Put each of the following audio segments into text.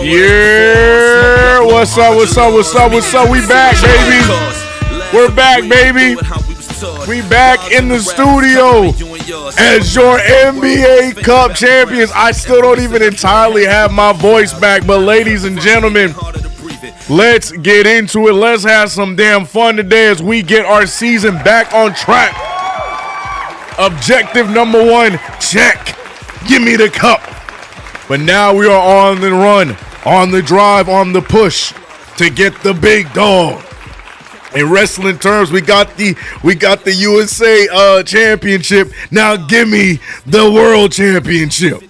Yeah, what's up? We back, baby. We're back, baby. We back in the studio as your NBA Cup champions. I still don't even entirely have my voice back, but ladies and gentlemen, let's get into it. Let's have some damn fun today as we get our season back on track. Objective number one, check. Give me the cup. But now we are on the run, on the drive, on the push to get the big dog. In wrestling terms, we got the USA championship. Now give me the world championship.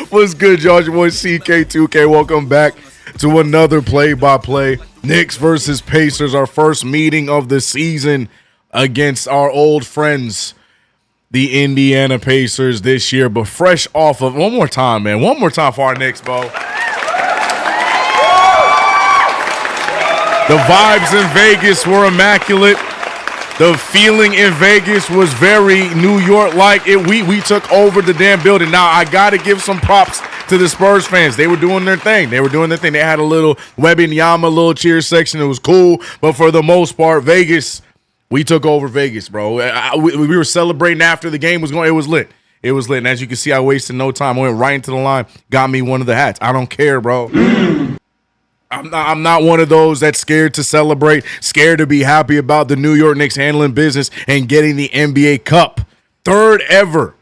What's good, y'all? Your boy CK2K. Welcome back to another play-by-play. Knicks versus Pacers, our first meeting of the season against our old friends, the Indiana Pacers this year, but fresh off of one more time for our Knicks, bro. The vibes in Vegas were immaculate. The feeling in Vegas was very New York-like. We took over the damn building. Now, I got to give some props to the Spurs fans. They were doing their thing. They had a little Wembanyama, little cheer section. It was cool. But for the most part, Vegas, we took over Vegas, bro. We were celebrating after the game was going. It was lit. It was lit. And as you can see, I wasted no time. I went right into the line, got me one of the hats. I don't care, bro. I'm not one of those that's scared to celebrate, scared to be happy about the New York Knicks handling business and getting the NBA Cup. Third ever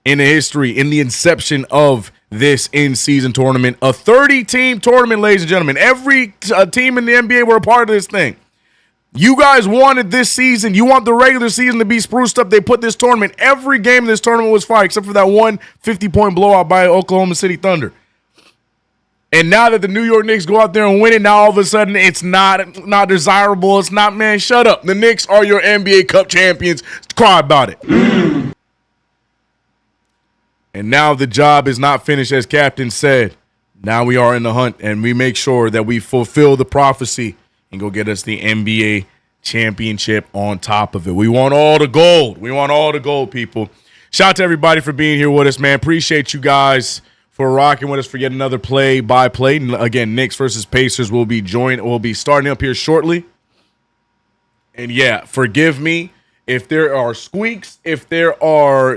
in the history, in the inception of this in-season tournament. A 30-team tournament, ladies and gentlemen. Every team in the NBA were a part of this thing. You guys wanted this season. You want the regular season to be spruced up. They put this tournament. Every game in this tournament was fire, except for that one 50-point blowout by Oklahoma City Thunder. And now that the New York Knicks go out there and win it, now all of a sudden it's not desirable. It's not, man, shut up. The Knicks are your NBA Cup champions. Cry about it. And now the job is not finished, as Captain said. Now we are in the hunt, and we make sure that we fulfill the prophecy and go get us the NBA championship on top of it. We want all the gold. We want all the gold, people. Shout out to everybody for being here with us, man. Appreciate you guys for rocking with us for yet another play-by-play. Again, Knicks versus Pacers will be starting up here shortly. And yeah, forgive me if there are squeaks, if there are,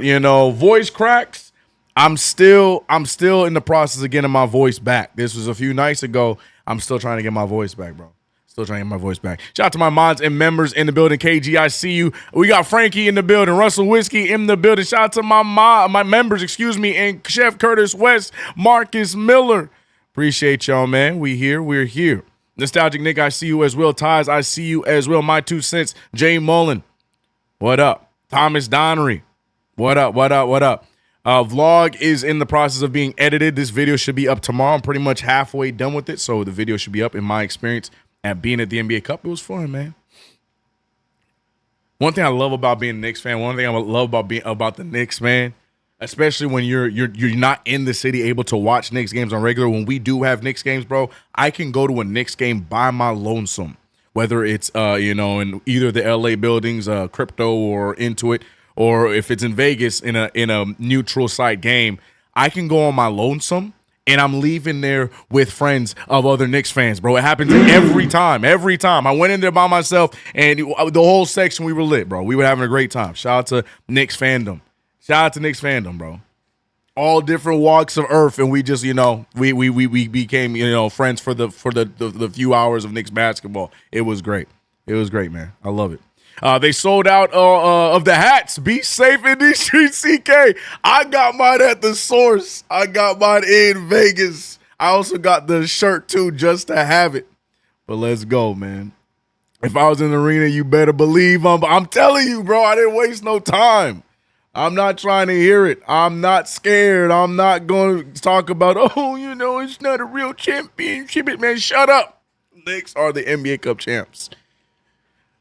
voice cracks. I'm still in the process of getting my voice back. This was a few nights ago. I'm still trying to get my voice back, bro. Still trying to get my voice back. Shout out to my mods and members in the building. KG, I see you. We got Frankie in the building. Russell Whiskey in the building. Shout out to my members, and Chef Curtis West, Marcus Miller. Appreciate y'all, man. We're here. Nostalgic Nick, I see you as well. Ties, I see you as well. My 2 cents. Jay Mullen, what up? Thomas Donnery, what up? Vlog is in the process of being edited. This video should be up tomorrow. I'm pretty much halfway done with it, so the video should be up. In my experience at being at the NBA Cup, it was fun, man. One thing I love about being a Knicks fan, one thing I love about the Knicks, man, especially when you're not in the city able to watch Knicks games on regular. When we do have Knicks games, bro, I can go to a Knicks game by my lonesome, whether it's in either the LA buildings, Crypto or Intuit, or if it's in Vegas in a neutral site game. I can go on my lonesome, and I'm leaving there with friends of other Knicks fans, bro. It happens every time. Every time. I went in there by myself, and the whole section, we were lit, bro. We were having a great time. Shout out to Knicks fandom. Bro. All different walks of earth, and we just, we became, friends for the few hours of Knicks basketball. It was great. It was great, man. I love it. They sold out of the hats. Be safe in these streets, CK. I got mine at the source. I got mine in Vegas. I also got the shirt, too, just to have it. But let's go, man. If I was in the arena, you better believe I'm telling you, bro, I didn't waste no time. I'm not trying to hear it. I'm not scared. I'm not going to talk about, it's not a real championship. Man, shut up. Knicks are the NBA Cup champs.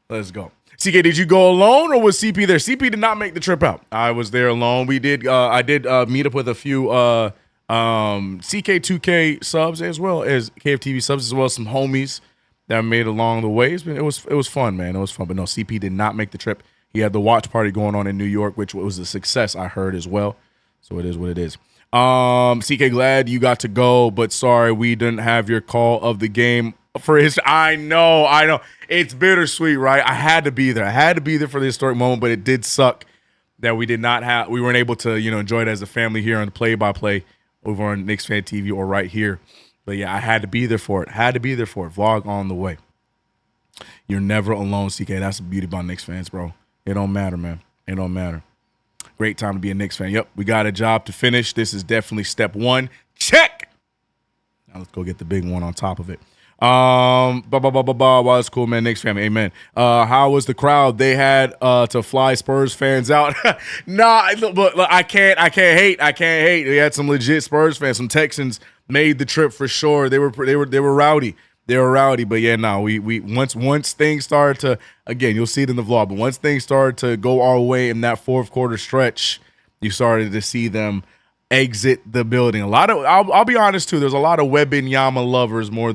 Let's go. CK, did you go alone or was CP there? CP did not make the trip out. I was there alone. I did meet up with a few CK2K subs as well as KFTV subs, as well as some homies that I made along the way. It was fun, man. It was fun. But no, CP did not make the trip. He had the watch party going on in New York, which was a success, I heard, as well. So it is what it is. CK, glad you got to go, but sorry we didn't have your call of the game for his. I know. It's bittersweet, right? I had to be there. I had to be there for the historic moment, but it did suck that we weren't able to, enjoy it as a family here on the play-by-play over on Knicks Fan TV or right here. But yeah, I had to be there for it. Vlog on the way. You're never alone, CK. That's the beauty about Knicks fans, bro. It don't matter, man. It don't matter. Great time to be a Knicks fan. Yep, we got a job to finish. This is definitely step one. Check. Now let's go get the big one on top of it. Well, it's cool, man. Knicks family, amen. How was the crowd? They had to fly Spurs fans out. But I can't hate. We had some legit Spurs fans. Some Texans made the trip for sure. They were rowdy. But yeah, no, we once things started to, again, you'll see it in the vlog, but once things started to go our way in that fourth quarter stretch, you started to see them exit the building. A lot of, I'll be honest too, there's a lot of Wembanyama lovers more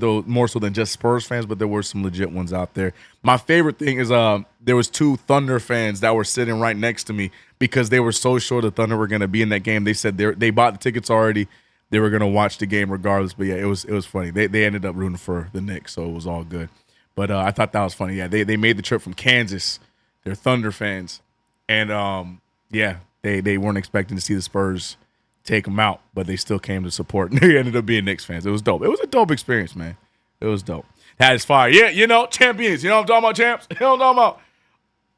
so than just Spurs fans, but there were some legit ones out there. My favorite thing is there was 2 Thunder fans that were sitting right next to me because they were so sure the Thunder were going to be in that game. They said they bought the tickets already. They were going to watch the game regardless. But yeah, it was funny. They ended up rooting for the Knicks, so it was all good. But I thought that was funny. Yeah, they made the trip from Kansas. They're Thunder fans. And yeah, they weren't expecting to see the Spurs take them out, but they still came to support. And they ended up being Knicks fans. It was dope. It was a dope experience, man. It was dope. That is fire. Yeah, champions. You know what I'm talking about, champs? You know what I'm talking about?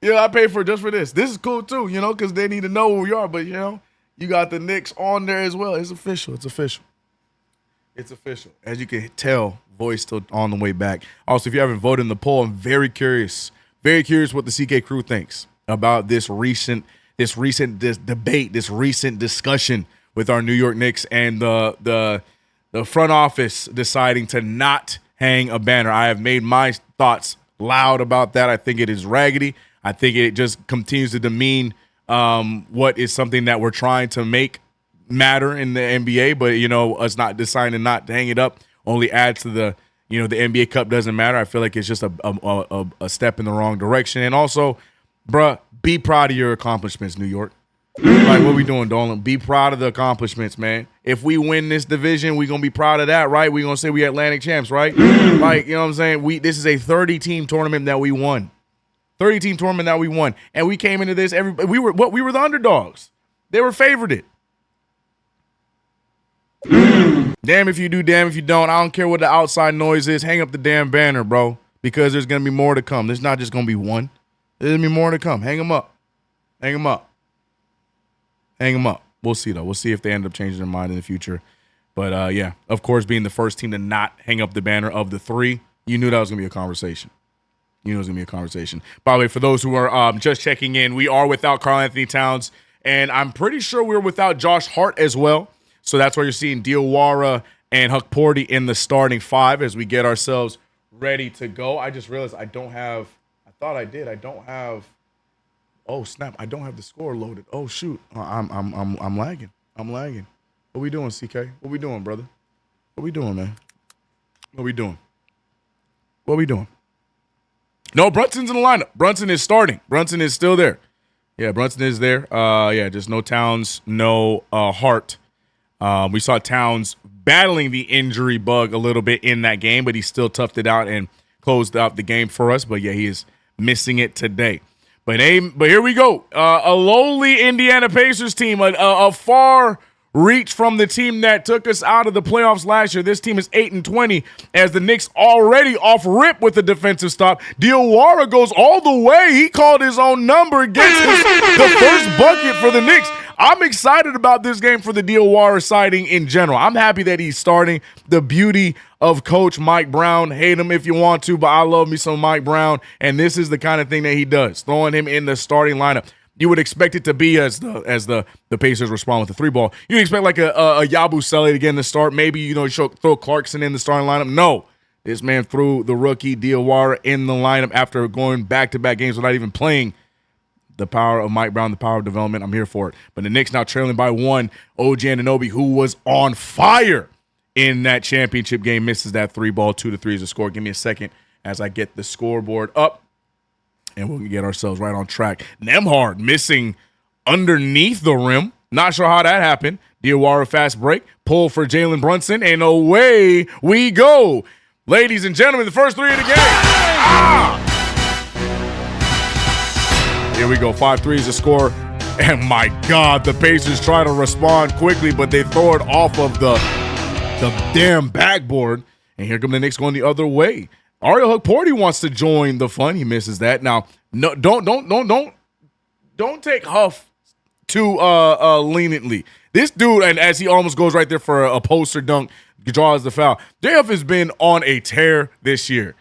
Yeah, I paid for it just for this. This is cool too, because they need to know who we are. But, you got the Knicks on there as well. It's official. As you can tell, voice still on the way back. Also, if you haven't voted in the poll, I'm very curious what the CK crew thinks about this recent debate, this recent discussion with our New York Knicks and the front office deciding to not hang a banner. I have made my thoughts loud about that. I think it is raggedy. I think it just continues to demean what is something that we're trying to make matter in the NBA, but us not deciding not to hang it up only adds to the the NBA Cup doesn't matter. I feel like it's just a step in the wrong direction. And also, bruh, be proud of your accomplishments, New York. Like, what we doing, Dolan? Be proud of the accomplishments, man. If we win this division, we gonna be proud of that, right? We gonna say we Atlantic champs, right? Like, you know what I'm saying? This is a 30-team tournament that we won. 30-team tournament that we won. And we came into this, we were the underdogs. They were favored. Damn if you do, damn if you don't. I don't care what the outside noise is. Hang up the damn banner, bro, because there's going to be more to come. There's not just going to be one. There's going to be more to come. Hang them up. We'll see, though. We'll see if they end up changing their mind in the future. But, yeah, of course, being the first team to not hang up the banner of the 3, you knew that was going to be a conversation. By the way, for those who are just checking in, we are without Karl-Anthony Towns, and I'm pretty sure we're without Josh Hart as well. So that's why you're seeing Diawara and Huck Porty in the starting 5 as we get ourselves ready to go. I just realized I don't have – I thought I did. I don't have – oh, snap. I don't have the score loaded. Oh, shoot. I'm lagging. What we doing, CK? What we doing, brother? What we doing, man? What we doing? No, Brunson's in the lineup. Brunson is starting. Brunson is still there. Yeah, Brunson is there. Yeah, just no Towns, no Hart. We saw Towns battling the injury bug a little bit in that game, but he still toughed it out and closed out the game for us. But yeah, he is missing it today. But here we go. A lowly Indiana Pacers team, a far reach from the team that took us out of the playoffs last year. This team is 8-20 as the Knicks already off rip with the defensive stop. Diawara goes all the way. He called his own number, gets the first bucket for the Knicks. I'm excited about this game for the Diawara sighting in general. I'm happy that he's starting. The beauty of Coach Mike Brown. Hate him if you want to, but I love me some Mike Brown, and this is the kind of thing that he does, throwing him in the starting lineup. You would expect it to be as the Pacers respond with the 3 ball. You'd expect like a Yabusele to get in the start. Maybe, throw Clarkson in the starting lineup. No. This man threw the rookie Diawara in the lineup after going back-to-back games without even playing. The power of Mike Brown, the power of development, I'm here for it. But the Knicks now trailing by 1. OG Anunoby, who was on fire in that championship game, misses that 3 ball. 2-3 is the score. Give me a second as I get the scoreboard up. And we'll get ourselves right on track. Nembhard missing underneath the rim. Not sure how that happened. Diawara fast break, pull for Jalen Brunson, and away we go. Ladies and gentlemen, the first three of the game. Here we go, 5-3 is the score. And my God, the Pacers try to respond quickly, but they throw it off of the damn backboard. And here come the Knicks going the other way. Ariel Hukporti wants to join the fun. He misses that. Now, no, don't take Huff too leniently. This dude, and as he almost goes right there for a poster dunk, draws the foul. Huff has been on a tear this year.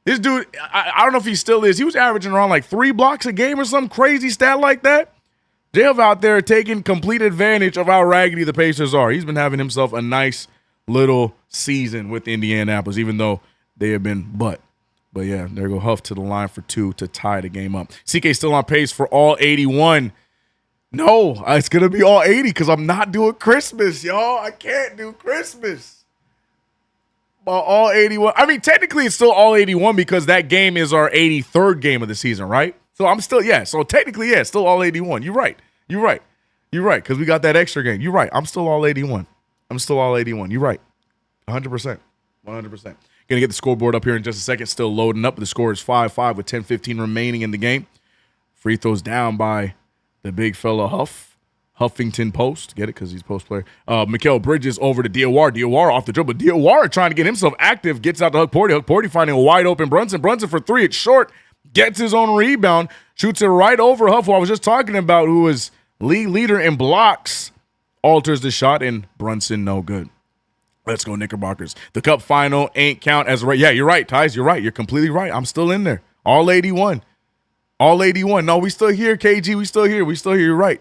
This dude, I don't know if he still is. He was averaging around like 3 blocks a game or some crazy stat like that. Jeff out there taking complete advantage of how raggedy the Pacers are. He's been having himself a nice little season with Indianapolis, even though they have been butt. But yeah, there go Huff to the line for 2 to tie the game up. CK still on pace for all 81. No, it's going to be all 80 because I'm not doing Christmas, y'all. I can't do Christmas. All 81. I mean, technically it's still all 81 because that game is our 83rd game of the season, right? So I'm still, so technically, still all 81. You're right. Because we got that extra game. You're right. I'm still all 81. You're right. 100%. 100%. Going to get the scoreboard up here in just a second. Still loading up. The score is 5-5 with 10:15 remaining in the game. Free throws down by the big fella Huffington Post. Get it? Because he's post player. Mikal Bridges over to Diawara. Diawara off the dribble. Diawara trying to get himself active. Gets out to Hukporti. Hukporti finding a wide open Brunson. Brunson for 3. It's short. Gets his own rebound. Shoots it right over Huff, who I was just talking about, who is league leader in blocks. Alters the shot, and Brunson no good. Let's go Knickerbockers. The cup final ain't count as right. Yeah, you're right, Tyus. You're right. You're completely right. I'm still in there. All 81. All 81. No, we still here, KG. We still here.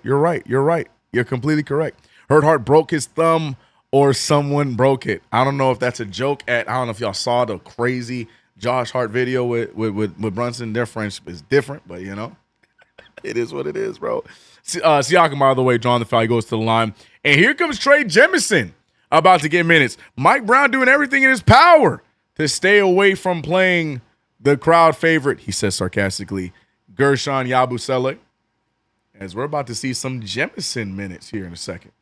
You're right. You're completely correct. Hurt Hart broke his thumb or someone broke it. I don't know if that's a joke I don't know if y'all saw the crazy Josh Hart video with Brunson. Their friendship is different, but it is what it is, bro. Siakam, by the way, drawing the foul. He goes to the line. And here comes Trey Jemison about to get minutes. Mike Brown doing everything in his power to stay away from playing the crowd favorite, he says sarcastically, Gershon Yabusele. As we're about to see some Jemison minutes here in a second.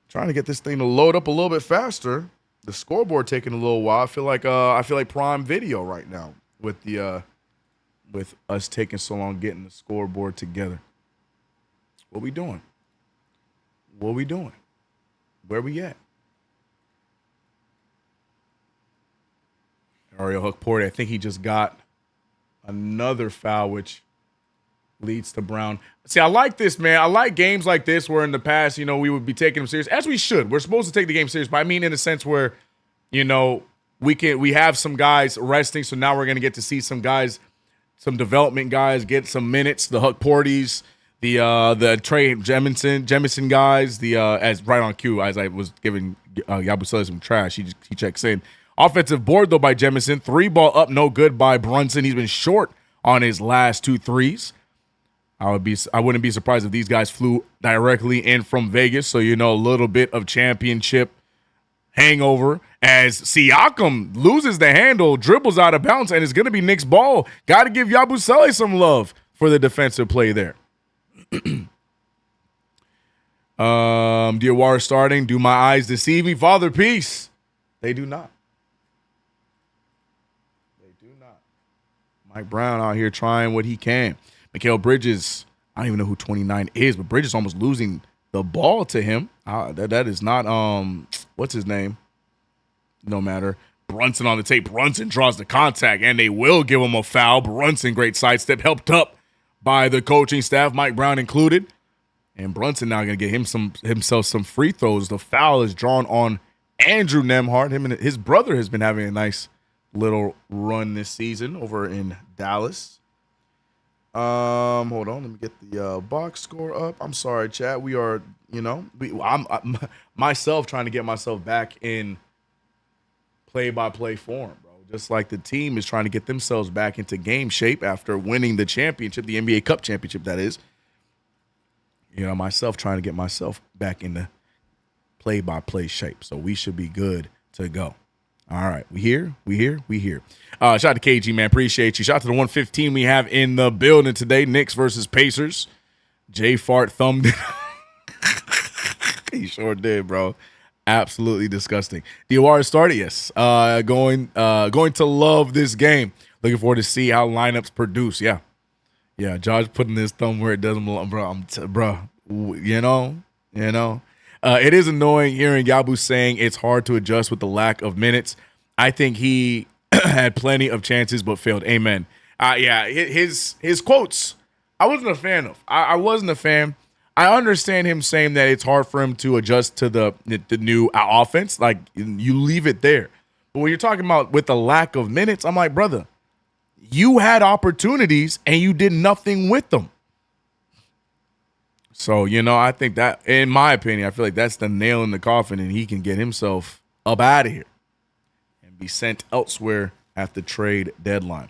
Trying to get this thing to load up a little bit faster. The scoreboard taking a little while. I feel like Prime Video right now with with us taking so long getting the scoreboard together. What we doing? Where we at? Ariel Hukporti, I think he just got another foul, which leads to Brown. See, I like this, man. I like games like this where in the past, we would be taking them serious, as we should. We're supposed to take the game serious, but I mean in a sense where, we have some guys resting, so now we're going to get to see some guys, some development guys get some minutes, the Hukportis, the Trey Jemison guys, as right on cue, as I was giving Yabusele some trash, he checks in. Offensive board, though, by Jemison. 3-ball up, no good by Brunson. He's been short on his last 2 threes. I wouldn't be surprised if these guys flew directly in from Vegas, so a little bit of championship hangover as Siakam loses the handle, dribbles out of bounds, and it's going to be Knicks ball. Got to give Yabusele some love for the defensive play there. Diawara starting. Do my eyes deceive me? Father, peace. They do not. Mike Brown out here trying what he can. Mikal Bridges, I don't even know who 29 is, but Bridges almost losing the ball to him. That is not, what's his name? No matter. Brunson on the tape. Brunson draws the contact, and they will give him a foul. Brunson, great sidestep, helped up by the coaching staff, Mike Brown included. And Brunson now going to get himself some free throws. The foul is drawn on Andrew Nembhard. Him and his brother has been having a nice little run this season over in Dallas. Hold on, let me get the box score up. I'm sorry, chat. We are, I'm myself trying to get myself back in play-by-play form, bro. Just like the team is trying to get themselves back into game shape after winning the championship, the NBA Cup championship, that is. Myself trying to get myself back in the play-by-play shape. So we should be good to go. All right, we here. Shout out to KG, man. Appreciate you. Shout out to the 115 we have in the building today. Knicks versus Pacers. J Fart thumbed it. He sure did, bro. Absolutely disgusting. Diawara started, yes. Going to love this game. Looking forward to see how lineups produce. Yeah. Yeah, Josh putting his thumb where it doesn't belong, bro. You know. It is annoying hearing Yabu saying it's hard to adjust with the lack of minutes. I think he had plenty of chances but failed. Amen. Yeah, his quotes, I wasn't a fan of. I wasn't a fan. I understand him saying that it's hard for him to adjust to the new offense. Like, you leave it there. But when you're talking about with the lack of minutes, I'm like, brother, you had opportunities and you did nothing with them. So, I think that, in my opinion, I feel like that's the nail in the coffin, and he can get himself up out of here and be sent elsewhere at the trade deadline.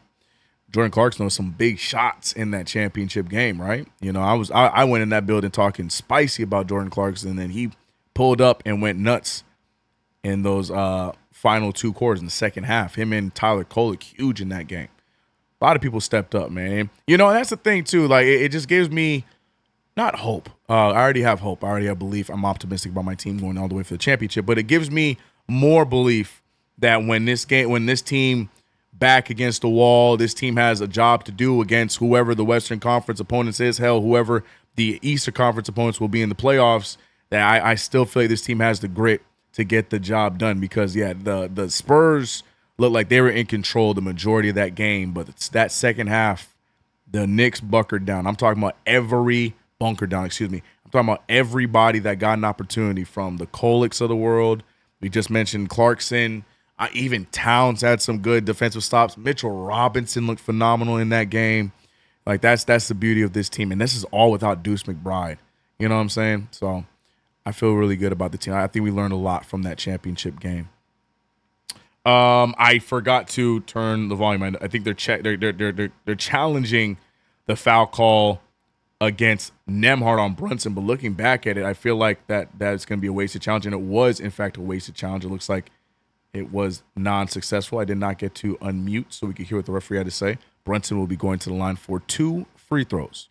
Jordan Clarkson knows some big shots in that championship game, right? I went in that building talking spicy about Jordan Clarkson, and then he pulled up and went nuts in those final two quarters in the second half. Him and Tyler Kolek, huge in that game. A lot of people stepped up, man. And that's the thing, too. Like, it just gives me not hope. I already have hope. I already have belief. I'm optimistic about my team going all the way for the championship. But it gives me more belief that when this team back against the wall, this team has a job to do against whoever the Western Conference opponents is, hell, whoever the Eastern Conference opponents will be in the playoffs, that I still feel like this team has the grit to get the job done. Because, yeah, the Spurs looked like they were in control the majority of that game. But it's that second half, the Knicks bunkered down. I'm talking about I'm talking about everybody that got an opportunity, from the Koleks of the world. We just mentioned Clarkson. Even Towns had some good defensive stops. Mitchell Robinson looked phenomenal in that game. Like, that's the beauty of this team. And this is all without Deuce McBride. You know what I'm saying? So I feel really good about the team. I think we learned a lot from that championship game. I forgot to turn the volume. I think they're challenging the foul call against Nembhard on Brunson, but looking back at it, I feel like that is going to be a wasted challenge, and it was, in fact, a wasted challenge. It looks like it was non-successful. I did not get to unmute so we could hear what the referee had to say. Brunson will be going to the line for 2 free throws.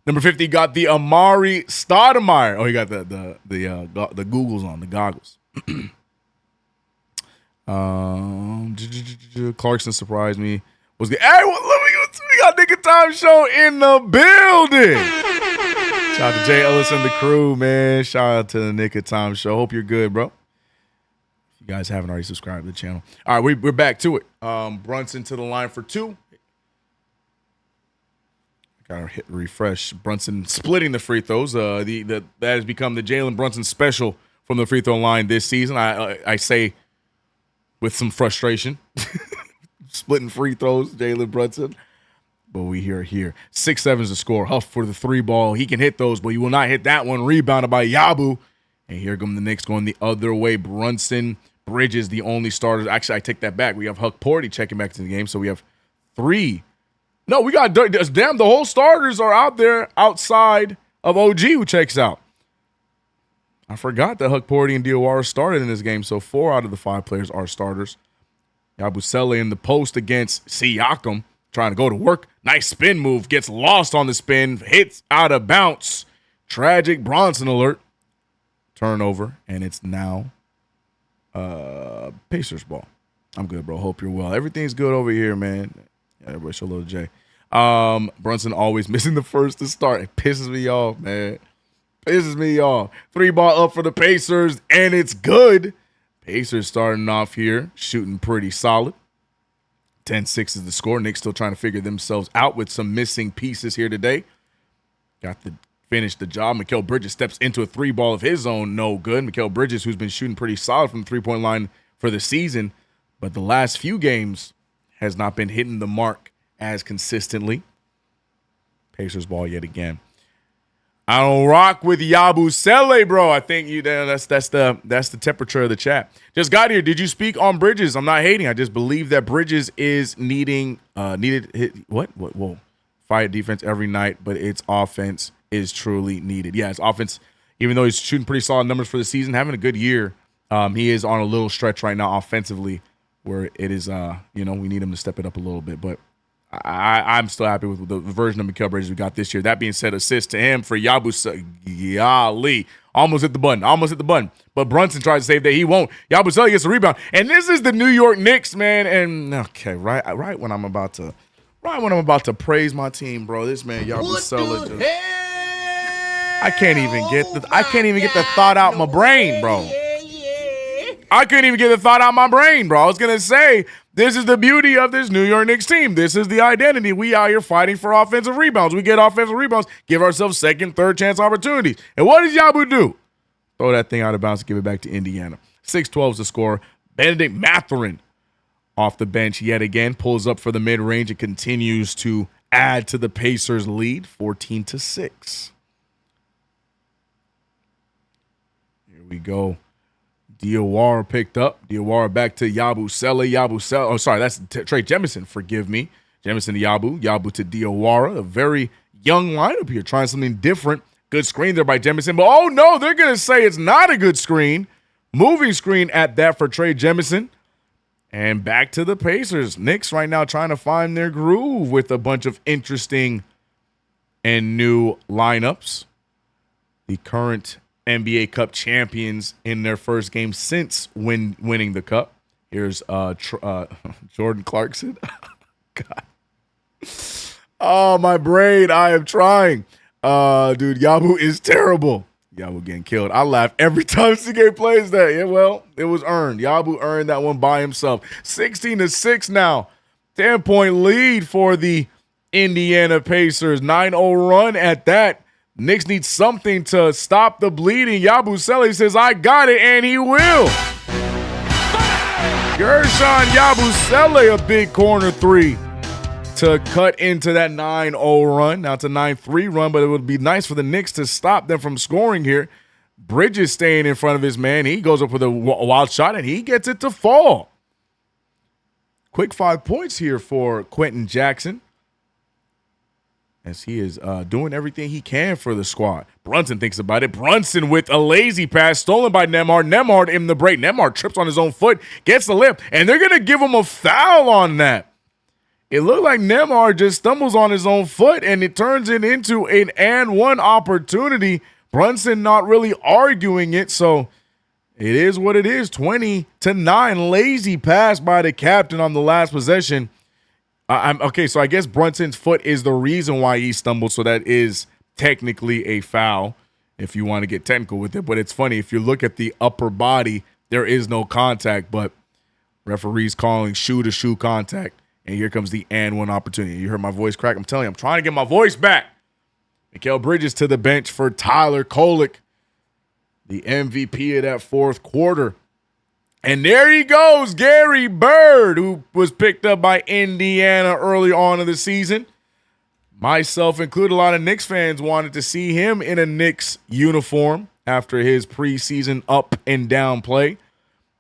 Number 50 got the Amari Stoudemire. Oh, he got the Googles on, the goggles. Clarkson surprised me. Was good. Hey, we got Nigga Time Show in the building. Shout out to Jay Ellis and the crew, man. Shout out to the Nigga Time Show. Hope you're good, bro. If you guys haven't already subscribed to the channel. All right, we're back to it. Brunson to the line for 2. Gotta hit refresh. Brunson splitting the free throws. That has become the Jalen Brunson special from the free throw line this season. I say with some frustration. Splitting free throws, Jalen Brunson. But we here. 6-7 is the score. Huff for the 3 ball. He can hit those, but he will not hit that one. Rebounded by Yabu. And here come the Knicks going the other way. Brunson, Bridges, the only starters. Actually, I take that back. We have Huck Porty checking back to the game. So we have 3. No, we got damn, the whole starters are out there outside of OG who checks out. I forgot that Huck Porty and Diawara started in this game. So 4 out of the 5 players are starters. Yabusele in the post against Siakam, trying to go to work. Nice spin move. Gets lost on the spin. Hits out of bounce. Tragic Bronson alert. Turnover. And it's now Pacers ball. I'm good, bro. Hope you're well. Everything's good over here, man. Yeah, everybody show a little J. Brunson always missing the first to start. It pisses me off, man. Pisses me off. 3 ball up for the Pacers, and it's good. Pacers starting off here, shooting pretty solid. 10-6 is the score. Knicks still trying to figure themselves out with some missing pieces here today. Got to finish the job. Mikal Bridges steps into a 3 ball of his own. No good. Mikal Bridges, who's been shooting pretty solid from the 3-point line for the season, but the last few games has not been hitting the mark as consistently. Pacers ball yet again. I don't rock with Yabusele, bro. I think that's the temperature of the chat. Just got here. Did you speak on Bridges? I'm not hating. I just believe that Bridges is needed what? Whoa. Fight defense every night, but its offense is truly needed. Yeah, his offense, even though he's shooting pretty solid numbers for the season, having a good year, he is on a little stretch right now offensively where it is, we need him to step it up a little bit. But I'm still happy with the version of Mikal Bridges we got this year. That being said, assist to him for Yabusele. Almost hit the button. But Brunson tries to save that. He won't. Yabusele gets a rebound. And this is the New York Knicks, man. And okay, right when I'm about to praise my team, bro. This man Yabusele just I can't even get the thought out my brain, bro. I couldn't even get the thought out my brain, bro. I was gonna say, this is the beauty of this New York Knicks team. This is the identity. We out here fighting for offensive rebounds. We get offensive rebounds, give ourselves second, third chance opportunities. And what does Yabu do? Throw that thing out of bounds, give it back to Indiana. 6-12 is the score. Benedict Mathurin off the bench yet again, pulls up for the mid-range and continues to add to the Pacers' lead, 14-6. Here we go. Diawara picked up. Diawara back to Yabusele. Oh, sorry, that's Trey Jemison. Forgive me. Jemison to Yabu. Yabu to Diawara. A very young lineup here, trying something different. Good screen there by Jemison. But, oh, no, they're going to say it's not a good screen. Moving screen at that for Trey Jemison. And back to the Pacers. Knicks right now trying to find their groove with a bunch of interesting and new lineups. The current NBA Cup champions in their first game since winning the Cup. Here's Jordan Clarkson. God. Oh, my brain. I am trying. Dude, Yabu is terrible. Yabu getting killed. I laugh every time CK plays that. Yeah, well, it was earned. Yabu earned that one by himself. 16-6 now. 10-point lead for the Indiana Pacers. 9-0 run at that. Knicks need something to stop the bleeding. Yabusele says, I got it, and he will. Gershon Yabusele, a big corner three to cut into that 9-0 run. Now it's a 9-3 run, but it would be nice for the Knicks to stop them from scoring here. Bridges staying in front of his man. He goes up with a wild shot, and he gets it to fall. Quick 5 points here for Quentin Jackson, as he is doing everything he can for the squad. Brunson thinks about it. Brunson with a lazy pass stolen by Nembhard. Nembhard in the break. Nembhard trips on his own foot, gets the lip, and they're going to give him a foul on that. It looked like Nembhard just stumbles on his own foot, and it turns it into an and one opportunity. Brunson not really arguing it, so it is what it is. 20-9. Lazy pass by the captain on the last possession. Okay, so I guess Brunson's foot is the reason why he stumbled, so that is technically a foul if you want to get technical with it. But it's funny, if you look at the upper body, there is no contact, but referees calling shoe-to-shoe contact, and here comes the and one opportunity. You heard my voice crack? I'm telling you, I'm trying to get my voice back. Mikal Bridges to the bench for Tyler Kolek, the MVP of that fourth quarter. And there he goes, Gary Bird, who was picked up by Indiana early on in the season. Myself included, a lot of Knicks fans wanted to see him in a Knicks uniform after his preseason up and down play.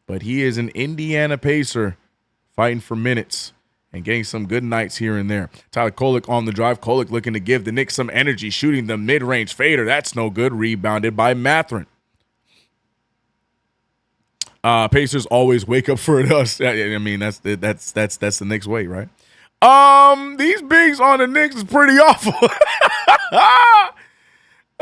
But he is an Indiana Pacer fighting for minutes and getting some good nights here and there. Tyler Kolek on the drive. Kolek looking to give the Knicks some energy, shooting the mid-range fader. That's no good. Rebounded by Mathurin. Pacers always wake up for us. I mean, that's the Knicks way, right? These bigs on the Knicks is pretty awful.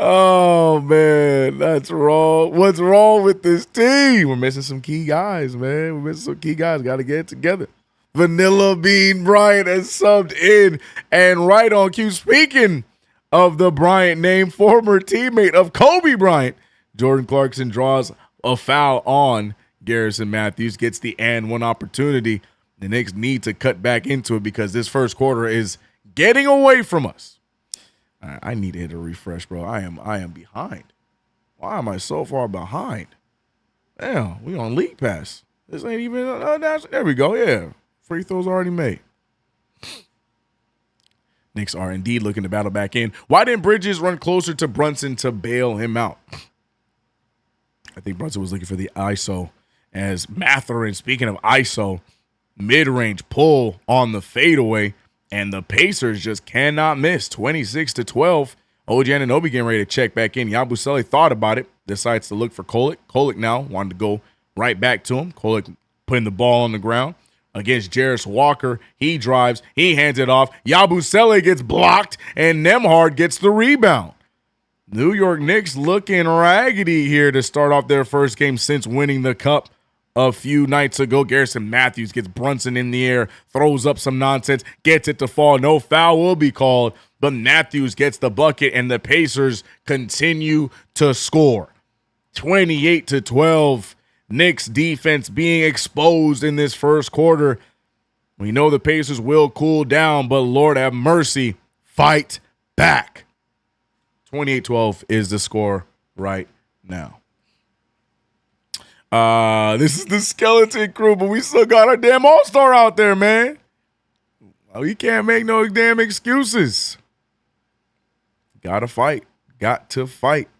Oh man, that's wrong. What's wrong with this team? We're missing some key guys, man. We're missing some key guys. Got to get it together. Vanilla Bean Bryant has subbed in and right on cue. Speaking of the Bryant name, former teammate of Kobe Bryant, Jordan Clarkson draws a foul on Garrison Matthews, gets the and one opportunity. The Knicks need to cut back into it because this first quarter is getting away from us. I need to hit a refresh, bro. I am behind. Why am I so far behind? Damn, we on League Pass. This ain't even there we go. Yeah, free throws already made. Knicks are indeed looking to battle back in. Why didn't Bridges run closer to Brunson to bail him out? I think Brunson was looking for the ISO. As Mathurin, speaking of ISO, mid-range pull on the fadeaway, and the Pacers just cannot miss. 26-12. OG Anunoby getting ready to check back in. Yabusele thought about it, decides to look for Kolek. Kolek now wanted to go right back to him. Kolek putting the ball on the ground, against Jarris Walker. He drives, he hands it off. Yabusele gets blocked, and Nembhard gets the rebound. New York Knicks looking raggedy here to start off their first game since winning the cup a few nights ago. Garrison Matthews gets Brunson in the air, throws up some nonsense, gets it to fall. No foul will be called, but Matthews gets the bucket, and the Pacers continue to score. 28-12. Knicks defense being exposed in this first quarter. We know the Pacers will cool down, but Lord have mercy, fight back. 28-12 is the score right now. This is the skeleton crew, but we still got our damn all-star out there, man. We can't make no damn excuses. Gotta fight. Got to fight.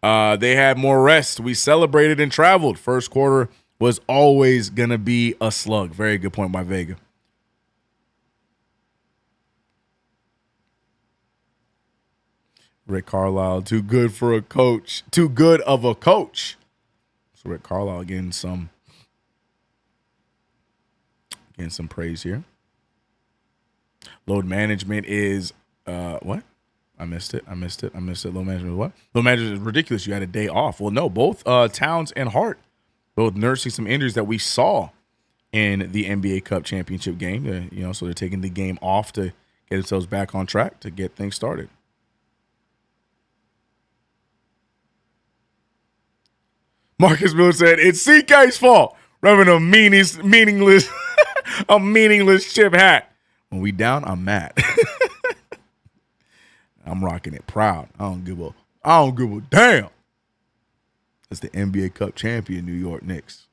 They had more rest. We celebrated and traveled. First quarter was always going to be a slug. Very good point by Vega. Rick Carlisle, too good for a coach. Too good of a coach. So Rick Carlisle getting some praise here. Load management is what? I missed it. Low management is what? Low management is ridiculous. You had a day off. Well, no, both Towns and Hart both nursing some injuries that we saw in the NBA Cup championship game. So they're taking the game off to get themselves back on track to get things started. Marcus Miller said, it's CK's fault. Rubbing a meaningless chip hat. When we down, I'm mad. I'm rocking it proud. I don't give a damn. It's the NBA Cup champion, New York Knicks.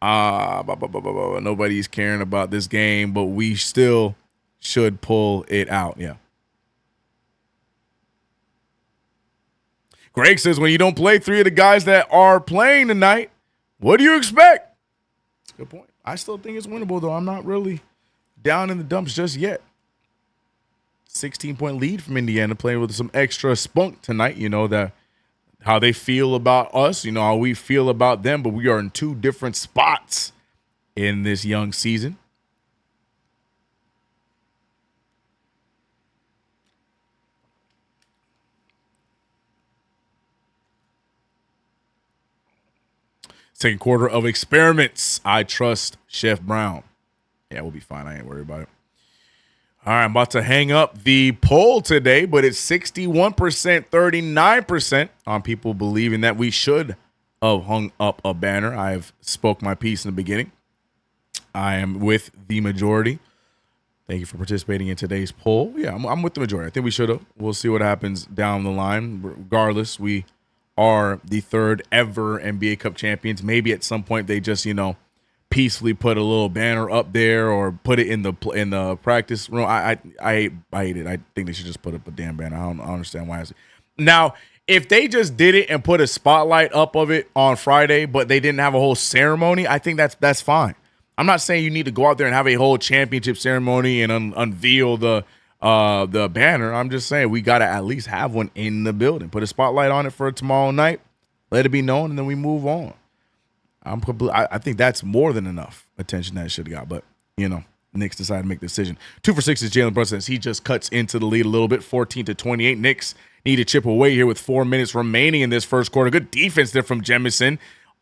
Nobody's caring about this game, but we still should pull it out. Yeah. Greg says, when you don't play three of the guys that are playing tonight, what do you expect? Good point. I still think it's winnable, though. I'm not really down in the dumps just yet. 16-point lead from Indiana, playing with some extra spunk tonight. You know, that how they feel about us, you know, how we feel about them, but we are in two different spots in this young season. Second quarter of experiments. I trust Chef Brown. Yeah, we'll be fine. I ain't worried about it. All right, I'm about to hang up the poll today, but it's 61%, 39% on people believing that we should have hung up a banner. I've spoke my piece in the beginning. I am with the majority. Thank you for participating in today's poll. Yeah, I'm with the majority. I think we should have. We'll see what happens down the line. Regardless, we are the third ever NBA Cup champions. Maybe at some point they just, peacefully put a little banner up there or put it in the practice room. I hate it. I think they should just put up a damn banner. I don't understand why. Now, if they just did it and put a spotlight up of it on Friday, but they didn't have a whole ceremony, I think that's fine. I'm not saying you need to go out there and have a whole championship ceremony and unveil the banner. I'm just saying we got to at least have one in the building. Put a spotlight on it for tomorrow night. Let it be known, and then we move on. I think that's more than enough attention that it should have got. But, Knicks decided to make the decision. 2 for 6 is Jalen Brunson as he just cuts into the lead a little bit, 14-28. Knicks need to chip away here with 4 minutes remaining in this first quarter. Good defense there from Jemison.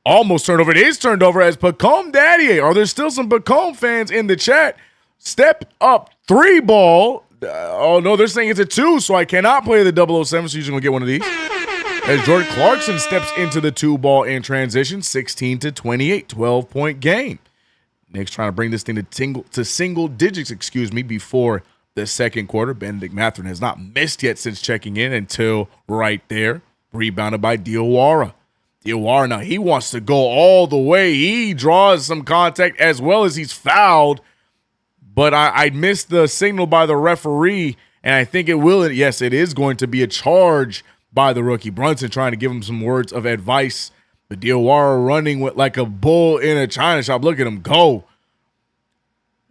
Almost turned over. It is turned over as Pacome Daddier. Are there still some Pacome fans in the chat? Step up 3 ball. Oh, no, they're saying it's a 2, so I cannot play the 007, so you're just going to get one of these. As Jordan Clarkson steps into the 2 ball in transition, 16-28, 12-point game. Knicks trying to bring this thing to single digits, before the second quarter. Benedict Mathurin has not missed yet since checking in until right there. Rebounded by Diawara. Diawara, now he wants to go all the way. He draws some contact as well as he's fouled. But I missed the signal by the referee, and I think it will. Yes, it is going to be a charge by the rookie. Brunson trying to give him some words of advice. The Diawara running with like a bull in a china shop. Look at him go.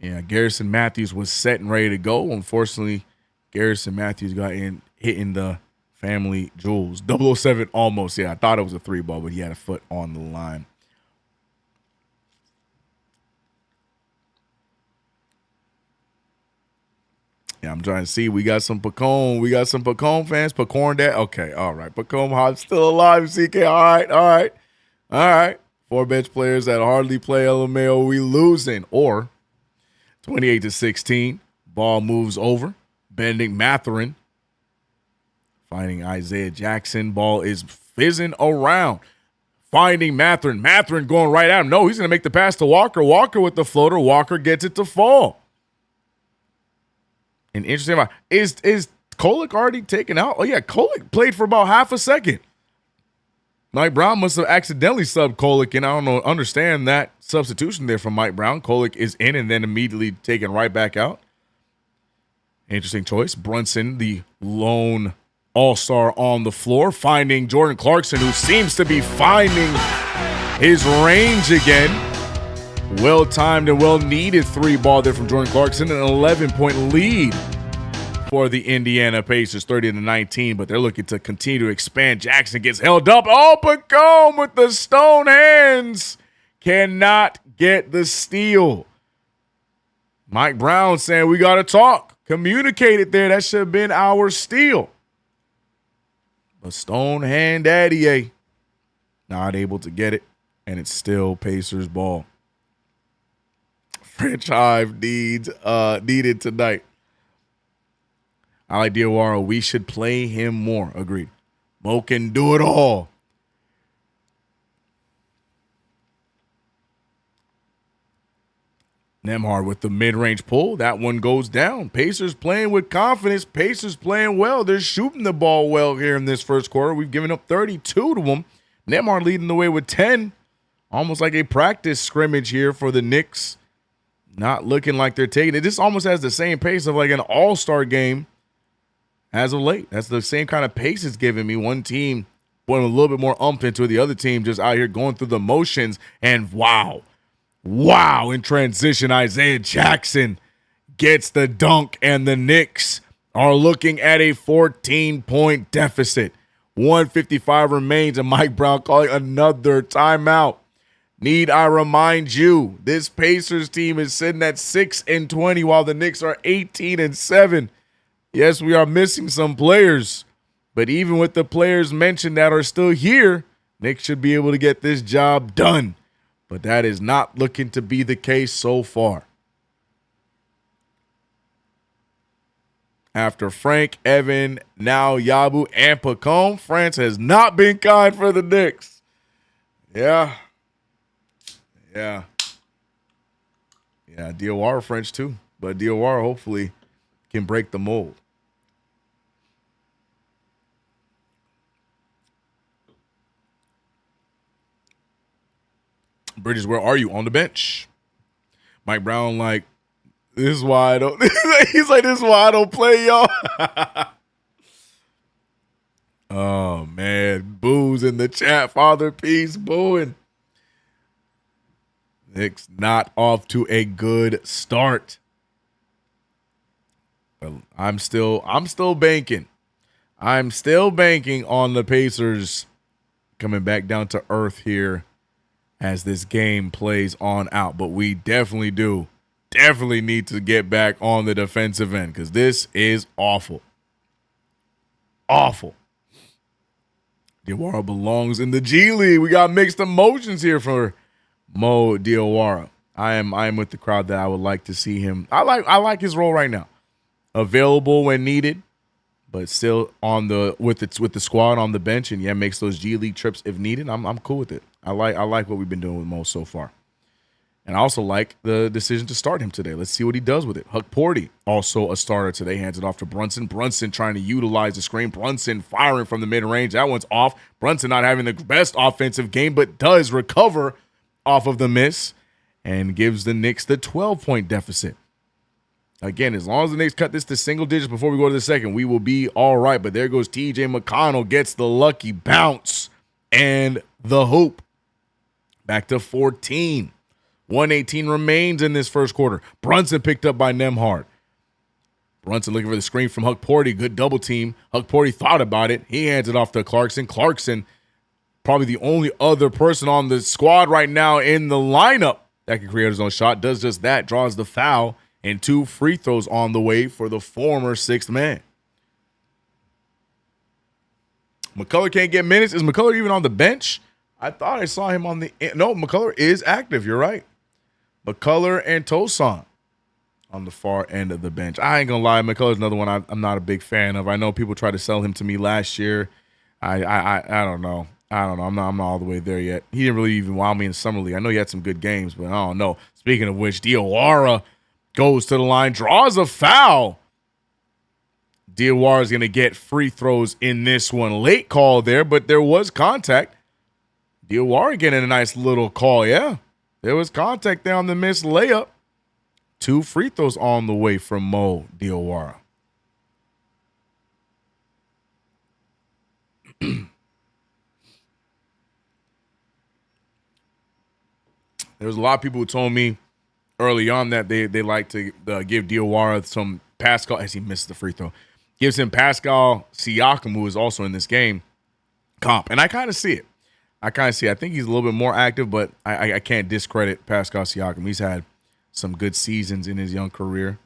Yeah, Garrison Matthews was set and ready to go. Unfortunately, Garrison Matthews got in hitting the Family Jewels. 007 almost. Yeah, I thought it was a 3-ball, but he had a foot on the line. Yeah, I'm trying to see. We got some Pacone. We got some Pacone fans. Pacone dad. Okay, all right. Pacone Hot still alive, CK. All right, all right. All right. 4 bench players that hardly play LMAO. We losing. Or 28-16. Ball moves over. Bending Matherin. Finding Isaiah Jackson. Ball is fizzing around. Finding Matherin. Matherin going right at him. No, he's going to make the pass to Walker. Walker with the floater. Walker gets it to fall. And interesting, is Kolek already taken out? Oh, yeah, Kolek played for about half a second. Mike Brown must have accidentally subbed Kolek, and I don't understand that substitution there from Mike Brown. Kolek is in and then immediately taken right back out. Interesting choice. Brunson, the lone all-star on the floor, finding Jordan Clarkson, who seems to be finding his range again. Well-timed and well-needed 3-ball there from Jordan Clarkson. An 11-point lead for the Indiana Pacers, 30-19, but they're looking to continue to expand. Jackson gets held up. Oh, Pacone with the stone hands. Cannot get the steal. Mike Brown saying we got to talk. Communicate it there. That should have been our steal. But stone hand daddy, not able to get it, and it's still Pacers ball. French Hive needed tonight. I like Diawara. We should play him more. Agreed. Mo can do it all. Nembhard with the mid-range pull. That one goes down. Pacers playing with confidence. Pacers playing well. They're shooting the ball well here in this first quarter. We've given up 32 to them. Nembhard leading the way with 10. Almost like a practice scrimmage here for the Knicks. Not looking like they're taking it. This almost has the same pace of like an all-star game as of late. That's the same kind of pace it's giving me. One team putting a little bit more umph into it. The other team just out here going through the motions. And wow, in transition, Isaiah Jackson gets the dunk, and the Knicks are looking at a 14-point deficit. 1:55 remains, and Mike Brown calling another timeout. Need I remind you, this Pacers team is sitting at 6-20 while the Knicks are 18-7. Yes, we are missing some players, but even with the players mentioned that are still here, Knicks should be able to get this job done. But that is not looking to be the case so far. After Frank, Evan, now Yabu, and Pacone, France has not been kind for the Knicks. Yeah, Diawara French too. But Diawara hopefully can break the mold. Bridges, where are you? On the bench. Mike Brown, like, this is why I don't. He's like, this is why I don't play, y'all. Oh, man. Boos in the chat. Father Peace booing. Knicks not off to a good start. Well, I'm still banking. I'm still banking on the Pacers coming back down to earth here as this game plays on out. But we definitely need to get back on the defensive end because this is awful. Awful. Diawara belongs in the G League. We got mixed emotions here for Mo Diawara. I am with the crowd that I would like to see him. I like his role right now. Available when needed, but still on with the squad on the bench, and makes those G League trips if needed. I'm cool with it. I like what we've been doing with Mo so far. And I also like the decision to start him today. Let's see what he does with it. Huck Porty, also a starter today, hands it off to Brunson. Brunson trying to utilize the screen. Brunson firing from the mid-range. That one's off. Brunson not having the best offensive game, but does recover off of the miss and gives the Knicks the 12-point deficit. Again, as long as the Knicks cut this to single digits before we go to the second, we will be all right. But there goes T.J. McConnell, gets the lucky bounce and the hoop. Back to 14. 118 remains in this first quarter. Brunson picked up by Nembhard. Brunson looking for the screen from Huck Porty. Good double team. Huck Porty thought about it. He hands it off to Clarkson. Clarkson, probably the only other person on the squad right now in the lineup that can create his own shot, does just that, draws the foul, and 2 free throws on the way for the former 6th man. McCullough can't get minutes. Is McCullough even on the bench? I thought I saw him on the – no, McCullough is active. You're right. McCullough and Tosan on the far end of the bench. I ain't going to lie. McCullough's another one I'm not a big fan of. I know people tried to sell him to me last year. I don't know. I'm not all the way there yet. He didn't really even wow me in Summer League. I know he had some good games, but I don't know. Speaking of which, Diawara goes to the line, draws a foul. Diawara is going to get free throws in this one. Late call there, but there was contact. Diawara getting a nice little call, yeah. There was contact there on the missed layup. 2 free throws on the way from Mo Diawara. There was a lot of people who told me early on that they like to give Diawara some Pascal, as he missed the free throw, gives him Pascal Siakam, who is also in this game, comp. And I kind of see it. I think he's a little bit more active, but I can't discredit Pascal Siakam. He's had some good seasons in his young career.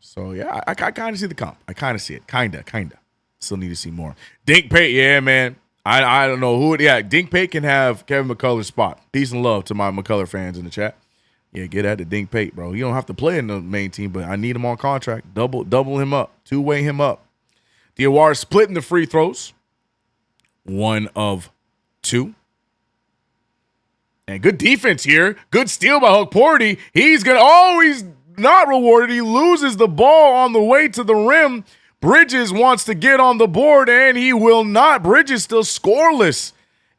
So, yeah, I kind of see the comp. I kind of see it. Kind of. Still need to see more. Dink Pate, yeah, man. I don't know who. Yeah, Dink Pate can have Kevin McCullough's spot. Peace and love to my McCullough fans in the chat. Yeah, get at the Dink Pate, bro. You don't have to play in the main team, but I need him on contract. Double him up. 2-way him up. Diawara splitting the free throws. 1 of 2. And good defense here. Good steal by Huck Porty. He's not rewarded. He loses the ball on the way to the rim. Bridges wants to get on the board, and he will not. Bridges still scoreless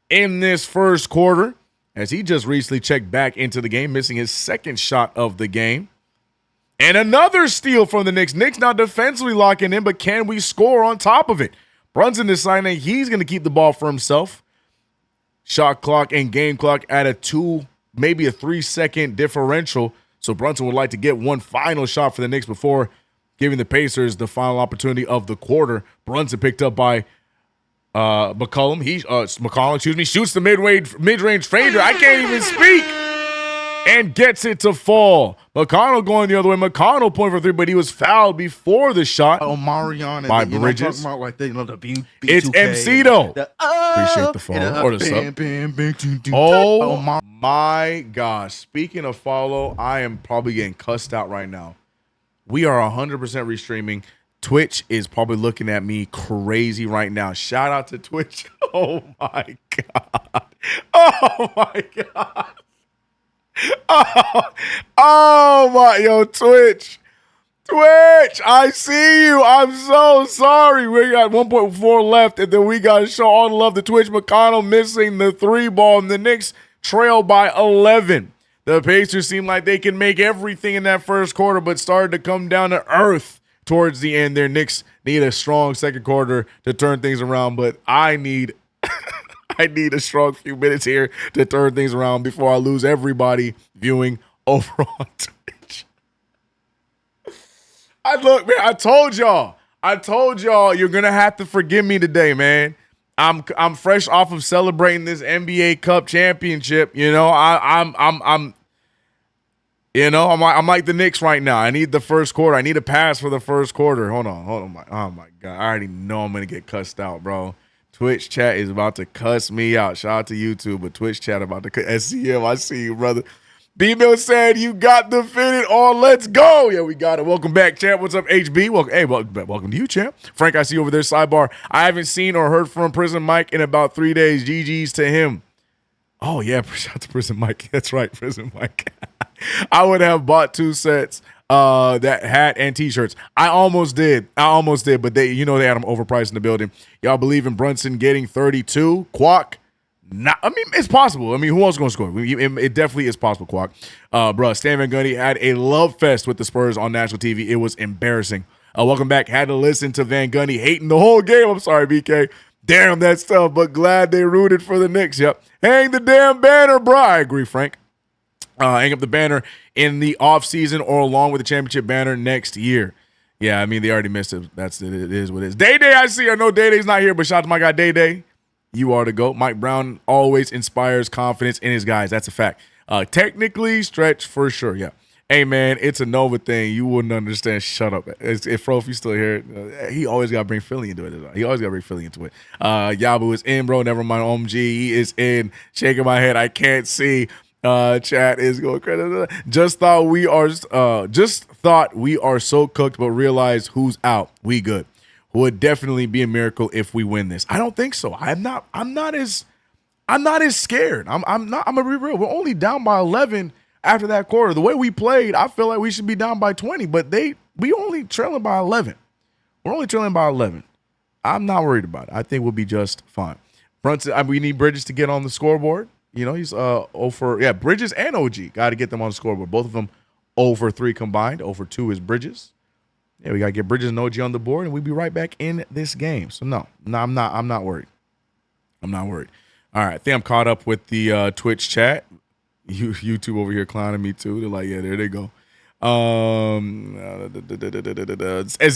in this first quarter, as he just recently checked back into the game, missing his 2nd shot of the game. And another steal from the Knicks. Knicks now defensively locking in, but can we score on top of it? Brunson deciding he's going to keep the ball for himself. Shot clock and game clock at a 2, maybe a 3-second differential. So Brunson would like to get one final shot for the Knicks before giving the Pacers the final opportunity of the quarter. Brunson picked up by McCollum. McCollum, shoots the mid-range fader. I can't even speak. And gets it to fall. McConnell going the other way. McConnell point for 3, but he was fouled before the shot. Marion by Bridges. About like the B2K. It's MC though. Appreciate the follow or the sub. Oh my gosh! Speaking of follow, I am probably getting cussed out right now. We are 100% restreaming. Twitch is probably looking at me crazy right now. Shout out to Twitch. Oh my god. Oh my god. Oh my, yo, Twitch, I see you. I'm so sorry. We got 1.4 left, and then we got to show all the love to Twitch. McConnell missing the 3 ball, and the Knicks trail by 11. The Pacers seem like they can make everything in that first quarter, but started to come down to earth towards the end. Their Knicks need a strong second quarter to turn things around, but I need a strong few minutes here to turn things around before I lose everybody viewing over on Twitch. I told y'all you're gonna have to forgive me today, man. I'm fresh off of celebrating this NBA Cup championship. You know, I'm like the Knicks right now. I need the first quarter. I need a pass for the first quarter. Hold on. Oh my god, I already know I'm gonna get cussed out, bro. Twitch chat is about to cuss me out. Shout out to YouTube, but Twitch chat about to cuss. SCM, I see you, brother. B-Mill said you got the fitted on. Let's go. Yeah, we got it. Welcome back, champ. What's up, HB? Welcome to you, champ. Frank, I see you over there. Sidebar. I haven't seen or heard from Prison Mike in about 3 days. GG's to him. Oh, yeah. Shout out to Prison Mike. That's right, Prison Mike. I would have bought 2 sets. That hat and t-shirts. I almost did, but they had them overpriced in the building. Y'all believe in Brunson getting 32? Quack? It's possible. Who else is going to score? It definitely is possible, Quack. Stan Van Gundy had a love fest with the Spurs on national TV. It was embarrassing. Welcome back. Had to listen to Van Gundy hating the whole game. I'm sorry, BK. Damn, that's tough, but glad they rooted for the Knicks. Yep. Hang the damn banner, bro. I agree, Frank. Hang up the banner in the offseason or along with the championship banner next year. Yeah, I mean, they already missed it. That's it. It is what it is. Day, I see. I know Day's not here, but shout out to my guy, Day. You are the GOAT. Mike Brown always inspires confidence in his guys. That's a fact. Technically, stretch for sure. Yeah. Hey, man, it's a Nova thing. You wouldn't understand. Shut up. If Fro, if you still here, he always got to bring Philly into it. He always got to bring Philly into it. Yabu is in, bro. Never mind. OMG, he is in. Shaking my head. I can't see. Chat is going crazy. Just thought we are so cooked, but realized who's out. We good. Would definitely be a miracle if we win this. I don't think so. I'm not as scared. I'm gonna be real. We're only down by 11 after that quarter. The way we played, I feel like we should be down by 20, but we only trailing by 11. We're only trailing by 11. I'm not worried about it. I think we'll be just fine. Brunson, we need Bridges to get on the scoreboard. You know, he's Bridges and OG. Got to get them on the scoreboard. Both of them 0 for 3 combined. 0 for 2 is Bridges. Yeah, we got to get Bridges and OG on the board, and we'll be right back in this game. So, no, I'm not worried. I'm not worried. All right, I think I'm caught up with the Twitch chat. YouTube over here clowning me, too. They're like, yeah, there they go. As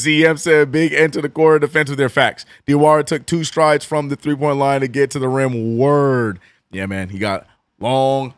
ZM said, big end to the quarter defense with their facts. Diwara took 2 strides from the three-point line to get to the rim. Word. Yeah, man, he got long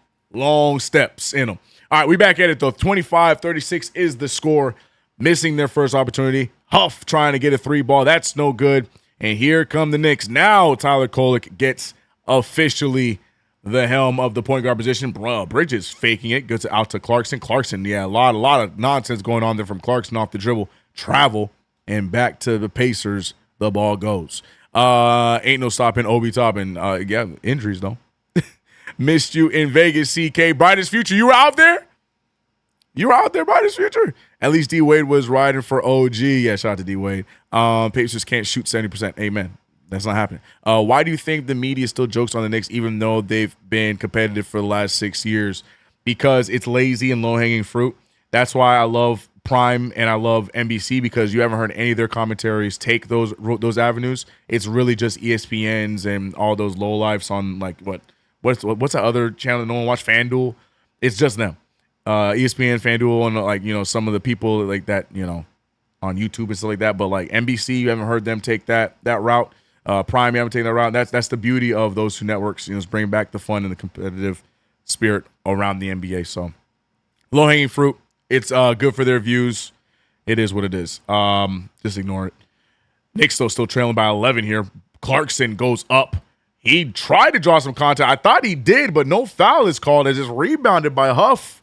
steps in him. All right, we back at it, though. 25-36 is the score. Missing their first opportunity. Huff trying to get a 3 ball. That's no good. And here come the Knicks. Now Tyler Kolek gets officially the helm of the point guard position. Bridges faking it. Gets it out to Clarkson. Clarkson, yeah, a lot of nonsense going on there from Clarkson off the dribble. Travel, and back to the Pacers the ball goes. Ain't no stopping Obi Toppin. Yeah, injuries, though. Missed you in Vegas, CK. Brightest future. You were out there? You were out there, brightest future? At least D-Wade was riding for OG. Yeah, shout out to D-Wade. Pacers can't shoot 70%. Amen. That's not happening. Why do you think the media still jokes on the Knicks even though they've been competitive for the last 6 years? Because it's lazy and low-hanging fruit. That's why I love Prime and I love NBC, because you haven't heard any of their commentaries take those avenues. It's really just ESPN's and all those lowlifes on, like, what's that other channel that no one watched? FanDuel. It's just them. ESPN, FanDuel, and, like, you know, some of the people like that, you know, on YouTube and stuff like that. But like NBC, you haven't heard them take that route. Prime, you haven't taken that route. That's the beauty of those 2 networks. You know, is bring back the fun and the competitive spirit around the NBA. So low hanging fruit. It's good for their views. It is what it is. Just ignore it. Knicks still trailing by 11 here. Clarkson goes up. He tried to draw some contact. I thought he did, but no foul is called. It's just rebounded by Huff.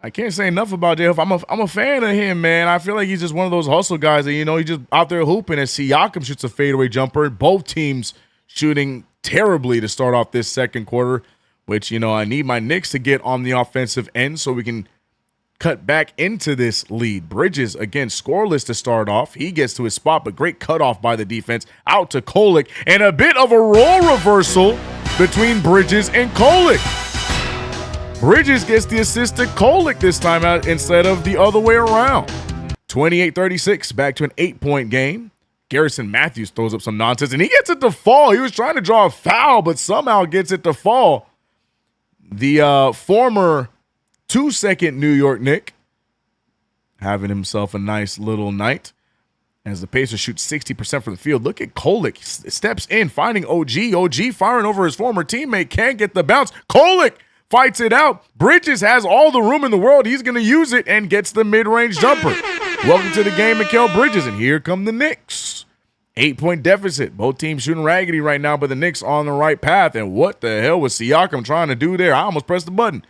I can't say enough about J Huff. I'm a fan of him, man. I feel like he's just one of those hustle guys that, you know, he's just out there hooping as Siakam shoots a fadeaway jumper. Both teams shooting terribly to start off this second quarter, which, you know, I need my Knicks to get on the offensive end so we can cut back into this lead. Bridges, again, scoreless to start off. He gets to his spot, but great cutoff by the defense. Out to Kolek, and a bit of a role reversal between Bridges and Kolek. Bridges gets the assist to Kolek this time out instead of the other way around. 28-36, back to an 8-point game. Garrison Matthews throws up some nonsense, and he gets it to fall. He was trying to draw a foul, but somehow gets it to fall. The former 2-second New York Knick having himself a nice little night as the Pacers shoot 60% from the field. Look at Kolek. Steps in, finding OG. OG firing over his former teammate. Can't get the bounce. Kolek fights it out. Bridges has all the room in the world. He's going to use it and gets the mid-range jumper. Welcome to the game, Mikal Bridges. And here come the Knicks. 8-point deficit. Both teams shooting raggedy right now, but the Knicks on the right path. And what the hell was Siakam trying to do there? I almost pressed the button.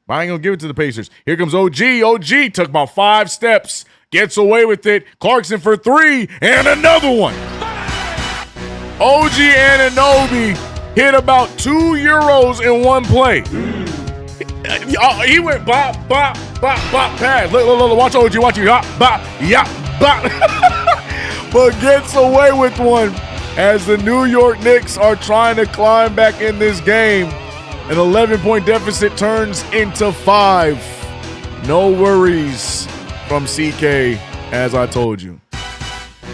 But I ain't going to give it to the Pacers. Here comes OG. OG took about 5 steps. Gets away with it. Clarkson for 3. And another one. OG Anunoby hit about 2 euros in one play. He went bop, bop, bop, bop, pass. Look, watch OG, watch you. Bop, bop. But gets away with one as the New York Knicks are trying to climb back in this game. An 11-point deficit turns into 5. No worries from CK, as I told you.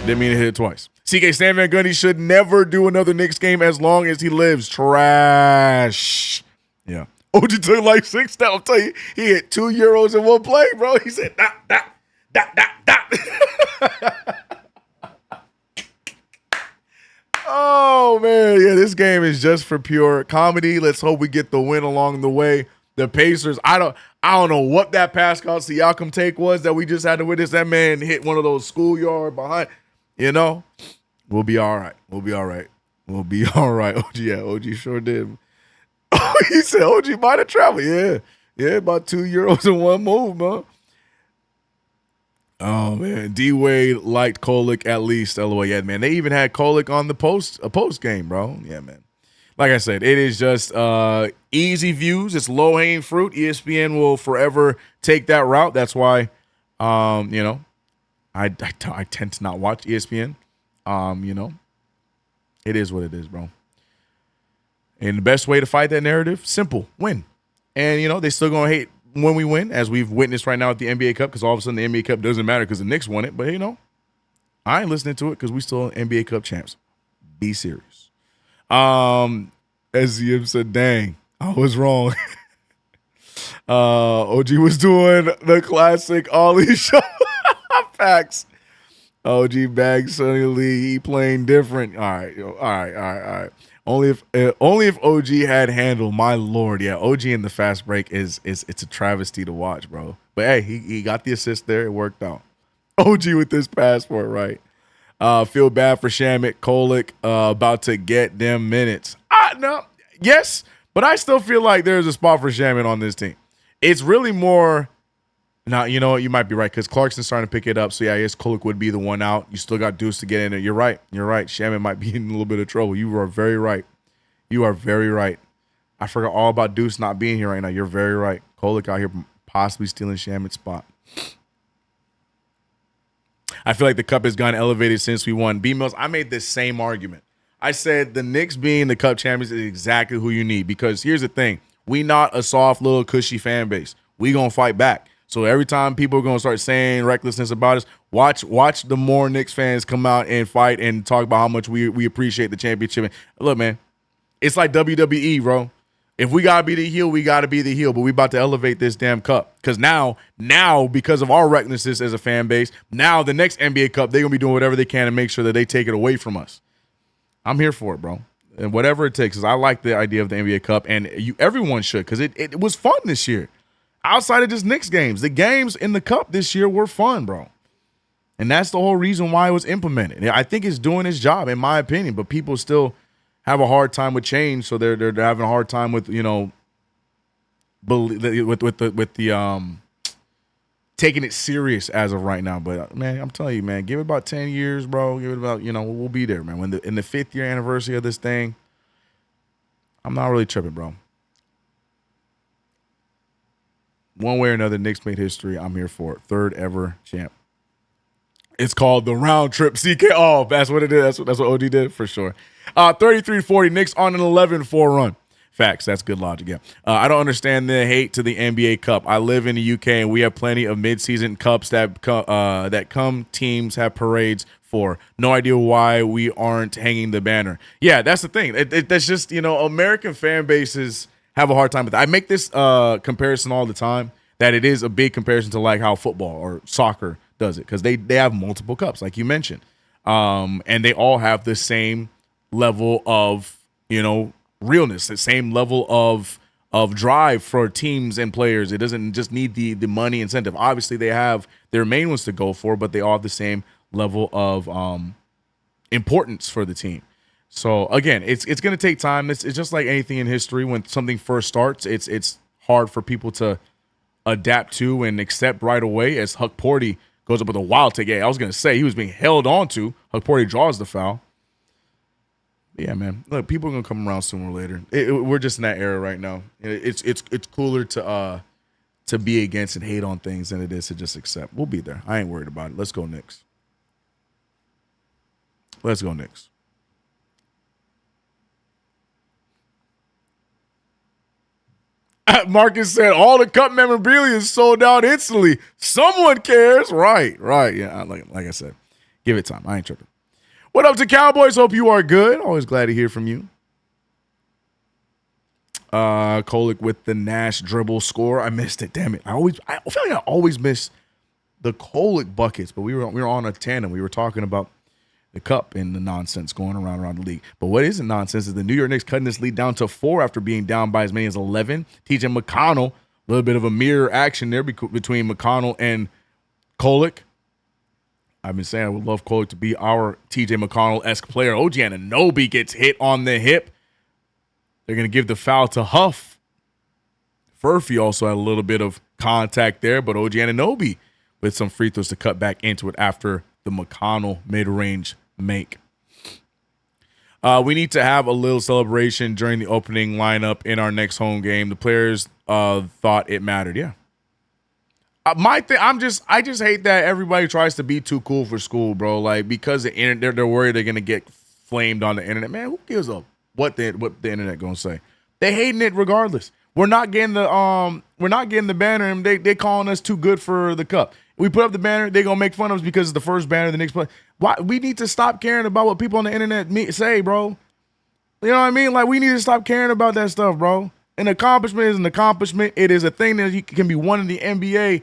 Didn't mean to hit it twice. CK Stan Van Gundy should never do another Knicks game as long as he lives. Trash. Yeah. OG took like 6 steps. I'll tell you, he hit 2 euros in one play, bro. He said, dot. Oh man, yeah, this game is just for pure comedy. Let's hope we get the win along the way. The Pacers, I don't know what that Pascal Siakam take was that we just had to witness. That man hit one of those schoolyard behind. You know, we'll be all right. We'll be all right. We'll be all right. OG, yeah, OG sure did. He said OG might have traveled. Yeah, about 2 euros in one move, man. Oh man, D Wade liked Kolek at least. LOL, yeah, man. They even had Kolek on the post game, bro. Yeah, man. Like I said, it is just easy views. It's low hanging fruit. ESPN will forever take that route. That's why, I tend to not watch ESPN. It is what it is, bro. And the best way to fight that narrative, simple, win. And they still gonna hate when we win, as we've witnessed right now at the NBA Cup, because all of a sudden the NBA Cup doesn't matter because the Knicks won it. But I ain't listening to it because we still NBA Cup champs. Be serious. SZM said, "Dang, I was wrong." OG was doing the classic Ollie show. Facts. OG bagged Sonny Lee. He playing different. All right. Only if OG had handled, my lord. Yeah, OG in the fast break it's a travesty to watch, bro. But hey, he got the assist there. It worked out. OG with this passport, right? Feel bad for Shamit Kolek about to get them minutes. No, yes, but I still feel like there's a spot for Shamit on this team. It's really more. Now, you know what? You might be right because Clarkson's starting to pick it up. So, yeah, I guess Kolek would be the one out. You still got Deuce to get in there. You're right. Shamit might be in a little bit of trouble. You are very right. I forgot all about Deuce not being here right now. You're very right. Kolek out here possibly stealing Shamit's spot. I feel like the cup has gotten elevated since we won. B-Mills, I made this same argument. I said the Knicks being the cup champions is exactly who you need because here's the thing. We not a soft little cushy fan base. We going to fight back. So every time people are going to start saying recklessness about us, watch the more Knicks fans come out and fight and talk about how much we appreciate the championship. Look, man, it's like WWE, bro. If we got to be the heel, we got to be the heel. But we about to elevate this damn cup. Because now, because of our recklessness as a fan base, now the next NBA Cup, they're going to be doing whatever they can to make sure that they take it away from us. I'm here for it, bro. And whatever it takes. Because I like the idea of the NBA Cup. And everyone should because it was fun this year. Outside of just Knicks games, the games in the cup this year were fun, bro. And that's the whole reason why it was implemented. I think it's doing its job, in my opinion, but people still have a hard time with change, so they're having a hard time with taking it serious as of right now. But man, I'm telling you, man, give it about 10 years, bro. Give it about we'll be there, man. In the 5th year anniversary of this thing, I'm not really tripping, bro. One way or another, Knicks made history. I'm here for it. 3rd ever champ. It's called the round trip CK. Oh, that's what it is. That's what OG did for sure. 33-40. Knicks on an 11-4 run. Facts. That's good logic. Yeah. I don't understand the hate to the NBA Cup. I live in the UK and we have plenty of midseason cups that come teams have parades for. No idea why we aren't hanging the banner. Yeah, that's the thing. That's just American fan bases have a hard time with that. I make this comparison all the time that it is a big comparison to like how football or soccer does it because they have multiple cups, like you mentioned, and they all have the same level of realness, the same level of drive for teams and players. It doesn't just need the money incentive. Obviously, they have their main ones to go for, but they all have the same level of importance for the team. So again, it's going to take time. It's just like anything in history. When something first starts, it's hard for people to adapt to and accept right away. As Huck Porty goes up with a wild take. Yeah, I was going to say he was being held on to. Huck Porty draws the foul. Yeah, man. Look, people are going to come around sooner or later. We're just in that era right now. It's cooler to be against and hate on things than it is to just accept. We'll be there. I ain't worried about it. Let's go Knicks. Let's go Knicks. Marcus said all the cup memorabilia is sold out instantly. Someone cares. Right. Yeah, like I said, give it time. I ain't tripping. What up to Cowboys? Hope you are good. Always glad to hear from you. Kolek with the Nash dribble score. I missed it. Damn it. I feel like I always miss the Kolick buckets, but we were on a tandem. We were talking about the cup and the nonsense going around the league. But what isn't nonsense is the New York Knicks cutting this lead down to 4 after being down by as many as 11. TJ McConnell, a little bit of a mirror action there between McConnell and Kolick. I've been saying I would love Kolick to be our TJ McConnell-esque player. OG Anunoby gets hit on the hip. They're going to give the foul to Huff. Furphy also had a little bit of contact there, but OG Anunoby with some free throws to cut back into it after the McConnell mid-range make. We need to have a little celebration during the opening lineup in our next home game. The players thought it mattered. Yeah. My thing, I just hate that everybody tries to be too cool for school, bro. Like, because the internet, they're worried they're gonna get flamed on the internet. Man, who gives a what the internet gonna say? They hating it regardless. We're not getting the banner, and they calling us too good for the cup. We put up the banner, they gonna make fun of us because it's the first banner the Knicks play. Why we need to stop caring about what people on the internet say, bro? You know what I mean? Like, we need to stop caring about that stuff, bro. An accomplishment is an accomplishment. It is a thing that you can be won in the NBA.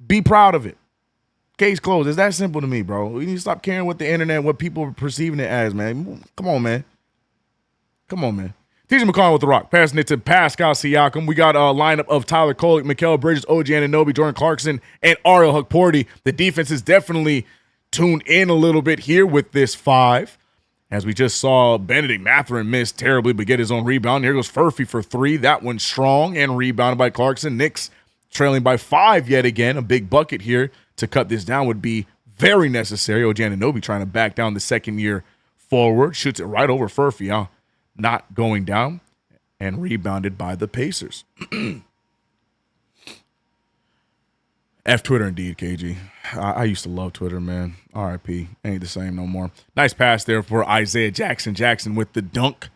Be proud of it. Case closed. It's that simple to me, bro. We need to stop caring what the internet, what people are perceiving it as, man. Come on, man. TJ McConnell with the rock. Passing it to Pascal Siakam. We got a lineup of Tyler Kolick, Mikal Bridges, OG Anunoby, Jordan Clarkson, and Ariel Hukporti. The defense is definitely tuned in a little bit here with this 5. As we just saw, Benedict Mathurin miss terribly but get his own rebound. Here goes Furphy for 3. That one's strong and rebounded by Clarkson. Knicks trailing by 5 yet again. A big bucket here to cut this down would be very necessary. OG Anunoby trying to back down the second-year forward. Shoots it right over Furphy, not going down, and rebounded by the Pacers. F Twitter indeed, KG. I used to love Twitter, man. RIP. Ain't the same no more. Nice pass there for Isaiah Jackson. Jackson with the dunk.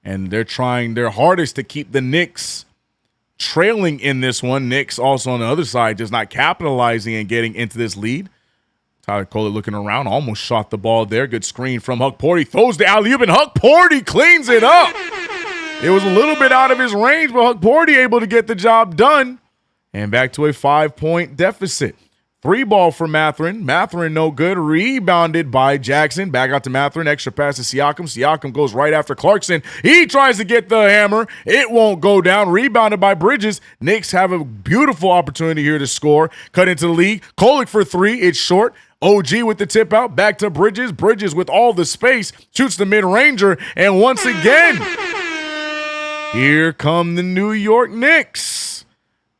And they're trying their hardest to keep the Knicks trailing in this one. Knicks also on the other side just not capitalizing and getting into this lead. Tyler Kolick looking around, almost shot the ball there. Good screen from Hukporti. Throws the alley-oop, and Hukporti cleans it up. It was a little bit out of his range, but Hukporti able to get the job done. And back to a 5-point deficit. 3 ball for Mathurin. Mathurin no good. Rebounded by Jackson. Back out to Mathurin. Extra pass to Siakam. Siakam goes right after Clarkson. He tries to get the hammer. It won't go down. Rebounded by Bridges. Knicks have a beautiful opportunity here to score. Cut into the lead. Kolick for 3. It's short. OG with the tip out. Back to Bridges. Bridges with all the space. Shoots the mid-ranger. And once again, here come the New York Knicks.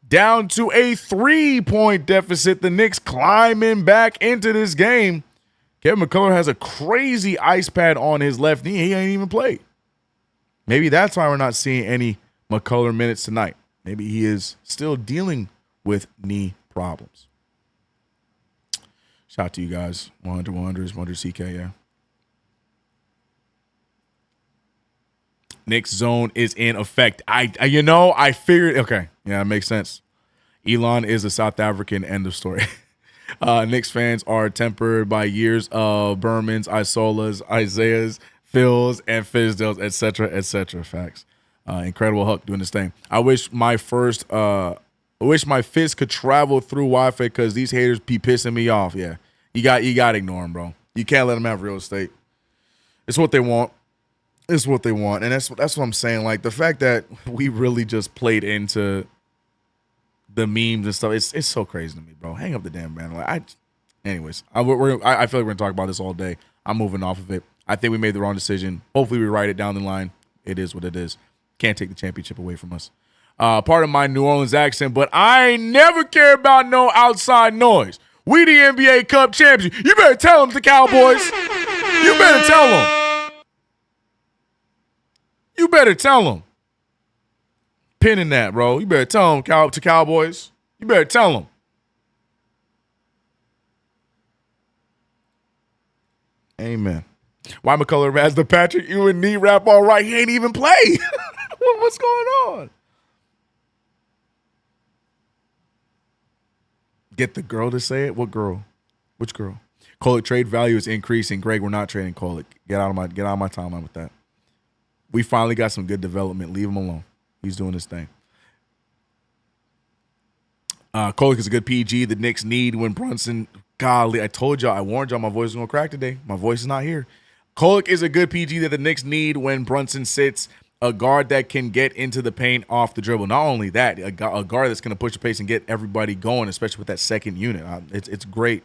Down to a 3-point deficit. The Knicks climbing back into this game. Kevin McCullough has a crazy ice pad on his left knee. He ain't even played. Maybe that's why we're not seeing any McCullough minutes tonight. Maybe he is still dealing with knee problems. Shout out to you guys. 100 CK, yeah. Knicks zone is in effect. I figured, okay. Yeah, it makes sense. Elon is a South African, end of story. Knicks fans are tempered by years of Bermans, Isolas, Isaiahs, Phils, and Fizdales, etc. Facts. Incredible Huck doing this thing. I wish my fist could travel through Wi-Fi because these haters be pissing me off. Yeah, you got to ignore them, bro. You can't let them have real estate. It's what they want. It's what they want, and that's what I'm saying. Like, the fact that we really just played into the memes and stuff, it's so crazy to me, bro. Hang up the damn banner. I feel like we're gonna talk about this all day. I'm moving off of it. I think we made the wrong decision. Hopefully, we write it down the line. It is what it is. Can't take the championship away from us. Part of my New Orleans accent, but I ain't never care about no outside noise. We the NBA Cup champions. You better tell them, the Cowboys. You better tell them. You better tell them. Pinning that, bro. You better tell them, to Cowboys. You better tell them. Amen. Why McCullough has the Patrick Ewing knee wrap all right? He ain't even play. What's going on? Get the girl to say it? What girl? Which girl? Kolick trade value is increasing. Greg, we're not trading Kolick. Get out of my timeline with that. We finally got some good development. Leave him alone. He's doing his thing. Kolek is a good PG the Knicks need when Brunson. Golly, I told y'all, I warned y'all my voice is going to crack today. My voice is not here. Kolek is a good PG that the Knicks need when Brunson sits a guard that can get into the paint off the dribble. Not only that, a guard that's going to push the pace and get everybody going, especially with that second unit. It's great.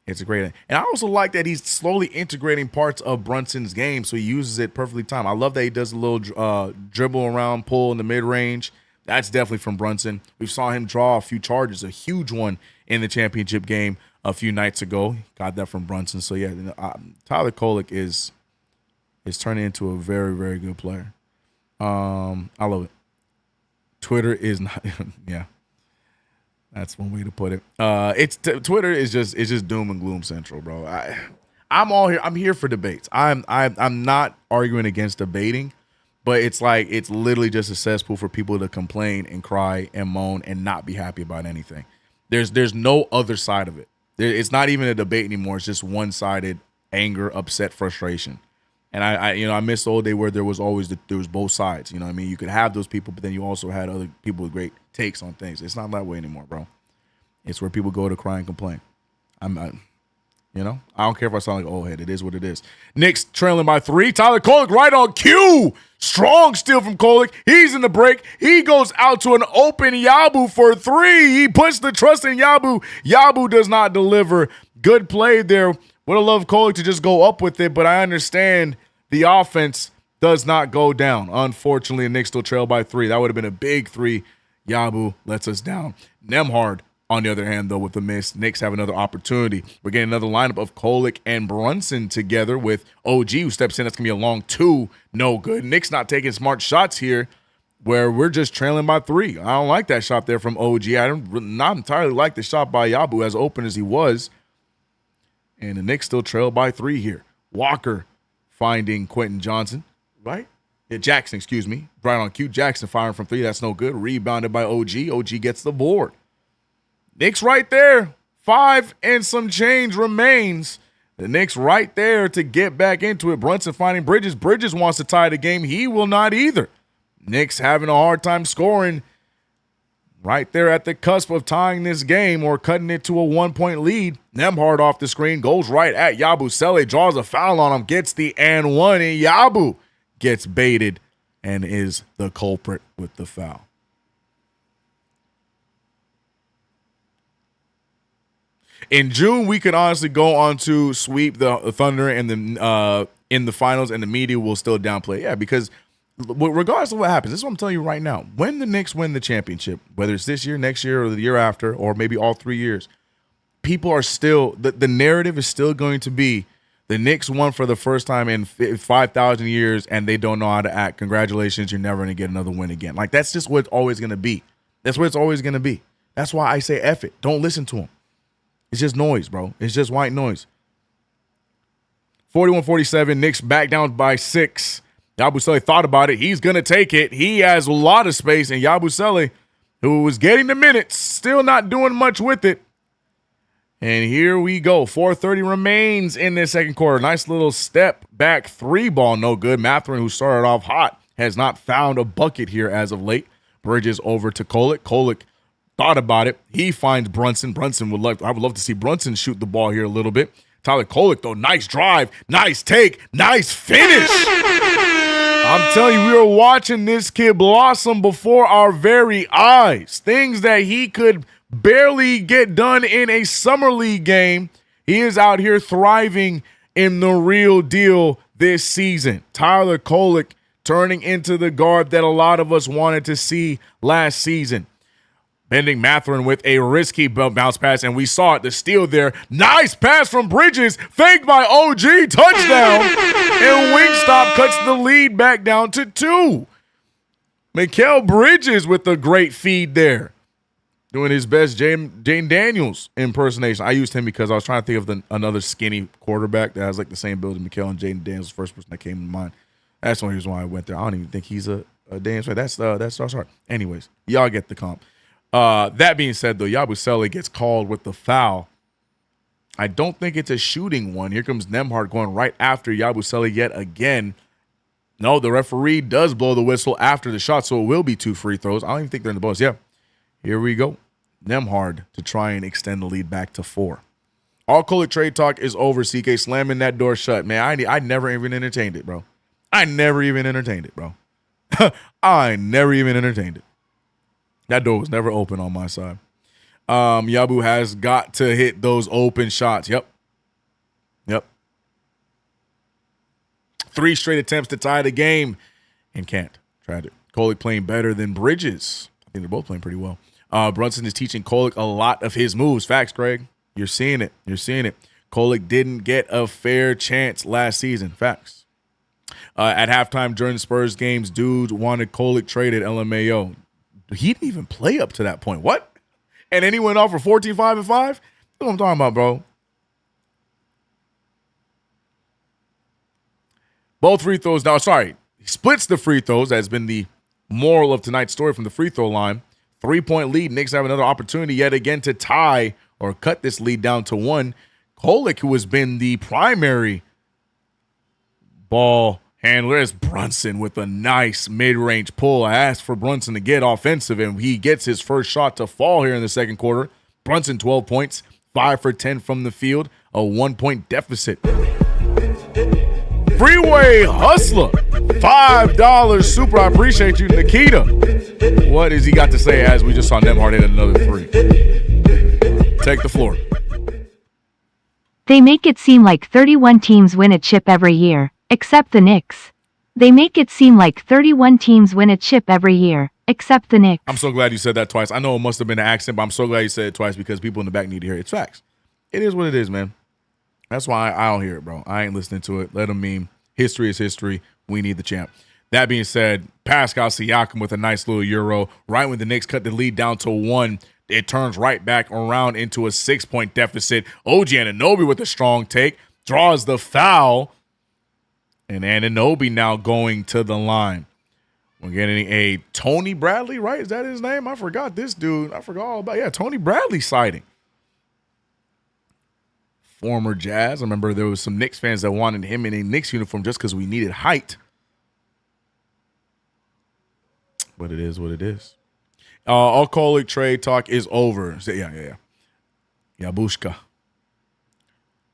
It's a great. And I also like that he's slowly integrating parts of Brunson's game, so he uses it perfectly timed. I love that he does a little dribble around, pull in the mid-range. That's definitely from Brunson. We saw him draw a few charges, a huge one in the championship game a few nights ago. Got that from Brunson. So, yeah, Tyler Kolek is turning into a very, very good player. I love it. Twitter is not – yeah. That's one way to put it. Twitter is just doom and gloom central, bro. I'm all here. I'm here for debates. I'm not arguing against debating, but it's like it's literally just a cesspool for people to complain and cry and moan and not be happy about anything. There's no other side of it. It's not even a debate anymore. It's just one-sided anger, upset, frustration. And I miss the old day where there was always there was both sides. You know what I mean? You could have those people, but then you also had other people with great takes on things. It's not that way anymore, bro. It's where people go to cry and complain. I don't care if I sound like an old head. It is what it is. Knicks trailing by 3. Tyler Kolek right on cue. Strong steal from Kolek. He's in the break. He goes out to an open Yabu for 3. He puts the trust in Yabu. Yabu does not deliver. Good play there. Would have loved Kolek to just go up with it, but I understand the offense does not go down. Unfortunately, the Knicks still trail by 3. That would have been a big 3. Yabu lets us down. Nembhard, on the other hand, though, with the miss, Knicks have another opportunity. We're getting another lineup of Kolek and Brunson together with OG, who steps in. That's going to be a long 2. No good. Knicks not taking smart shots here where we're just trailing by 3. I don't like that shot there from OG. I not entirely like the shot by Yabu, as open as he was. And the Knicks still trail by 3 here. Walker finding Quentin Johnson, right? Yeah, Jackson, excuse me. Right on cue. Jackson firing from 3. That's no good. Rebounded by OG. OG gets the board. Knicks right there. 5 and some change remains. The Knicks right there to get back into it. Brunson finding Bridges. Bridges wants to tie the game. He will not either. Knicks having a hard time scoring. Right there at the cusp of tying this game or cutting it to a 1-point lead. Nembhard off the screen, goes right at Yabu. Sele draws a foul on him, gets the and 1, and Yabu gets baited and is the culprit with the foul. In June, we could honestly go on to sweep the Thunder and in the finals, and the media will still downplay. Yeah, because regardless of what happens, this is what I'm telling you right now. When the Knicks win the championship, whether it's this year, next year, or the year after, or maybe all 3 years, people are still the narrative is still going to be the Knicks won for the first time in 5,000 years, and they don't know how to act. Congratulations, you're never going to get another win again. Like, that's just what it's always going to be. That's what it's always going to be. That's why I say F it. Don't listen to them. It's just noise, bro. It's just white noise. 41-47, Knicks back down by 6. Yabusele thought about it. He's going to take it. He has a lot of space, and Yabusele, who was getting the minutes, still not doing much with it. And here we go. 4:30 remains in this second quarter. Nice little step back 3 ball, no good. Mathurin, who started off hot, has not found a bucket here as of late. Bridges over to Kolek. Kolek thought about it. He finds Brunson. I would love to see Brunson shoot the ball here a little bit. Tyler Kolek, though, nice drive, nice take, nice finish. I'm telling you, we were watching this kid blossom before our very eyes. Things that he could barely get done in a summer league game. He is out here thriving in the real deal this season. Tyler Kolek turning into the guard that a lot of us wanted to see last season. Bending Mathurin with a risky bounce pass, and we saw it, the steal there. Nice pass from Bridges, faked by OG, touchdown, and Wingstop cuts the lead back down to 2. Mikal Bridges with a great feed there, doing his best Jane Daniels impersonation. I used him because I was trying to think of another skinny quarterback that has like the same build as Mikal, and Jaden Daniels, the first person that came to mind. That's the only reason why I went there. I don't even think he's a Daniels. That's hard. Anyways, y'all get the comp. That being said, though, Yabusele gets called with the foul. I don't think it's a shooting one. Here comes Nembhard going right after Yabusele yet again. No, the referee does blow the whistle after the shot, so it will be 2 free throws. I don't even think they're in the bonus. Yeah, here we go. Nembhard to try and extend the lead back to 4. All Kolek trade talk is over. CK slamming that door shut. Man, I never even entertained it, bro. I never even entertained it. That door was never open on my side. Yabu has got to hit those open shots. Yep. 3 straight attempts to tie the game and can't. Tragic. Kolek playing better than Bridges. I think they're both playing pretty well. Brunson is teaching Kolek a lot of his moves. Facts, Craig. You're seeing it. Kolek didn't get a fair chance last season. Facts. At halftime during the Spurs games, dudes wanted Kolek traded. LMAO. He didn't even play up to that point. What? And then he went off for 14, 5, and 5? That's what I'm talking about, bro. Both free throws. Now, sorry. He splits the free throws. That's been the moral of tonight's story from the free throw line. 3-point lead. Knicks have another opportunity yet again to tie or cut this lead down to 1. Kolek, who has been the primary ball handler, is Brunson with a nice mid-range pull. I asked for Brunson to get offensive, and he gets his first shot to fall here in the second quarter. Brunson, 12 points, 5 for 10 from the field, a 1-point deficit. Freeway Hustler, $5 super. I appreciate you, Nikita. What has he got to say as we just saw Nembhard hit another 3? Take the floor. They make it seem like 31 teams win a chip every year, except the Knicks. They make it seem like 31 teams win a chip every year, except the Knicks. I'm so glad you said that twice. I know it must have been an accent, but I'm so glad you said it twice because people in the back need to hear it. It's facts. It is what it is, man. That's why I don't hear it, bro. I ain't listening to it. Let them meme. History is history. We need the champ. That being said, Pascal Siakam with a nice little Euro. Right when the Knicks cut the lead down to 1, it turns right back around into a 6-point deficit. OG Anunoby with a strong take. Draws the foul. And Anunoby now going to the line. We're getting a Tony Bradley, right? Is that his name? I forgot this dude. I forgot all about Tony Bradley sighting. Former Jazz. I remember there was some Knicks fans that wanted him in a Knicks uniform just because we needed height. But it is what it is. All Kolek trade talk is over. Yeah. Yabushka.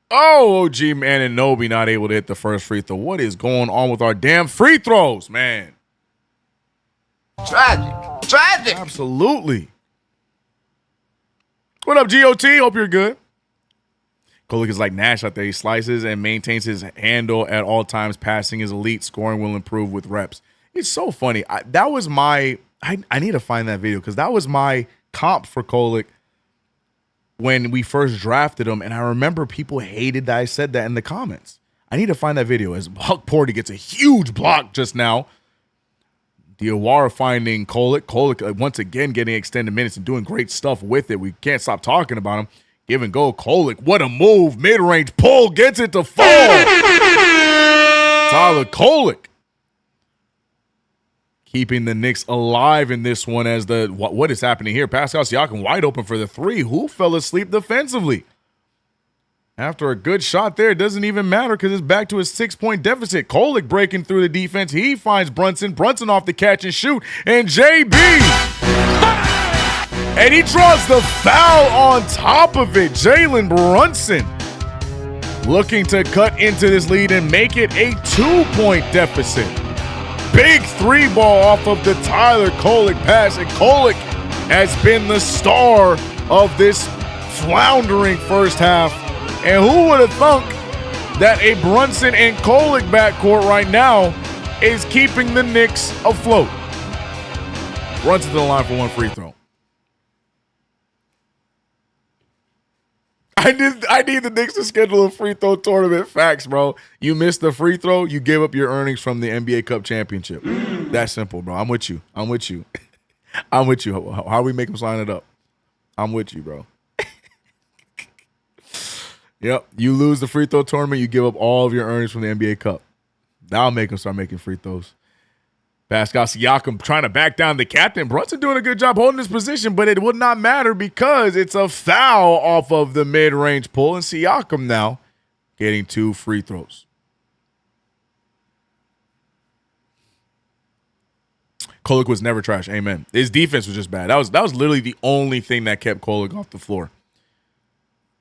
Oh, OG Anunoby not able to hit the first free throw. What is going on with our damn free throws, man? Tragic. Absolutely. What up, GOT? Hope you're good. Kolek is like Nash out there. He slices and maintains his handle at all times. Passing is elite. Scoring will improve with reps. It's so funny. I need to find that video because that was my comp for Kolek when we first drafted him. And I remember people hated that I said that in the comments. I need to find that video as Huck Porty gets a huge block just now. Diawara finding Kolek. Kolek once again getting extended minutes and doing great stuff with it. We can't stop talking about him. Give and go. Kolek, what a move. Mid-range pull, gets it to fall. Tyler Kolek keeping the Knicks alive in this one as what is happening here? Pascal Siakam wide open for the 3. Who fell asleep defensively? After a good shot there, it doesn't even matter because it's back to a 6-point deficit. Kolek breaking through the defense. He finds Brunson. Brunson off the catch and shoot. And JB. And he draws the foul on top of it. Jalen Brunson looking to cut into this lead and make it a 2-point deficit. Big 3-ball off of the Tyler Kolek pass. And Kolek has been the star of this floundering first half. And who would have thunk that a Brunson and Kolek backcourt right now is keeping the Knicks afloat? Brunson to the line for 1 free throw. I need the Knicks to schedule a free throw tournament. Facts, bro. You miss the free throw, you give up your earnings from the NBA Cup championship. That's simple, bro. I'm with you. I'm with you. How we make them sign it up? I'm with you, bro. Yep. You lose the free throw tournament, you give up all of your earnings from the NBA Cup. That'll make them start making free throws. Pascal Siakam trying to back down the captain. Brunson doing a good job holding his position, but it would not matter because it's a foul off of the mid-range pull, and Siakam now getting 2 free throws. Kolek was never trash. Amen. His defense was just bad. That was literally the only thing that kept Kolek off the floor.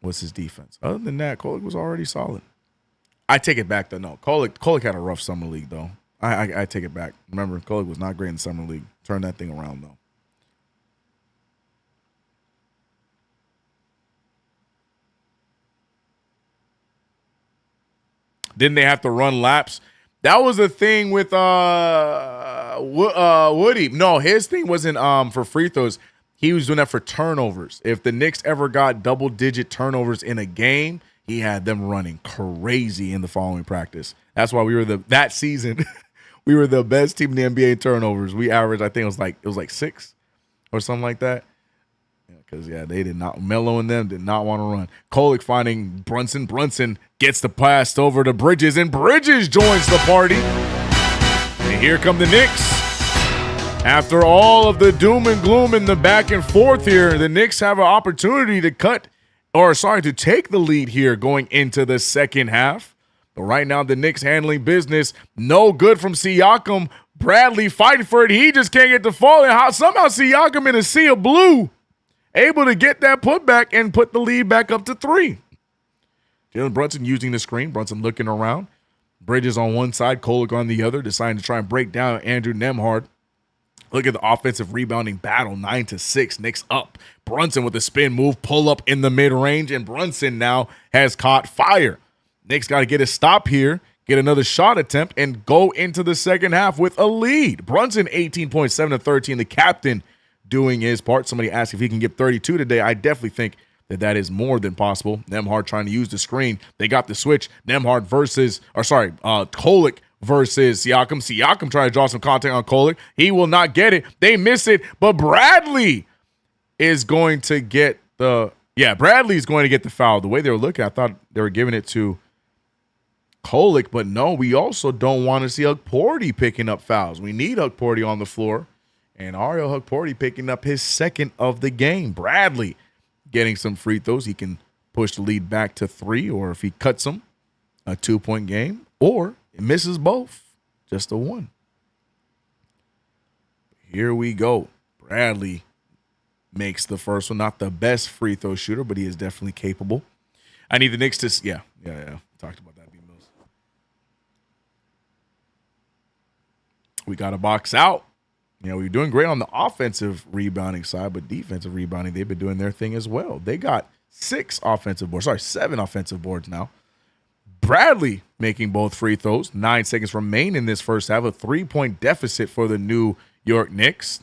Was his defense. Other than that, Kolek was already solid. I take it back though. No, Kolek had a rough summer league though. I take it back. Remember, Kolek was not great in summer league. Turn that thing around though. Didn't they have to run laps? That was a thing with Woody. No, his thing wasn't for free throws. He was doing that for turnovers. If the Knicks ever got double-digit turnovers in a game, he had them running crazy in the following practice. That's why we were that season. We were the best team in the NBA in turnovers. We averaged, I think it was like 6 or something like that. Because, they did not, Melo and them did not want to run. Kolek finding Brunson. Brunson gets the pass over to Bridges, and Bridges joins the party. And here come the Knicks. After all of the doom and gloom in the back and forth here, the Knicks have an opportunity to take the lead here going into the second half. But right now, the Knicks handling business. No good from Siakam. Bradley fighting for it. He just can't get the fall. And somehow Siakam in a sea of blue, able to get that putback and put the lead back up to 3. Jalen Brunson using the screen. Brunson looking around. Bridges on one side, Kolek on the other, deciding to try and break down Andrew Nembhard. Look at the offensive rebounding battle, 9-6. Knicks up. Brunson with a spin move, pull up in the mid-range, and Brunson now has caught fire. Knicks got to get a stop here, get another shot attempt, and go into the second half with a lead. Brunson, 18.7 to 13, the captain doing his part. Somebody asked if he can get 32 today. I definitely think that is more than possible. Nembhard trying to use the screen. They got the switch. Kolek versus Siakam. Siakam trying to draw some contact on Kolek. He will not get it. They miss it, but Bradley is going to get Bradley's going to get the foul. The way they were looking, I thought they were giving it to Kolek, but no, we also don't want to see Hukporti picking up fouls. We need Hukporti on the floor, and Ariel Hukporti picking up his second of the game. Bradley getting some free throws. He can push the lead back to 3, or if he cuts them, a 2-point game, or it misses both, just a 1. Here we go. Bradley makes the first one. Not the best free throw shooter, but he is definitely capable. I need the Knicks to, yeah. Talked about that, B-Mills. We got to box out. We're doing great on the offensive rebounding side, but defensive rebounding, they've been doing their thing as well. They got 7 offensive boards now. Bradley making both free throws. 9 seconds remain in this first half. A 3-point deficit for the New York Knicks.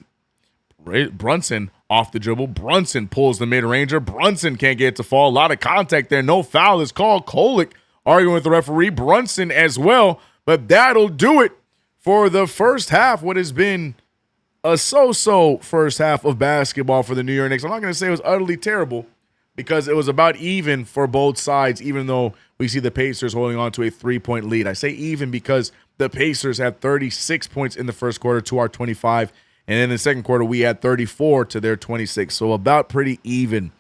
Brunson off the dribble. Brunson pulls the mid-ranger. Brunson can't get it to fall. A lot of contact there. No foul is called. Kolek arguing with the referee. Brunson as well. But that'll do it for the first half. What has been a so-so first half of basketball for the New York Knicks. I'm not going to say it was utterly terrible, because it was about even for both sides, even though we see the Pacers holding on to a 3-point lead. I say even because the Pacers had 36 points in the first quarter to our 25, and in the second quarter we had 34 to their 26. So about pretty even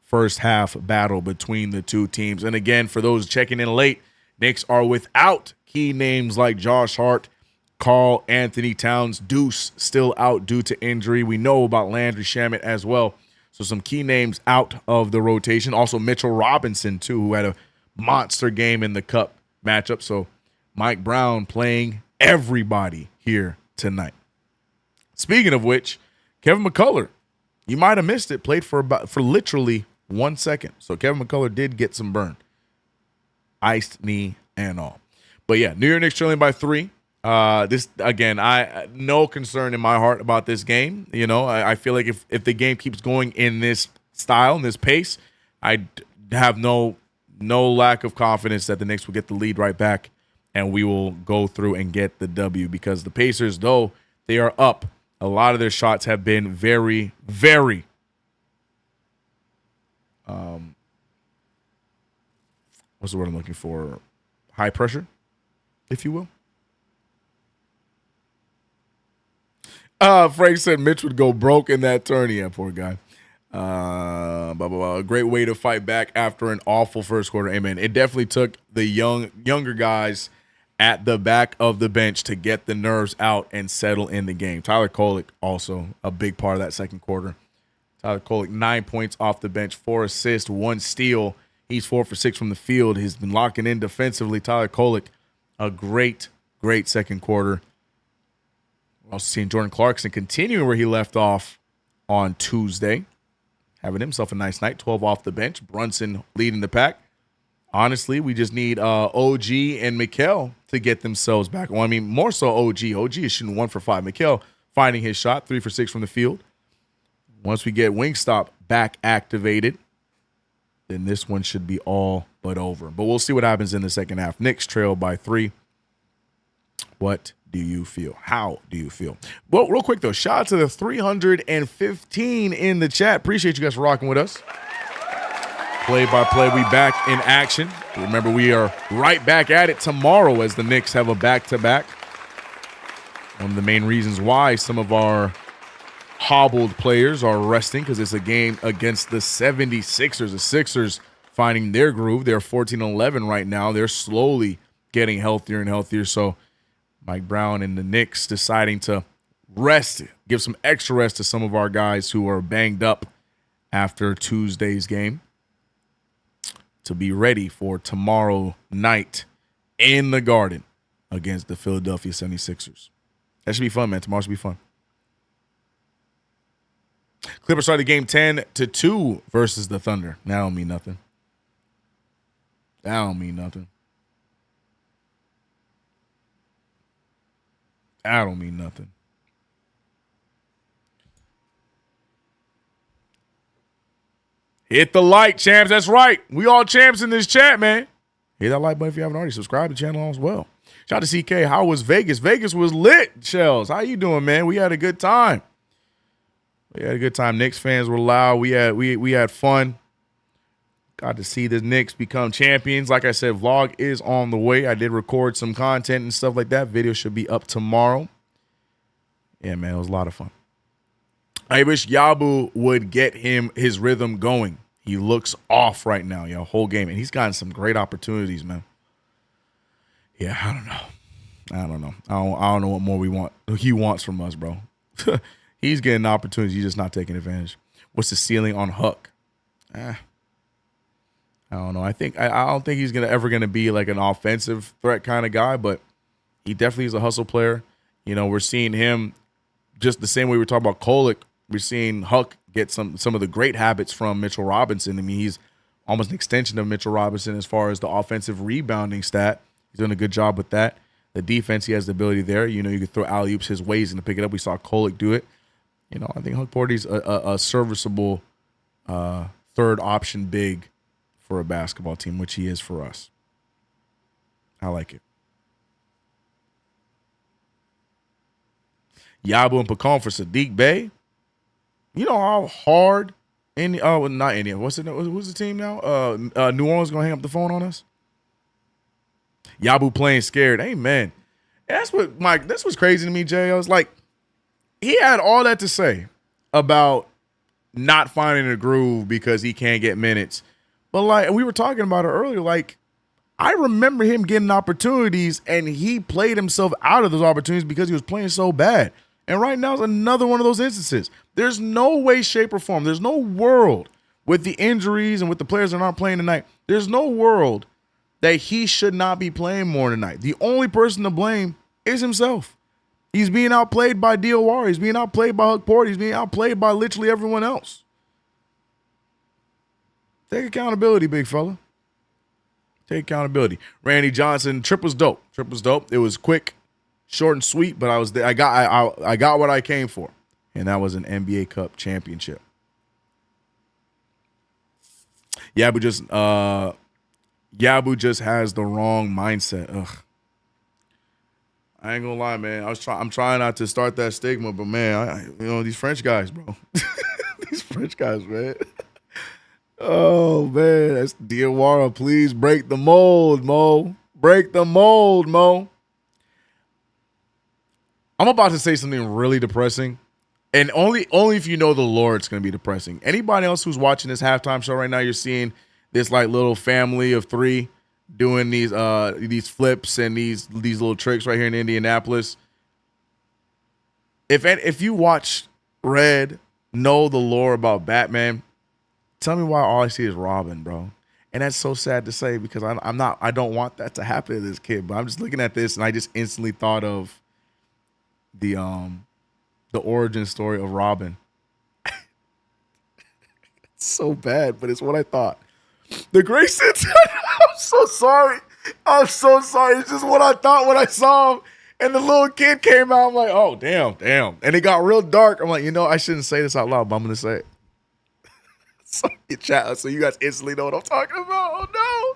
first half battle between the two teams. And again, for those checking in late, Knicks are without key names like Josh Hart, Karl Anthony Towns. Deuce still out due to injury. We know about Landry Shamet as well. So some key names out of the rotation. Also Mitchell Robinson, too, who had a monster game in the Cup matchup. So Mike Brown playing everybody here tonight. Speaking of which, Kevin McCullough, you might have missed it, played for literally 1 second. So Kevin McCullough did get some burn. Iced knee and all. But yeah, New York Knicks trailing by 3. This again, I no concern in my heart about this game. I feel like if the game keeps going in this style, in this pace, I have no lack of confidence that the Knicks will get the lead right back, and we will go through and get the W. Because the Pacers, though they are up, a lot of their shots have been very, very what's the word I'm looking for? High pressure, if you will. Frank said Mitch would go broke in that turn. Yeah, poor guy. A great way to fight back after an awful first quarter. Amen. It definitely took the younger guys at the back of the bench to get the nerves out and settle in the game. Tyler Kolek also a big part of that second quarter. Tyler Kolek, 9 points off the bench, 4 assists, 1 steal. He's 4 for 6 from the field. He's been locking in defensively. Tyler Kolek, a great second quarter. We're also seeing Jordan Clarkson continuing where he left off on Tuesday, having himself a nice night, 12 off the bench. Brunson leading the pack. Honestly, we just need OG and Mikal to get themselves back. Well, I mean, more so OG. OG is shooting 1 for 5. Mikal finding his shot, 3 for 6 from the field. Once we get Wingstop back activated, then this one should be all but over. But we'll see what happens in the second half. Knicks trail by 3. What do you feel? How do you feel? Well, real quick, though, shout out to the 315 in the chat. Appreciate you guys for rocking with us. Play-by-play, we back in action. Remember, we are right back at it tomorrow as the Knicks have a back-to-back. One of the main reasons why some of our hobbled players are resting because it's a game against the 76ers. The Sixers finding their groove. They're 14-11 right now. They're slowly getting healthier and healthier. So Mike Brown and the Knicks deciding to rest, give some extra rest to some of our guys who are banged up after Tuesday's game to be ready for tomorrow night in the Garden against the Philadelphia 76ers. That should be fun, man. Tomorrow should be fun. Clippers started the game 10-2 versus the Thunder. That don't mean nothing. That don't mean nothing. That don't mean nothing. Hit the like, champs. That's right. We all champs in this chat, man. Hit that like button if you haven't already. Subscribe to the channel as well. Shout out to CK. How was Vegas? Vegas was lit, Shells. How you doing, man? We had a good time. Knicks fans were loud. We had fun. Got to see the Knicks become champions. Like I said, vlog is on the way. I did record some content and stuff like that. Video should be up tomorrow. Yeah, man, it was a lot of fun. I wish Yabu would get his rhythm going. He looks off right now, whole game. And he's gotten some great opportunities, man. Yeah, I don't know. I don't know what more he wants from us, bro. He's getting opportunities. He's just not taking advantage. What's the ceiling on Huck? I don't know. I don't think he's ever gonna be like an offensive threat kind of guy, but he definitely is a hustle player. We're seeing him just the same way we're talking about Kolek. We're seeing Huck get some of the great habits from Mitchell Robinson. I mean, he's almost an extension of Mitchell Robinson as far as the offensive rebounding stat. He's doing a good job with that. The defense, he has the ability there. You could throw alley-oops his way. He's going to pick it up. We saw Kolek do it. I think Huck Porty's a serviceable third option big for a basketball team, which he is for us. I like it. Yabu and Pecan for Sadiq Bey. You know how hard not India. Who's the team now? New Orleans gonna hang up the phone on us. Yabu playing scared. Amen. That's what's crazy to me, Jay. I was like, he had all that to say about not finding a groove because he can't get minutes. But like we were talking about it earlier, like I remember him getting opportunities and he played himself out of those opportunities because he was playing so bad. And right now is another one of those instances. There's no way, shape, or form. There's no world with the injuries and with the players that aren't playing tonight. There's no world that he should not be playing more tonight. The only person to blame is himself. He's being outplayed by DOR. He's being outplayed by Huck Porter. He's being outplayed by literally everyone else. Take accountability, big fella. Take accountability. Randy Johnson, triple's dope. Triple's dope. It was quick, short and sweet, but I got what I came for, and that was an NBA Cup championship. Yabu just has the wrong mindset. Ugh. I ain't gonna lie, man. I'm trying not to start that stigma, but man, these French guys, bro. These French guys, man. Oh man, that's Diawara. Please break the mold, Mo. Break the mold, Mo. I'm about to say something really depressing, and only if you know the lore, it's going to be depressing. Anybody else who's watching this halftime show right now, you're seeing this like little family of three doing these flips and these little tricks right here in Indianapolis. If you watch Red, know the lore about Batman, tell me why all I see is Robin, bro. And that's so sad to say because I don't want that to happen to this kid. But I'm just looking at this and I just instantly thought of the origin story of Robin. It's so bad, but it's what I thought. The Graysons. I'm so sorry. I'm so sorry. It's just what I thought when I saw him. And the little kid came out. I'm like, oh, damn. And it got real dark. I'm like, I shouldn't say this out loud, but I'm going to say it. So you guys instantly know what I'm talking about. Oh, no.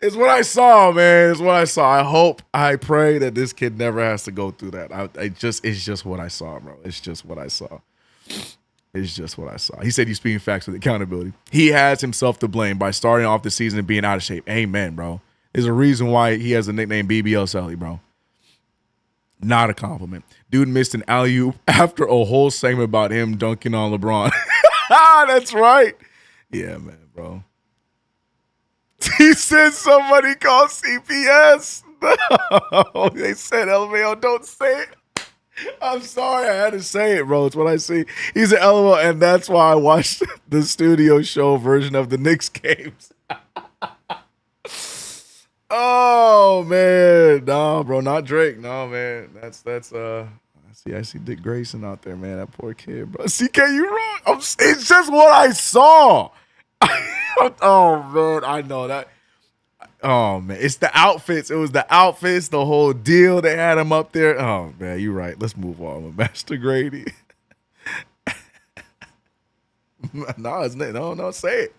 It's what I saw, man. It's what I saw. I pray that this kid never has to go through that. It's just what I saw, bro. It's just what I saw. It's just what I saw. He said he's speaking facts with accountability. He has himself to blame by starting off the season and being out of shape. Amen, bro. There's a reason why he has the nickname BBL Sally, bro. Not a compliment. Dude missed an alley-oop after a whole segment about him dunking on LeBron. That's right. Yeah, man, bro. He said somebody called CPS. No, they said LMAO, don't say it. I'm sorry, I had to say it, bro. It's what I see. He's an LMAO, and that's why I watched the studio show version of the Knicks games. Oh man, no, bro, not Drake. No, man, that's I see Dick Grayson out there, man. That poor kid, bro. CK, you wrong. It's just what I saw. Oh man, I know that. Oh man, it's the outfits. It was the outfits, the whole deal. They had him up there. Oh man, you're right. Let's move on with Master Grady. No, say it.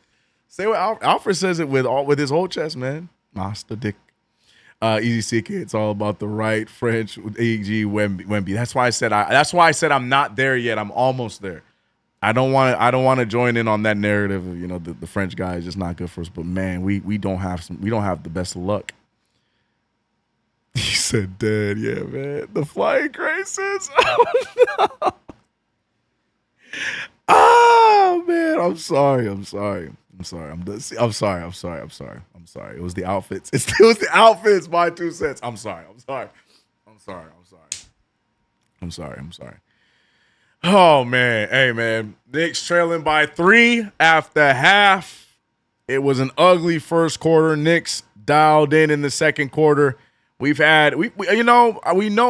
Say what Alfred says it with his whole chest, man. Master Dick. Easy CK. It's all about the right French with AG Wemby. That's why I said I'm not there yet. I'm almost there. I don't want to join in on that narrative of, the French guy is just not good for us. But man, we don't have the best of luck. He said dead, yeah, man. The Flying Graces. Oh no. Oh man, I'm sorry. I'm sorry. I'm sorry. It was the outfits. It was the outfits. My 2 cents. I'm sorry. Oh man, hey man, Knicks trailing by 3 after half. It was an ugly first quarter. Knicks dialed in the second quarter. We know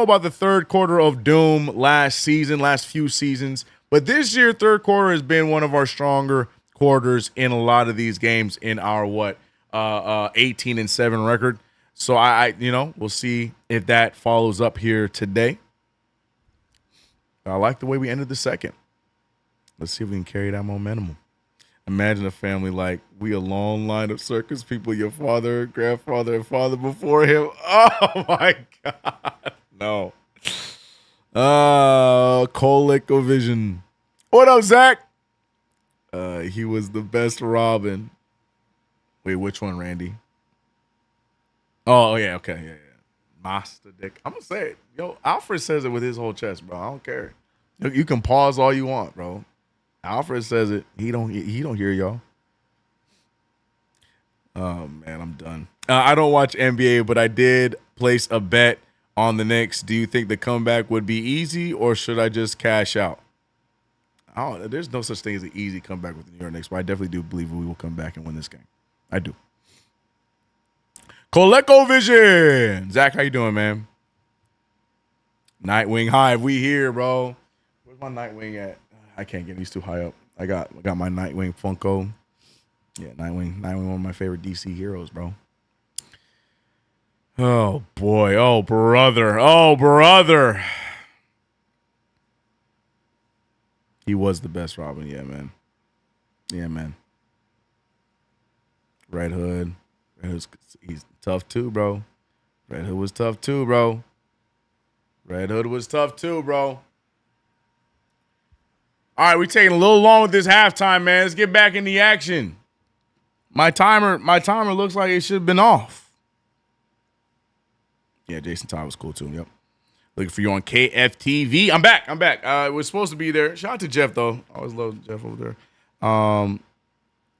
about the third quarter of doom last few seasons, but this year third quarter has been one of our stronger quarters in a lot of these games in our 18-7 record. So we'll see if that follows up here today. I like the way we ended the second. Let's see if we can carry that momentum. Imagine a family like we a long line of circus people, your father, grandfather, and father before him. Oh my God. No. ColecoVision. What up, Zach? He was the best Robin. Wait, which one, Randy? Oh yeah, okay, yeah. Master Dick. I'm gonna say it. Yo, Alfred says it with his whole chest, bro. I don't care. You can pause all you want, bro. Alfred says it. He don't hear y'all. Oh man, I'm done. I don't watch NBA, but I did place a bet on the Knicks. Do you think the comeback would be easy, or should I just cash out? There's no such thing as an easy comeback with the New York Knicks, but I definitely do believe we will come back and win this game. I do. ColecoVision. Zach, how you doing, man? Nightwing Hive, we here, bro. Where's my Nightwing at? I can't get these too high up. I got my Nightwing Funko. Yeah, Nightwing, one of my favorite DC heroes, bro. Oh boy, oh brother. He was the best Robin, yeah, man. Red Hood. He's tough too, bro. Red Hood was tough too, bro. All right, we're taking a little long with this halftime, man. Let's get back in the action. My timer looks like it should have been off. Yeah, Jason Todd was cool too. Yep. Looking for you on KFTV. I'm back. We're supposed to be there. Shout out to Jeff though. I always love Jeff over there.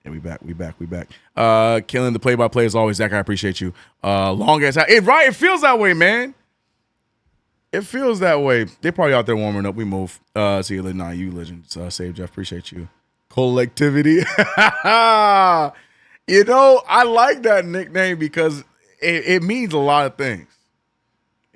Yeah, we back. Killing the play-by-play as always, Zach. I appreciate you. Long as it feels that way, man. It feels that way. They're probably out there warming up. We move. See you later. Nah, you legend. Save Jeff. Appreciate you. Collectivity. I like that nickname because it means a lot of things.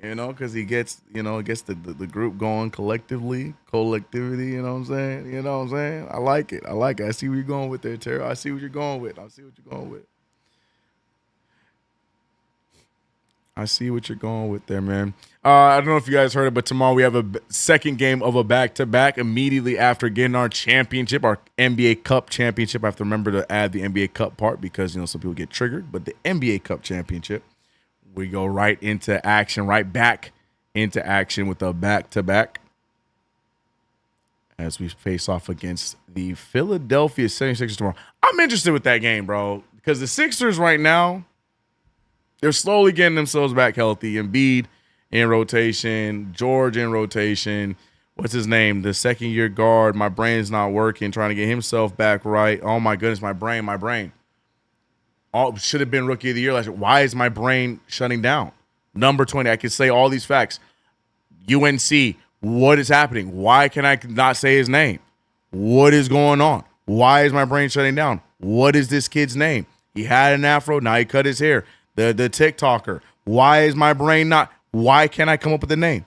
Because he gets the group going collectively, collectivity, you know what I'm saying? I like it. I see where you're going with there, Terry. I see what you're going with. I see what you're going with there, man. I don't know if you guys heard it, but tomorrow we have a second game of a back-to-back immediately after getting our championship, our NBA Cup championship. I have to remember to add the NBA Cup part because, some people get triggered, but the NBA Cup championship. We go right back into action with a back-to-back as we face off against the Philadelphia 76ers tomorrow. I'm interested with that game, bro, because the Sixers right now, they're slowly getting themselves back healthy. Embiid in rotation, George in rotation. What's his name? The second-year guard. My brain's not working, trying to get himself back right. Oh, my goodness, my brain. Should have been rookie of the year last year. Why is my brain shutting down? Number 20. I can say all these facts. UNC. What is happening? Why can I not say his name? What is going on? Why is my brain shutting down? What is this kid's name? He had an afro. Now he cut his hair. The TikToker. Why is my brain not? Why can't I come up with a name?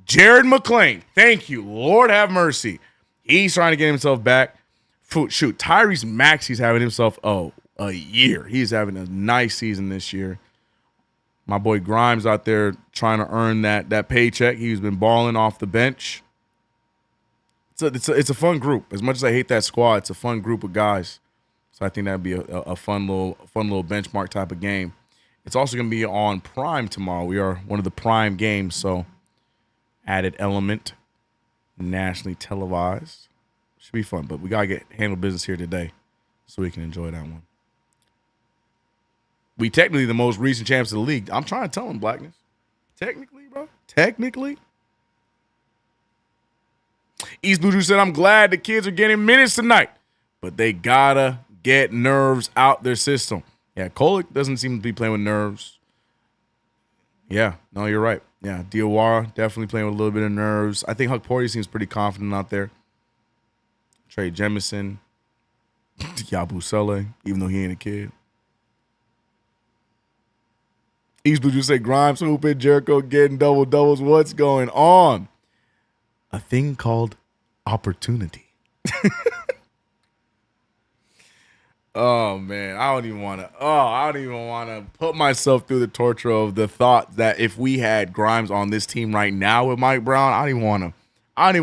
Jared McClain. Thank you. Lord have mercy. He's trying to get himself back. Shoot. Tyrese Maxey's having himself, a year. He's having a nice season this year. My boy Grimes out there trying to earn that paycheck. He's been balling off the bench. It's a fun group. As much as I hate that squad, it's a fun group of guys. So I think that'd be a fun little benchmark type of game. It's also going to be on Prime tomorrow. We are one of the Prime games, so added element, nationally televised. Should be fun, but we got to handle business here today so we can enjoy that one. We technically the most recent champs of the league. I'm trying to tell him, Blackness. Technically, bro. Technically. East Blue Drew said, I'm glad the kids are getting minutes tonight, but they gotta get nerves out their system. Yeah, Kolek doesn't seem to be playing with nerves. Yeah, no, you're right. Yeah, Diawara definitely playing with a little bit of nerves. I think Huck Porty seems pretty confident out there. Trey Jemison, Yabu Sele, even though he ain't a kid. East Blue just say Grimes hooping, Jericho getting double-doubles. What's going on? A thing called opportunity. Oh, man. I don't even want to put myself through the torture of the thought that if we had Grimes on this team right now with Mike Brown, I don't even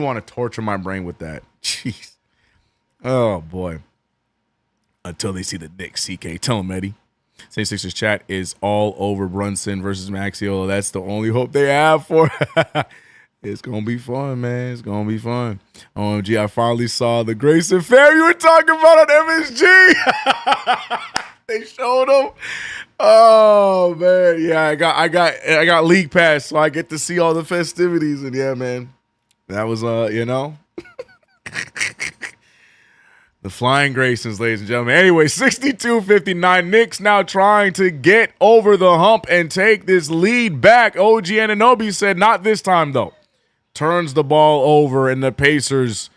want to torture my brain with that. Jeez. Oh, boy. Until they see the Knicks, CK. Tell them, Eddie. St. Sixers chat is all over Brunson versus Maxio. That's the only hope they have for It's going to be fun, man. It's going to be fun. OMG, I finally saw the Grayson Fair you were talking about on MSG. They showed him. Oh, man. Yeah, I got league pass, so I get to see all the festivities. And, yeah, man, that was, the Flying Graysons, ladies and gentlemen. Anyway, 62-59. Knicks now trying to get over the hump and take this lead back. OG Anunoby said, not this time, though. Turns the ball over, and the Pacers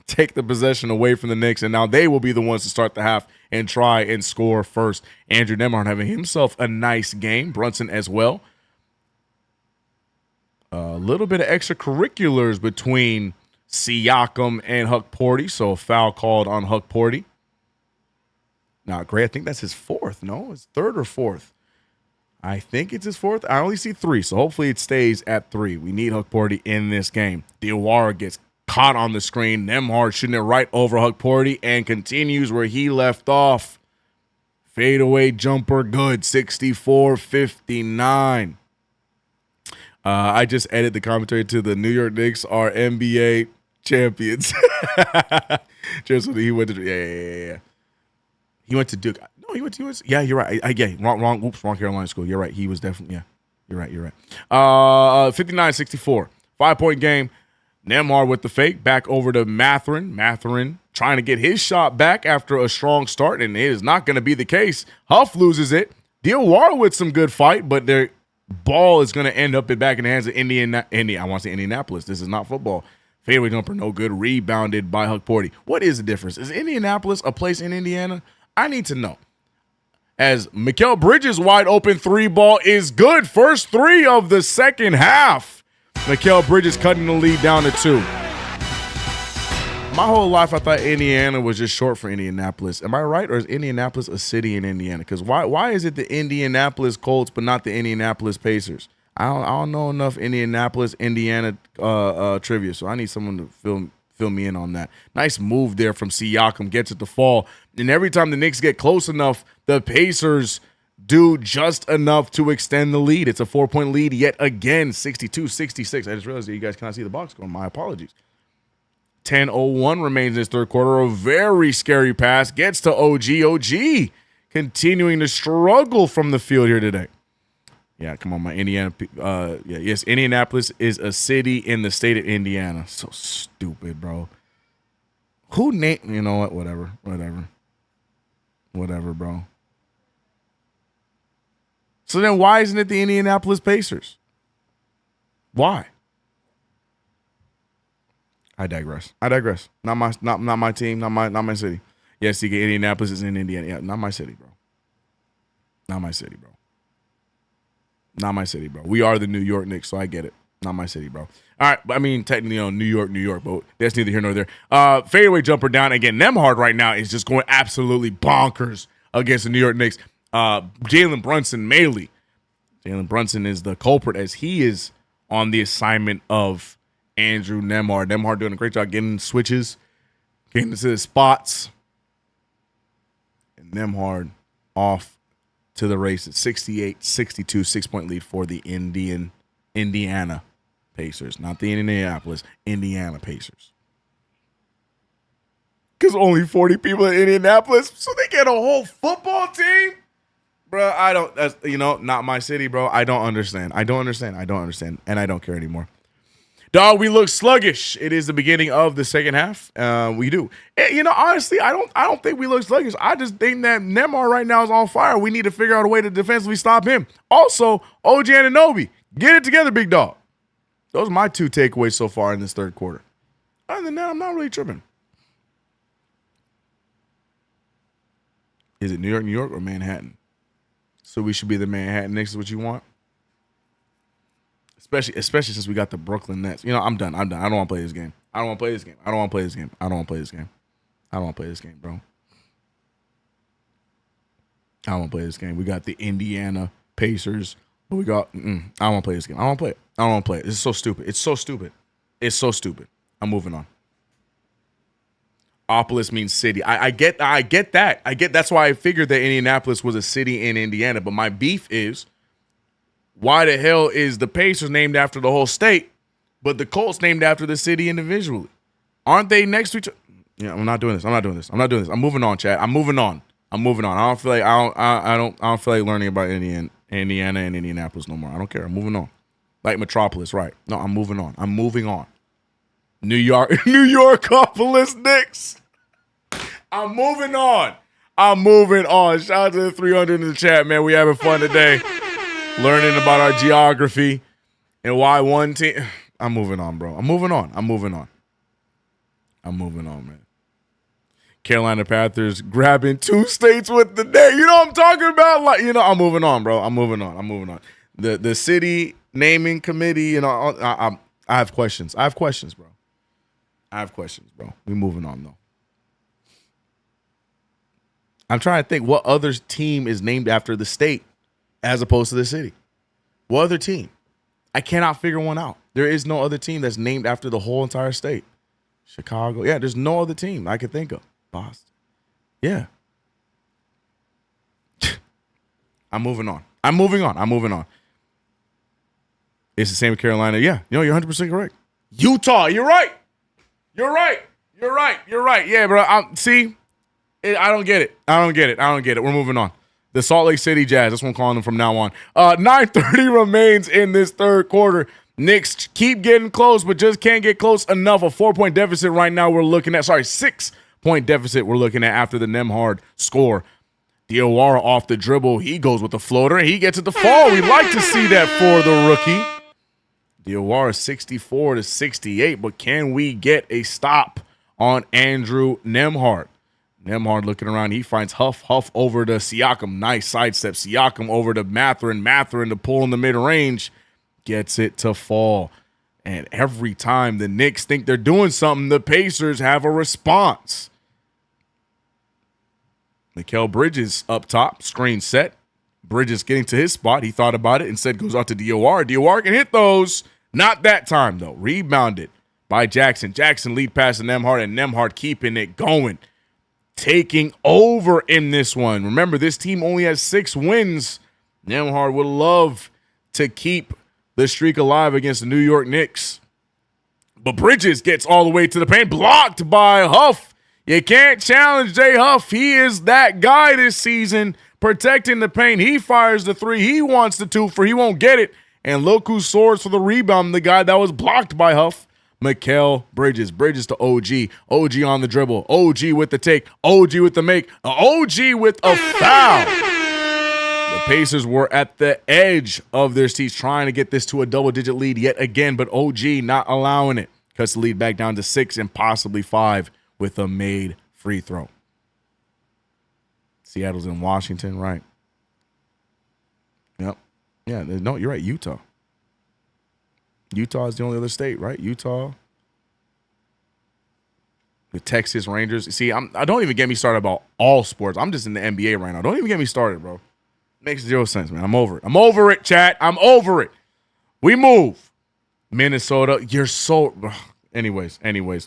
take the possession away from the Knicks, and now they will be the ones to start the half and try and score first. Andrew Nembhard having himself a nice game. Brunson as well. A little bit of extracurriculars between Siakam and Huck Porty, so a foul called on Huck Porty. Not great. I think that's his fourth. No, it's third or fourth. I think it's his fourth. I only see three, so hopefully it stays at three. We need Huck Porty in this game. Diawara gets caught on the screen. Nembhard shooting it right over Huck Porty and continues where he left off. Fadeaway jumper good, 64-59. I just added the commentary to the New York Knicks are NBA champions. Just he went to yeah. He went to Duke. No, he went to US. Yeah, you're right. Wrong. Oops, wrong Carolina school. You're right. He was definitely You're right. 59-64. 5-point game. Nembhard with the fake. Back over to Mathurin. Mathurin trying to get his shot back after a strong start, and it is not going to be the case. Huff loses it. Diawara with some good fight, but their ball is going to end up back in the hands of I want to say Indianapolis. This is not football. Fadeaway jumper, no good. Rebounded by Huck Porty. What is the difference? Is Indianapolis a place in Indiana? I need to know. As Mikal Bridges' wide open 3 ball is good. First 3 of the second half. Mikal Bridges cutting the lead down to 2. My whole life, I thought Indiana was just short for Indianapolis. Am I right, or is Indianapolis a city in Indiana? Because why is it the Indianapolis Colts but not the Indianapolis Pacers? I don't know enough Indianapolis, Indiana trivia, so I need someone to fill me in on that. Nice move there from Siakam, gets it to fall. And every time the Knicks get close enough, the Pacers do just enough to extend the lead. It's a 4-point lead yet again, 62-66. I just realized that you guys cannot see the box score. My apologies. 10:01 remains in this third quarter. A very scary pass gets to OG. OG continuing to struggle from the field here today. Yeah, come on, my Indiana. Yes, Indianapolis is a city in the state of Indiana. So stupid, bro. Who named? You know what? Whatever, bro. So then, why isn't it the Indianapolis Pacers? Why? I digress. Not my team. Not my city. Yes, CK, Indianapolis is in Indiana. Yeah, not my city, bro. Not my city, bro. We are the New York Knicks, so I get it. Not my city, bro. All right, but I mean, technically, New York, but that's neither here nor there. Fadeaway jumper down again. Nembhard right now is just going absolutely bonkers against the New York Knicks. Jalen Brunson, Maley. Jalen Brunson is the culprit as he is on the assignment of Andrew Nembhard. Nembhard doing a great job getting switches, getting into the spots. And Nembhard off to the races. 68-62, 6-point lead for the Indiana Pacers. Not the Indiana Pacers. Because only 40 people in Indianapolis, so they get a whole football team? Bro, not my city, bro. I don't understand. And I don't care anymore. Dog, we look sluggish. It is the beginning of the second half. We do. Honestly, I don't think we look sluggish. I just think that Nembhard right now is on fire. We need to figure out a way to defensively stop him. Also, OG Anunoby, get it together, big dog. Those are my 2 takeaways so far in this third quarter. Other than that, I'm not really tripping. Is it New York, or Manhattan? So we should be the Manhattan Knicks is what you want? Especially since we got the Brooklyn Nets. I'm done. I don't want to play this game. I don't want to play this game, bro. I don't want to play this game. We got the Indiana Pacers. But we got, I don't want to play this game. I don't want to play it. This is so stupid. It's so stupid. I'm moving on. Opolis means city. I get that. That's why I figured that Indianapolis was a city in Indiana. But my beef is, why the hell is the Pacers named after the whole state, but the Colts named after the city individually? Aren't they next to each other? Yeah, I'm not doing this. I'm moving on, chat. I'm moving on. I don't feel like I don't feel like learning about Indiana and Indianapolis no more. I don't care. I'm moving on. Like Metropolis, right? No, I'm moving on. New Yorkopolis Knicks. I'm moving on. Shout out to the 300 in the chat, man. We having fun today. Learning about our geography and why one team. I'm moving on, bro. I'm moving on, man. Carolina Panthers grabbing 2 states with the day. You know what I'm talking about? I'm moving on, bro. I'm moving on. The city naming committee, I have questions. Bro. We moving on, though. I'm trying to think what other team is named after the state as opposed to the city. What other team? I cannot figure one out. There is no other team that's named after the whole entire state. Chicago. Yeah, there's no other team I could think of. Boston. Yeah. I'm moving on. It's the same with Carolina. Yeah, you're 100% correct. Utah, you're right. Yeah, bro. I don't get it. We're moving on. The Salt Lake City Jazz. That's what I'm calling them from now on. 9:30 remains in this third quarter. Knicks keep getting close, but just can't get close enough. A 4-point deficit right now we're looking at. 6 point deficit we're looking at after the Nembhard score. Diawara off the dribble. He goes with the floater, and he gets it to fall. We'd like to see that for the rookie. Diawara 64-68, but can we get a stop on Andrew Nembhard? Nembhard looking around. He finds Huff. Huff over to Siakam. Nice sidestep. Siakam over to Mathurin. Mathurin to pull in the mid-range. Gets it to fall. And every time the Knicks think they're doing something, the Pacers have a response. Mikal Bridges up top. Screen set. Bridges getting to his spot. He thought about it. Instead goes out to Diawara. Diawara can hit those. Not that time, though. Rebounded by Jackson. Jackson lead pass to Nembhard, and Nembhard keeping it going. Taking over in this one. Remember, this team only has 6 wins. Nembhard would love to keep the streak alive against the New York Knicks. But Bridges gets all the way to the paint. Blocked by Huff. You can't challenge Jay Huff. He is that guy this season, protecting the paint. He fires the 3. He wants the 2 for he won't get it. And look who soars for the rebound, the guy that was blocked by Huff. Mikal Bridges. Bridges to OG. OG on the dribble. OG with the take. OG with the make. OG with a foul. The Pacers were at the edge of their seats trying to get this to a double-digit lead yet again, but OG not allowing it. Cuts the lead back down to 6 and possibly 5 with a made free throw. Seattle's in Washington, right? Yep. Yeah, no, you're right, Utah. Utah is the only other state, right? Utah. The Texas Rangers. See, I don't even get me started about all sports. I'm just in the NBA right now. Don't even get me started, bro. Makes 0 sense, man. I'm over it. I'm over it, chat. I'm over it. We move. Minnesota, you're so... Anyways.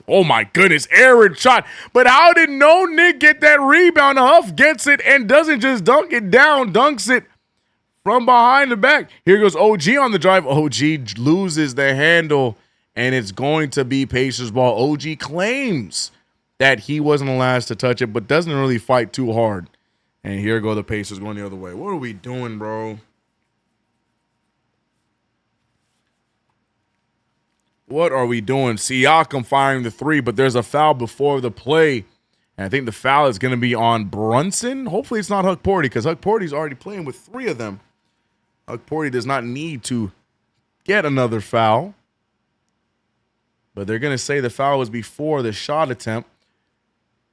Oh, my goodness. Aaron shot. But how did no Nick get that rebound? Huff gets it and doesn't just dunk it down. Dunks it from behind the back. Here goes OG on the drive. OG loses the handle, and it's going to be Pacers ball. OG claims that he wasn't the last to touch it, but doesn't really fight too hard. And here go the Pacers going the other way. What are we doing, bro? What are we doing? Siakam firing the 3, but there's a foul before the play. And I think the foul is going to be on Brunson. Hopefully it's not Huck Porty, because Huck Porty's already playing with 3 of them. Huck Porty does not need to get another foul. But they're going to say the foul was before the shot attempt.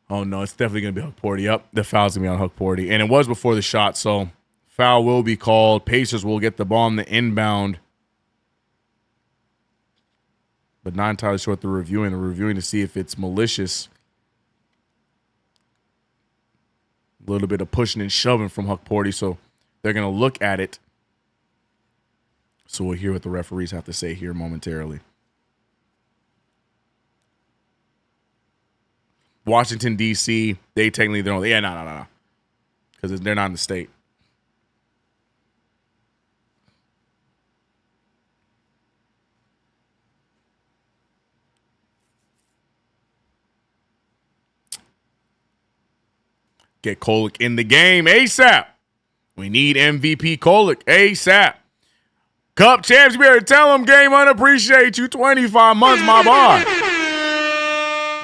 Oh, no, it's definitely going to be Huck Porty. Yep, the foul's going to be on Huck Porty. And it was before the shot, so foul will be called. Pacers will get the ball on the inbound. But not entirely sure what they're reviewing. They're reviewing to see if it's malicious. A little bit of pushing and shoving from Huck Porty, so they're going to look at it. So we'll hear what the referees have to say here momentarily. Washington, D.C., they technically don't. Yeah, no. Because they're not in the state. Get Kolek in the game ASAP. We need MVP Kolek ASAP. Cup champs, we better tell them game unappreciate you 25 months, my boy.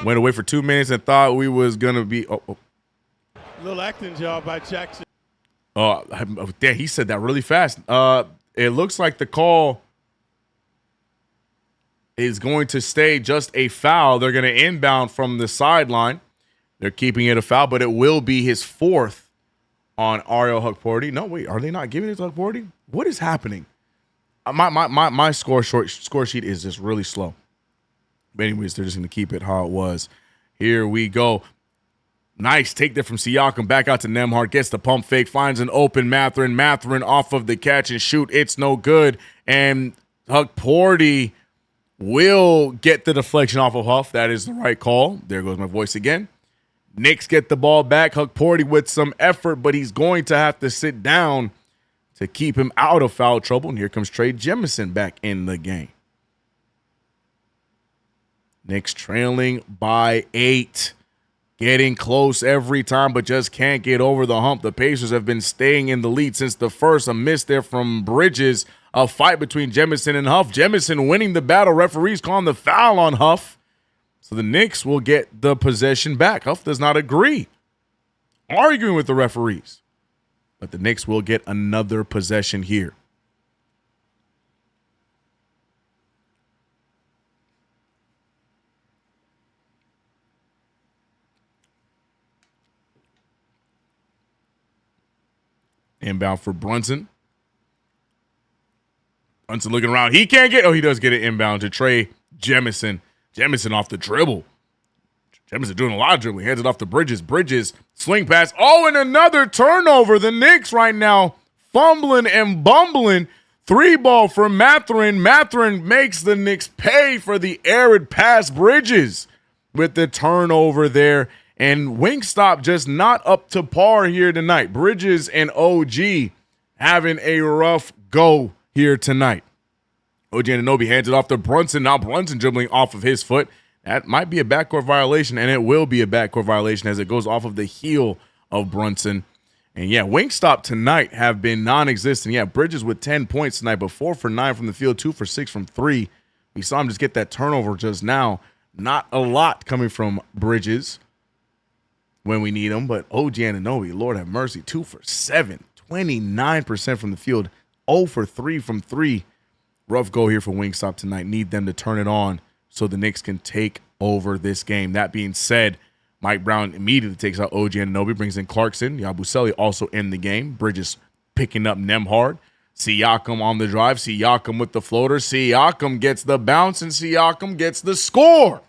Went away for 2 minutes and thought we was going to be. Little acting job by Jackson. Damn, he said that really fast. It looks like the call is going to stay just a foul. They're going to inbound from the sideline. They're keeping it a foul, but it will be his 4th on Ariel Hukporti. No, wait, are they not giving it to Hukporti? What is happening? My score sheet is just really slow. But anyways, they're just going to keep it how it was. Here we go. Nice take there from Siakam. Back out to Nembhard. Gets the pump fake. Finds an open Mathurin. Mathurin off of the catch and shoot. It's no good. And Hukporti will get the deflection off of Huff. That is the right call. There goes my voice again. Knicks get the ball back. Hukporti with some effort, but he's going to have to sit down to keep him out of foul trouble. And here comes Trey Jemison back in the game. Knicks trailing by 8. Getting close every time, but just can't get over the hump. The Pacers have been staying in the lead since the first. A miss there from Bridges. A fight between Jemison and Huff. Jemison winning the battle. Referees calling the foul on Huff. So the Knicks will get the possession back. Huff does not agree, arguing with the referees. But the Knicks will get another possession here. Inbound for Brunson. Brunson looking around. He can't get. Oh, he does get it inbound to Trey Jemison. Jemison off the dribble. Jemison doing a lot of dribbling. Hands it off to Bridges. Bridges swing pass. Oh, and another turnover. The Knicks right now fumbling and bumbling. 3-ball for Mathurin. Mathurin makes the Knicks pay for the arid pass. Bridges with the turnover there. And Wingstop just not up to par here tonight. Bridges and OG having a rough go here tonight. OG Anunoby hands it off to Brunson. Now Brunson dribbling off of his foot. That might be a backcourt violation, and it will be a backcourt violation as it goes off of the heel of Brunson. And yeah, Wingstop tonight have been non-existent. Yeah, Bridges with 10 points tonight, but 4 for 9 from the field, 2 for 6 from 3. We saw him just get that turnover just now. Not a lot coming from Bridges when we need him, but OG Anunoby, Lord have mercy, 2 for 7, 29% from the field, 0 for 3 from 3. Rough go here for Wingstop tonight. Need them to turn it on so the Knicks can take over this game. That being said, Mike Brown immediately takes out OG Anunoby, brings in Clarkson. Yabusele also in the game. Bridges picking up Nembhard. Siakam on the drive. Siakam with the floater. Siakam gets the bounce, and Siakam gets the score.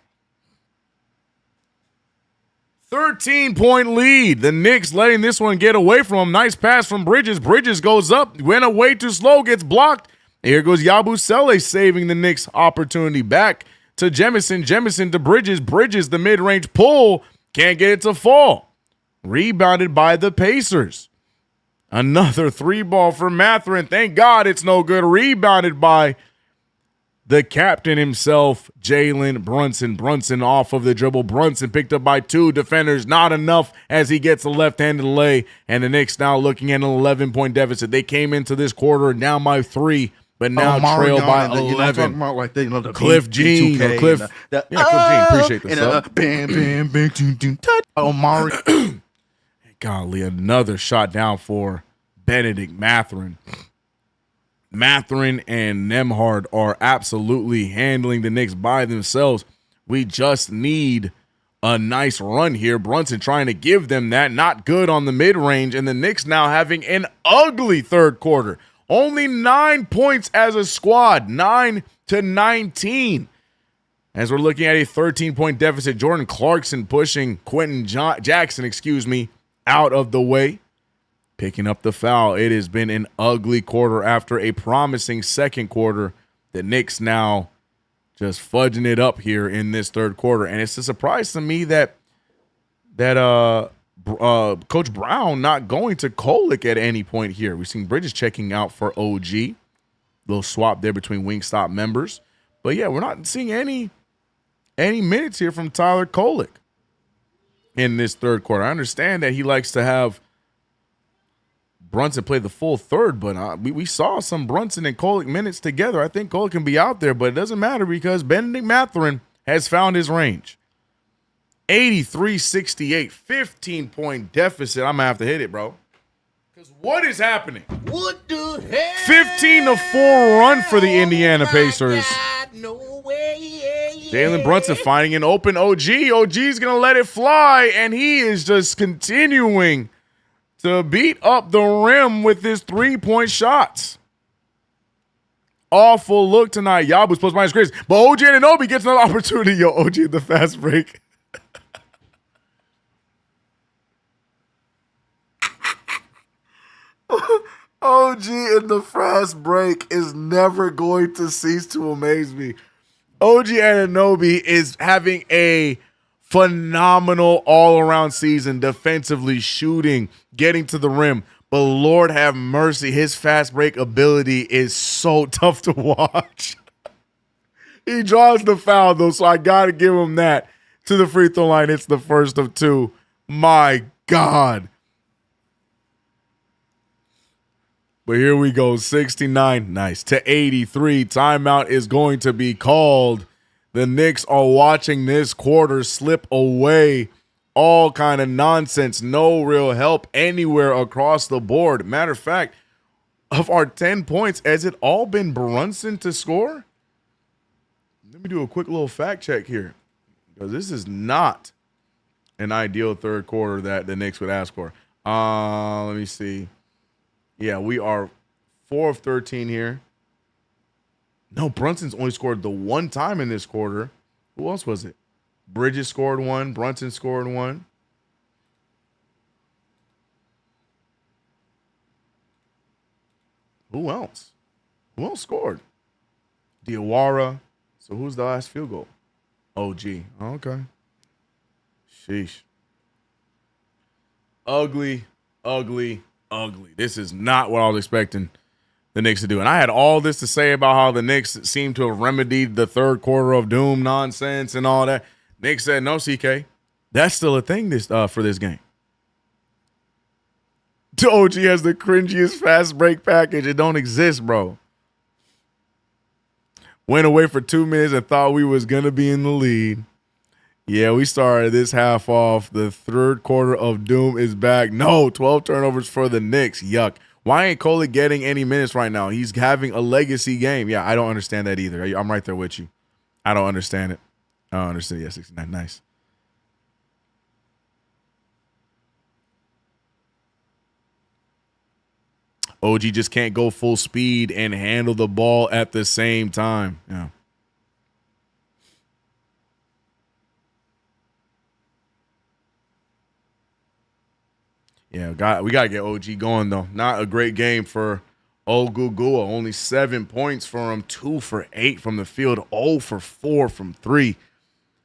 13-point lead. The Knicks letting this one get away from him. Nice pass from Bridges. Bridges goes up. Went away too slow. Gets blocked. Here goes Yabusele saving the Knicks opportunity. Back to Jemison. Jemison to Bridges. Bridges, the mid-range pull. Can't get it to fall. Rebounded by the Pacers. Another 3-ball for Mathurin. Thank God it's no good. Rebounded by the captain himself, Jalen Brunson. Brunson off of the dribble. Brunson picked up by 2 defenders. Not enough as he gets a left-handed lay. And the Knicks now looking at an 11-point deficit. They came into this quarter down by 3, but now trail by 11. Cliff Jean. Cliff Jean. Appreciate the sub. Bam, bam, bam, doom, doom, touch. Omari. Golly, another shot down for Benedict Mathurin. Mathurin and Nembhard are absolutely handling the Knicks by themselves. We just need a nice run here. Brunson trying to give them that. Not good on the mid-range. And the Knicks now having an ugly third quarter. Only 9 points as a squad. 9-19. As we're looking at a 13-point deficit. Jordan Clarkson pushing Quentin Jackson, out of the way. Picking up the foul. It has been an ugly quarter after a promising second quarter. The Knicks now just fudging it up here in this third quarter. And it's a surprise to me that Coach Brown not going to Kolek at any point here. We've seen Bridges checking out for OG. Little swap there between Wingstop members. But yeah, we're not seeing any minutes here from Tyler Kolek in this third quarter. I understand that he likes to have Brunson play the full third, but we saw some Brunson and Kolek minutes together. I think Kolek can be out there, but it doesn't matter because Benedict Mathurin has found his range. 83-68, 15-point deficit. I'm going to have to hit it, bro. Because what is happening? What the hell? 15-4 run for the Indiana Pacers. No way. Jalen Brunson finding an open OG. OG's going to let it fly, and he is just continuing to beat up the rim with his 3-point shots. Awful look tonight. Yabu's plus minus Chris. But OG Anunoby gets another opportunity. Yo, OG in the fast break. OG in the fast break is never going to cease to amaze me. OG Anunoby is having a phenomenal all-around season, defensively, shooting, getting to the rim. But Lord have mercy, his fast break ability is so tough to watch. He draws the foul, though, so I got to give him that. To the free throw line, it's the first of 2. My God. But here we go, 69, nice, to 83. Timeout is going to be called. The Knicks are watching this quarter slip away. All kind of nonsense. No real help anywhere across the board. Matter of fact, of our 10 points, has it all been Brunson to score? Let me do a quick little fact check here, because this is not an ideal third quarter that the Knicks would ask for. Let me see. Yeah, we are 4 of 13 here. No, Brunson's only scored the one time in this quarter. Who else was it? Bridges scored one. Brunson scored one. Who else? Who else scored? Diawara. So who's the last field goal? OG. Okay. Sheesh. Ugly, ugly, ugly. This is not what I was expecting the Knicks to do. And I had all this to say about how the Knicks seem to have remedied the third quarter of doom nonsense and all that. Knicks said, no, CK. That's still a thing for this game. OG has the cringiest fast break package. It don't exist, bro. Went away for 2 minutes and thought we was going to be in the lead. Yeah, we started this half off. The third quarter of doom is back. No, 12 turnovers for the Knicks. Yuck. Why ain't Coley getting any minutes right now? He's having a legacy game. Yeah, I don't understand that either. I'm right there with you. I don't understand it. I don't understand. Yeah, 69. Nice. OG just can't go full speed and handle the ball at the same time. Yeah. Yeah, we got to get OG going, though. Not a great game for Ogugua. Only 7 points for him. 2 for 8 from the field. 0 for 4 from 3.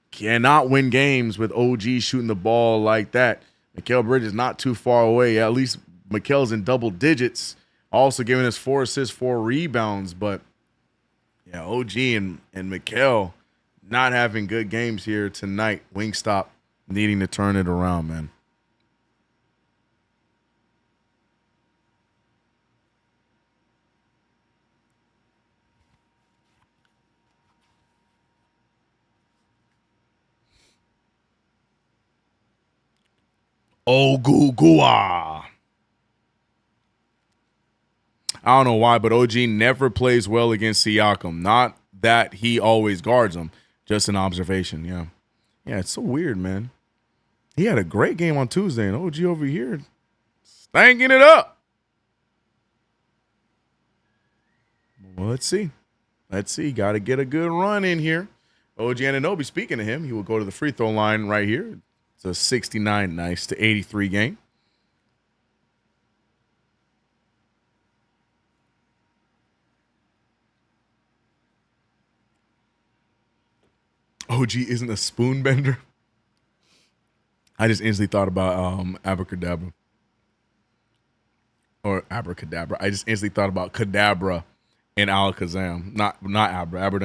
Cannot win games with OG shooting the ball like that. Mikal Bridges not too far away. At least Mikal's in double digits. Also giving us 4 assists, 4 rebounds. But, yeah, OG and Mikal not having good games here tonight. Wingstop needing to turn it around, man. Ogugua. I don't know why, but OG never plays well against Siakam. Not that he always guards him. Just an observation, yeah. Yeah, it's so weird, man. He had a great game on Tuesday, and OG over here stanking it up. Well, let's see. Let's see. Got to get a good run in here. OG Anunoby, speaking of him, he will go to the free throw line right here. It's a 69 nice to 83 game. OG isn't a spoon bender. I just instantly thought about abracadabra. Or abracadabra. I just instantly thought about Kadabra and Alakazam. Not Abra. Abra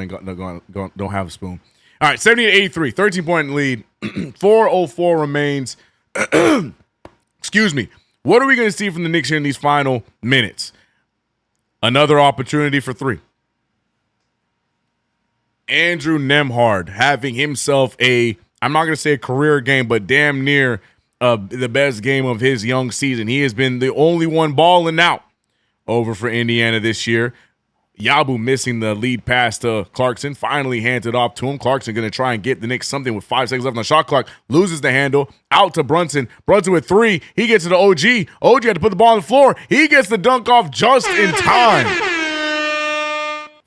don't have a spoon. All right, 70-83, 13-point lead. 4:04 remains. Excuse me. What are we going to see from the Knicks here in these final minutes? Another opportunity for 3. Andrew Nembhard having himself I'm not going to say a career game, but damn near the best game of his young season. He has been the only one balling out over for Indiana this year. Yabu missing the lead pass to Clarkson. Finally hands it off to him. Clarkson going to try and get the Knicks something with 5 seconds left on the shot clock. Loses the handle. Out to Brunson. Brunson with 3. He gets to the OG. OG had to put the ball on the floor. He gets the dunk off just in time.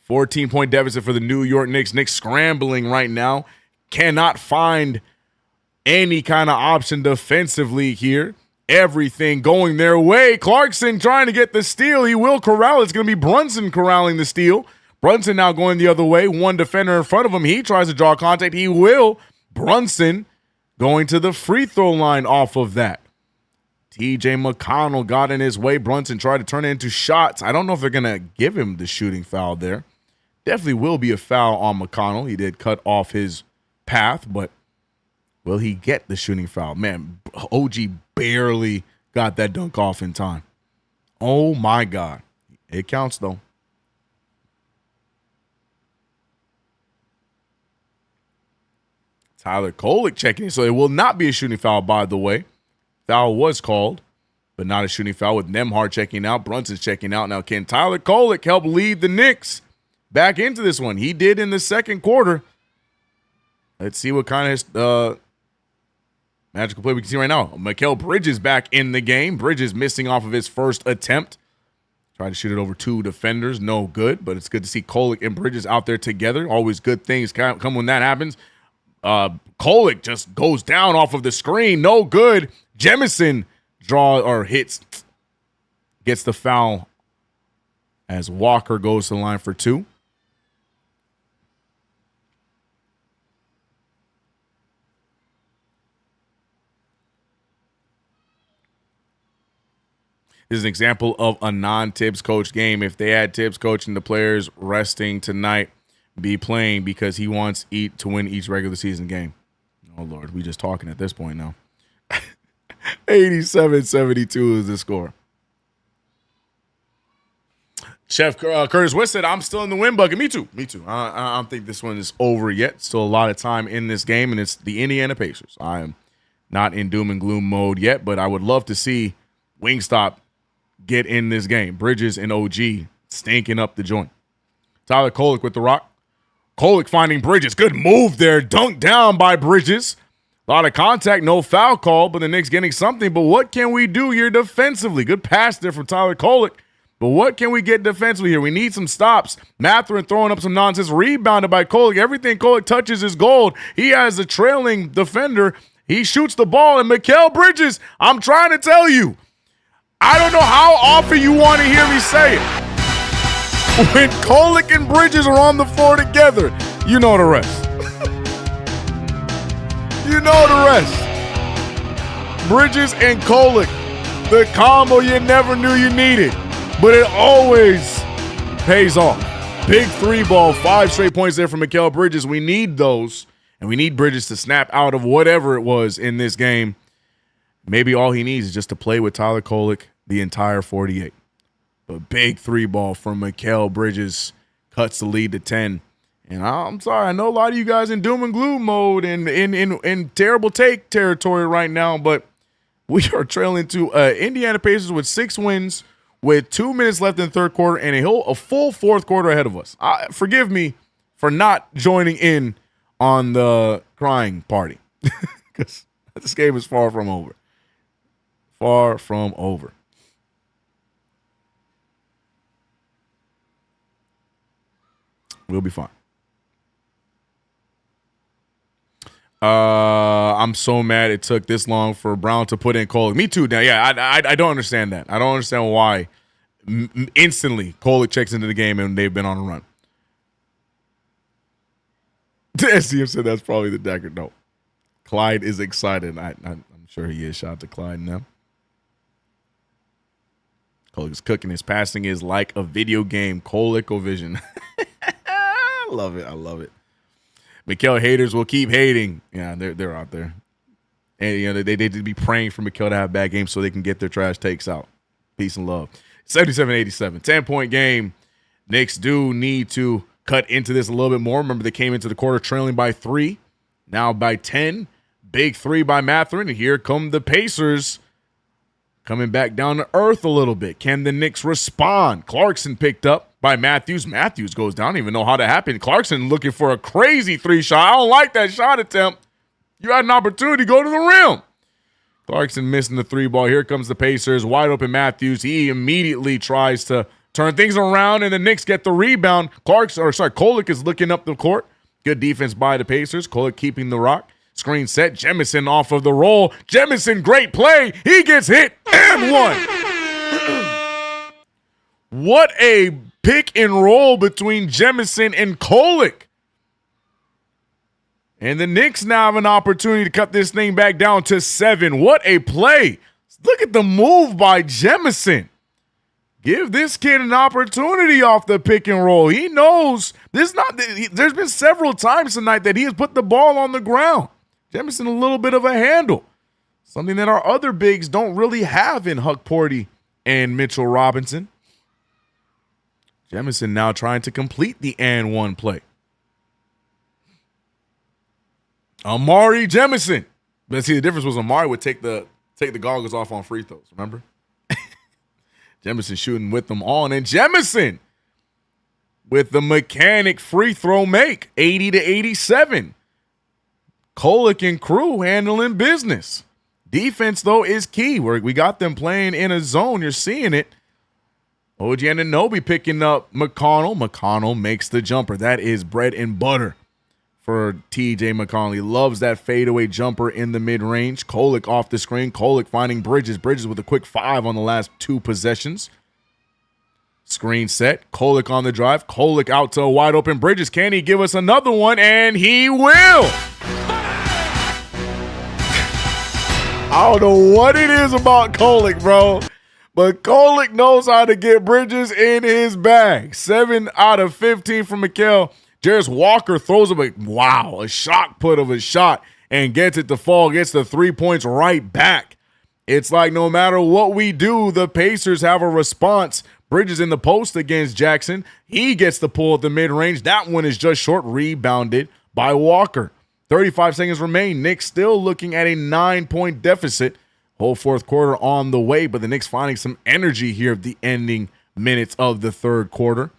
14-point deficit for the New York Knicks. Knicks scrambling right now. Cannot find any kind of option defensively here. Everything going their way. Clarkson trying to get the steal. He will corral. It's going to be Brunson corralling the steal. Brunson now going the other way. One defender in front of him. He tries to draw contact. He will. Brunson going to the free throw line off of that. TJ McConnell got in his way. Brunson tried to turn it into shots. I don't know if they're going to give him the shooting foul there. Definitely will be a foul on McConnell. He did cut off his path, but will he get the shooting foul? Man, OG barely got that dunk off in time. Oh, my God. It counts, though. Tyler Kolek checking in. So it will not be a shooting foul, by the way. Foul was called, but not a shooting foul with Nembhard checking out. Brunson's checking out. Now, can Tyler Kolek help lead the Knicks back into this one? He did in the second quarter. Let's see what kind of magical play we can see right now. Mikal Bridges back in the game. Bridges missing off of his first attempt. Tried to shoot it over two defenders. No good, but it's good to see Kolek and Bridges out there together. Always good things come when that happens. Kolek just goes down off of the screen. No good. Jemison gets the foul as Walker goes to the line for two. This is an example of a non-Tibbs coach game. If they had Tibbs coaching, the players resting tonight be playing because he wants to win each regular season game. Oh, Lord, we just talking at this point now. 87-72 is the score. Chef Curtis West said, I'm still in the win bucket. Me too. I don't think this one is over yet. Still a lot of time in this game, and it's the Indiana Pacers. I am not in doom and gloom mode yet, but I would love to see Wingstop get in this game. Bridges and OG stinking up the joint. Tyler Kolek with the rock. Kolek finding Bridges. Good move there. Dunked down by Bridges. A lot of contact, no foul call, but the Knicks getting something. But what can we do here defensively? Good pass there from Tyler Kolek. But what can we get defensively here? We need some stops. Mathurin throwing up some nonsense. Rebounded by Kolek. Everything Kolek touches is gold. He has a trailing defender. He shoots the ball. And Mikal Bridges, I'm trying to tell you, I don't know how often you want to hear me say it. When Kolek and Bridges are on the floor together, you know the rest. You know the rest. Bridges and Kolek, the combo you never knew you needed, but it always pays off. Big three ball, 5 straight points there from Mikal Bridges. We need those, and we need Bridges to snap out of whatever it was in this game. Maybe all he needs is just to play with Tyler Kolek the entire 48. But big three ball from Mikal Bridges cuts the lead to 10. And I'm sorry, I know a lot of you guys in doom and gloom mode and in terrible take territory right now, but we are trailing to Indiana Pacers with 6 wins with 2 minutes left in the third quarter and a full fourth quarter ahead of us. Forgive me for not joining in on the crying party because this game is far from over. Far from over. We'll be fine. I'm so mad it took this long for Brown to put in Kolek. Me too. Now, yeah, I don't understand that. I don't understand why instantly Kolek checks into the game and they've been on a run. SCM said that's probably the dagger. No. Clyde is excited. I'm sure he is. Shout out to Clyde now. Kolek is cooking. His passing is like a video game. Kolek-o-vision. I love it. Mikal haters will keep hating. Yeah, they're out there. And you know they be praying for Mikal to have bad games so they can get their trash takes out. Peace and love. 77-87. 10-point game. Knicks do need to cut into this a little bit more. Remember, they came into the quarter trailing by 3. Now by 10. Big 3 by Mathurin. And here come the Pacers coming back down to earth a little bit. Can the Knicks respond? Clarkson picked up by Matthews. Matthews goes down. I don't even know how that happened. Clarkson looking for a crazy 3 shot. I don't like that shot attempt. You had an opportunity. Go to the rim. Clarkson missing the 3 ball. Here comes the Pacers. Wide open Matthews. He immediately tries to turn things around, and the Knicks get the rebound. Kolek is looking up the court. Good defense by the Pacers. Kolek keeping the rock. Screen set. Jemison off of the roll. Jemison, great play. He gets hit and one. What a pick and roll between Jemison and Kolek. And the Knicks now have an opportunity to cut this thing back down to 7. What a play. Look at the move by Jemison. Give this kid an opportunity off the pick and roll. He knows there's been several times tonight that he has put the ball on the ground. Jemison a little bit of a handle. Something that our other bigs don't really have in Huck Porty and Mitchell Robinson. Jemison now trying to complete the and one play. Amari Jemison. But see, the difference was Amari would take the goggles off on free throws, remember? Jemison shooting with them on, and Jemison with the mechanic free throw make, 80-87. Kolek and crew handling business. Defense, though, is key. We got them playing in a zone. You're seeing it. OG Anunoby picking up McConnell. McConnell makes the jumper. That is bread and butter for TJ McConnell. He loves that fadeaway jumper in the mid-range. Kolek off the screen. Kolek finding Bridges. Bridges with a quick 5 on the last 2 possessions. Screen set. Kolek on the drive. Kolek out to a wide open Bridges. Can he give us another one? And he will. I don't know what it is about Kolek, bro. But Kolek knows how to get Bridges in his bag. 7 out of 15 from Mikal. Jarris Walker throws him a shock put of a shot and gets it to fall, gets the 3 points right back. It's like no matter what we do, the Pacers have a response. Bridges in the post against Jackson. He gets the pull at the mid-range. That one is just short, rebounded by Walker. 35 seconds remain. Knicks still looking at a 9-point deficit. Whole fourth quarter on the way, but the Knicks finding some energy here at the ending minutes of the third quarter.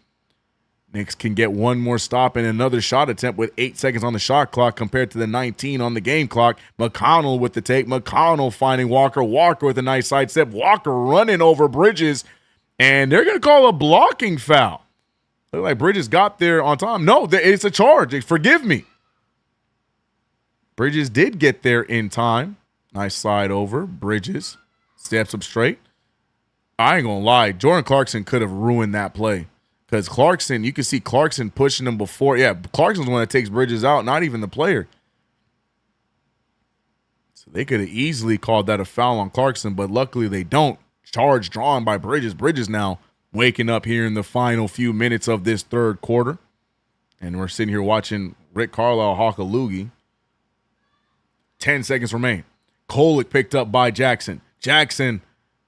Knicks can get one more stop and another shot attempt with 8 seconds on the shot clock compared to the 19 on the game clock. McConnell with the take. McConnell finding Walker. Walker with a nice side step. Walker running over Bridges, and they're going to call a blocking foul. Look like Bridges got there on time. No, it's a charge. Forgive me. Bridges did get there in time. Nice slide over. Bridges steps up straight. I ain't going to lie. Jordan Clarkson could have ruined that play. Because Clarkson, you can see Clarkson pushing him before. Yeah, Clarkson's the one that takes Bridges out, not even the player. So they could have easily called that a foul on Clarkson, but luckily they don't. Charge drawn by Bridges. Bridges now waking up here in the final few minutes of this third quarter. And we're sitting here watching Rick Carlisle hawk a loogie. 10 seconds remain. Kolek picked up by Jackson. Jackson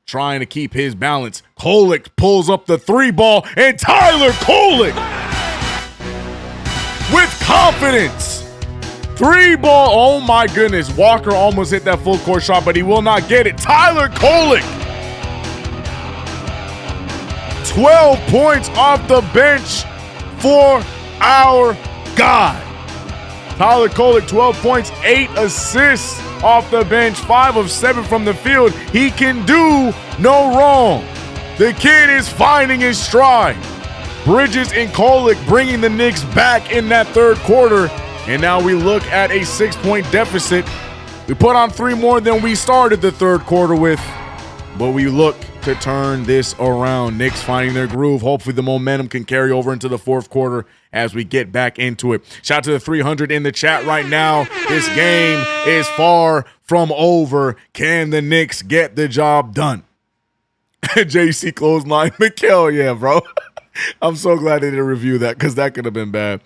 trying to keep his balance. Kolek pulls up the 3 ball, and Tyler Kolek with confidence. 3 ball. Oh my goodness. Walker almost hit that full court shot, but he will not get it. Tyler Kolek. 12 points off the bench for our guy. Tyler Kolek, 12 points, 8 assists off the bench, 5 of 7 from the field. He can do no wrong. The kid is finding his stride. Bridges and Kolek bringing the Knicks back in that third quarter. And now we look at a 6-point deficit. We put on 3 more than we started the third quarter with. But we look to turn this around. Knicks finding their groove. Hopefully the momentum can carry over into the fourth quarter as we get back into it. Shout out to the 300 in the chat right now. This game is far from over. Can the Knicks get the job done? JC clothesline. Mikal, yeah, bro. I'm so glad they didn't review that because that could have been bad.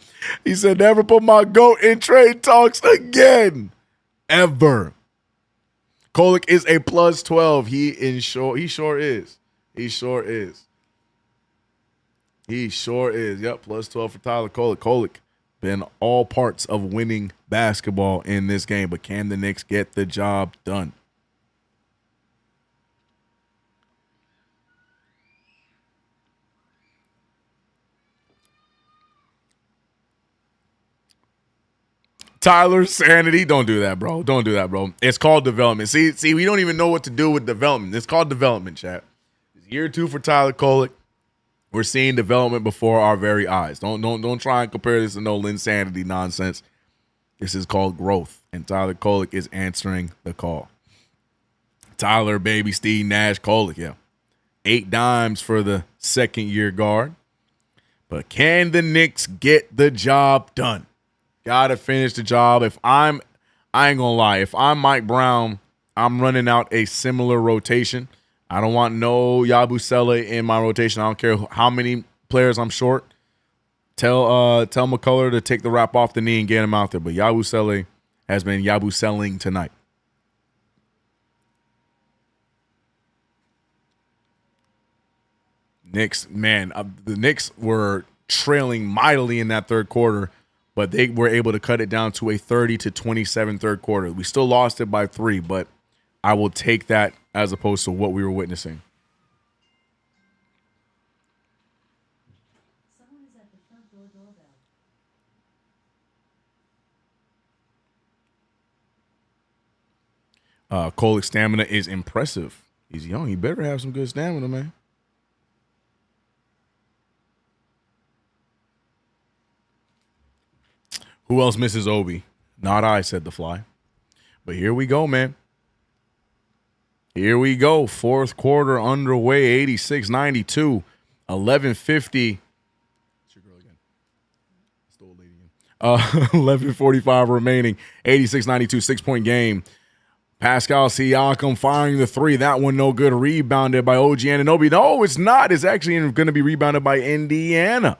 He said, never put my GOAT in trade talks again. Ever. Kolek is a plus 12. He sure is. He sure is. He sure is. Yep, plus 12 for Tyler Kolek. Kolek been all parts of winning basketball in this game, but can the Knicks get the job done? Tyler Sanity, don't do that, bro. Don't do that, bro. It's called development. See, we don't even know what to do with development. It's called development, chat. It's year 2 for Tyler Kolek. We're seeing development before our very eyes. Don't try and compare this to no Linsanity nonsense. This is called growth, and Tyler Kolek is answering the call. Tyler, baby, Steve Nash, Kolek, yeah. 8 dimes for the second-year guard. But can the Knicks get the job done? Gotta finish the job. I ain't gonna lie. If I'm Mike Brown, I'm running out a similar rotation. I don't want no Yabusele in my rotation. I don't care how many players I'm short. Tell McCullough to take the wrap off the knee and get him out there. But Yabusele has been Yabuseling tonight. Knicks, man, the Knicks were trailing mightily in that third quarter. but they were able to cut it down to a 30-27 third quarter. We still lost it by 3, but I will take that as opposed to what we were witnessing. Kolic's stamina is impressive. He's young. He better have some good stamina, man. Who else misses Obi? Not I, said the fly. But here we go, man. Here we go. Fourth quarter underway, 86-92, 11:50. It's your girl again. It's the old lady again. 11:45 remaining, 86-92, 6-point game. Pascal Siakam firing the 3. That one no good. Rebounded by OG Anunoby. No, it's not. It's actually going to be rebounded by Indiana.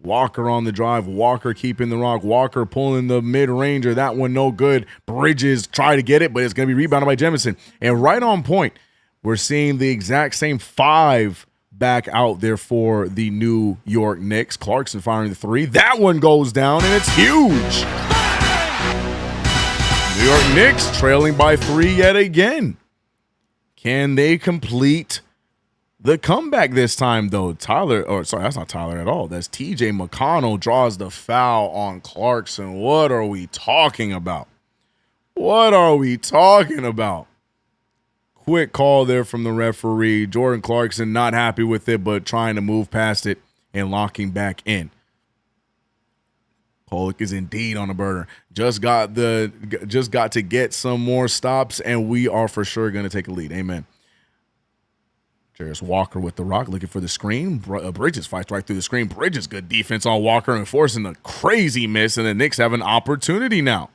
Walker on the drive. Walker keeping the rock. Walker pulling the mid-ranger. That one no good. Bridges try to get it, but it's going to be rebounded by Jemison. And right on point, we're seeing the exact same 5 back out there for the New York Knicks. Clarkson firing the 3. That one goes down, and it's huge. New York Knicks trailing by 3 yet again. Can they complete the comeback this time, though? That's not Tyler at all. That's TJ McConnell draws the foul on Clarkson. What are we talking about? What are we talking about? Quick call there from the referee. Jordan Clarkson not happy with it, but trying to move past it and locking back in. Kolick is indeed on a burner. Just got to get some more stops, and we are for sure going to take a lead. Amen. Jarris Walker with the rock, looking for the screen. Bridges fights right through the screen. Bridges, good defense on Walker and forcing a crazy miss, and the Knicks have an opportunity now.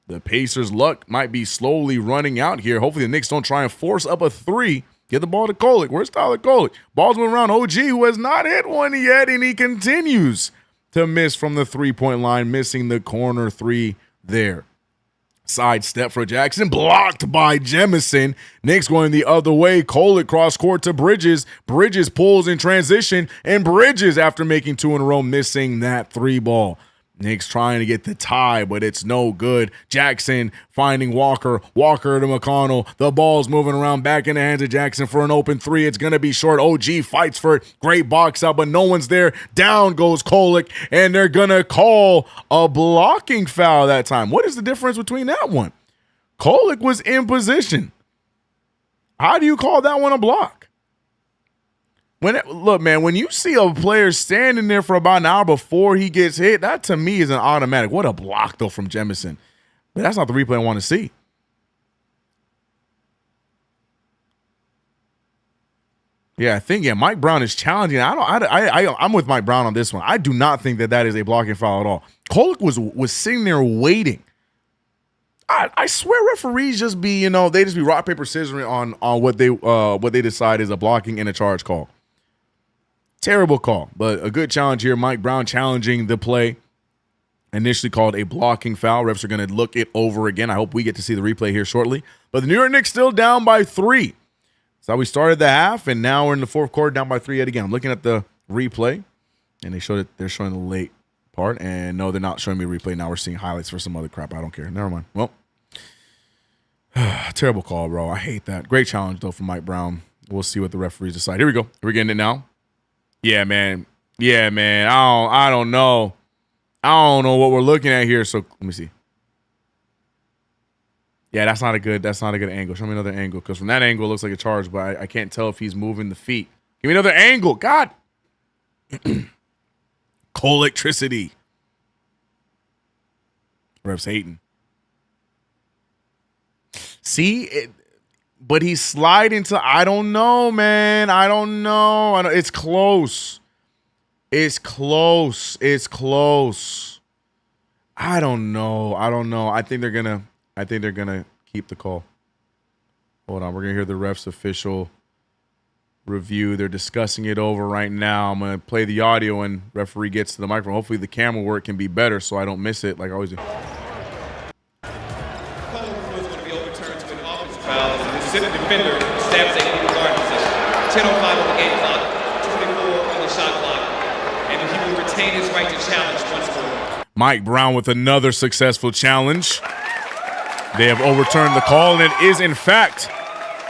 The Pacers' luck might be slowly running out here. Hopefully the Knicks don't try and force up a 3. Get the ball to Kolick. Where's Tyler Kolick? Ball's moving around. OG, who has not hit one yet, and he continues to miss from the 3-point line, missing the corner 3 there. Side step for Jackson, blocked by Jemison. Knicks going the other way. Kolick cross court to Bridges. Bridges pulls in transition, and Bridges, after making 2 in a row, missing that 3 ball. Knicks trying to get the tie, but it's no good. Jackson finding Walker. Walker to McConnell. The ball's moving around back in the hands of Jackson for an open 3. It's going to be short. OG fights for it. Great box out, but no one's there. Down goes Kolick, and they're going to call a blocking foul that time. What is the difference between that one? Kolick was in How do you call that one a block? Look, man, when you see a player standing there for about an hour before he gets hit, that to me is an automatic. What a block, though, from Jemison. But that's not the replay I want to see. Yeah, I think, Mike Brown is challenging. I'm with Mike Brown on this one. I do not think that is a blocking foul at all. Kolick was sitting there waiting. I swear referees just be, they just be rock, paper, scissors on what they decide is a blocking and a charge call. Terrible call, but a good challenge here. Mike Brown challenging the play. Initially called a blocking foul. Refs are going to look it over again. I hope we get to see the replay here shortly. But the New York Knicks still down by 3. That's how we started the half, and now we're in the fourth quarter down by 3 yet again. I'm looking at the replay, and they're showing the late part. And no, they're not showing me a replay. Now we're seeing highlights for some other crap. I don't care. Never mind. Well, terrible call, bro. I hate that. Great challenge, though, from Mike Brown. We'll see what the referees decide. Here we go. We're getting it now. Yeah, man. I don't know. I don't know what we're looking at here. So let me see. Yeah, that's not a good angle. Show me another angle, because from that angle it looks like a charge, but I can't tell if he's moving the feet. Give me another angle. God. Colectricity. Refs hating. See it. But he's sliding to, I don't know, man. I don't know. It's close. It's close. I don't know. I think they're gonna keep the call. Hold on. We're gonna hear the refs' official review. They're discussing it over right now. I'm gonna play the audio when referee gets to the microphone. Hopefully the camera work can be better so I don't miss it like I always do. Center defender stabs a guard position. 10:05 on the game clock, 24 on the shot clock, and he will return retain his right to challenge once more. Mike Brown with another successful challenge. They have overturned the call, and it is, in fact,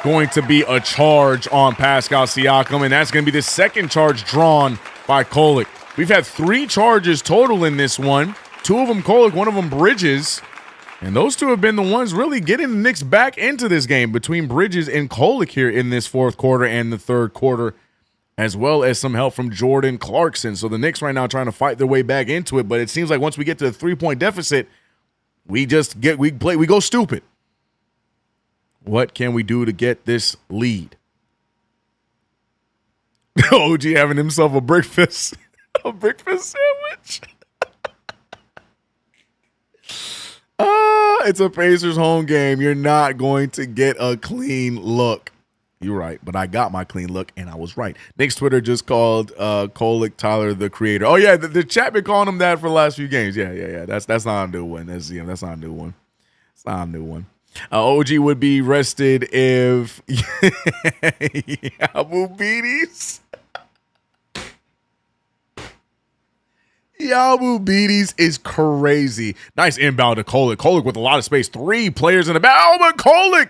going to be a charge on Pascal Siakam, and that's going to be the second charge drawn by Kolek. We've had 3 charges total in this one. 2 of them Kolek, 1 of them Bridges. And those 2 have been the ones really getting the Knicks back into this game between Bridges and Kolek here in this fourth quarter and the third quarter, as well as some help from Jordan Clarkson. So the Knicks right now trying to fight their way back into it, but it seems like once we get to the 3-point deficit, we go stupid. What can we do to get this lead? OG having himself a breakfast sandwich. It's a Pacers home game. You're not going to get a clean look. You're right, but I got my clean look, and I was right. Knicks Twitter just called Kolek Tyler the creator. Oh, yeah, the chat been calling him that for the last few games. Yeah. That's not a new one. That's not a new one. It's not a new one. OG would be rested if Yabu Beaties. Yabu Beaties is crazy. Nice inbound to Kolek. Kolek with a lot of space. 3 players in the back. Oh, but Kolek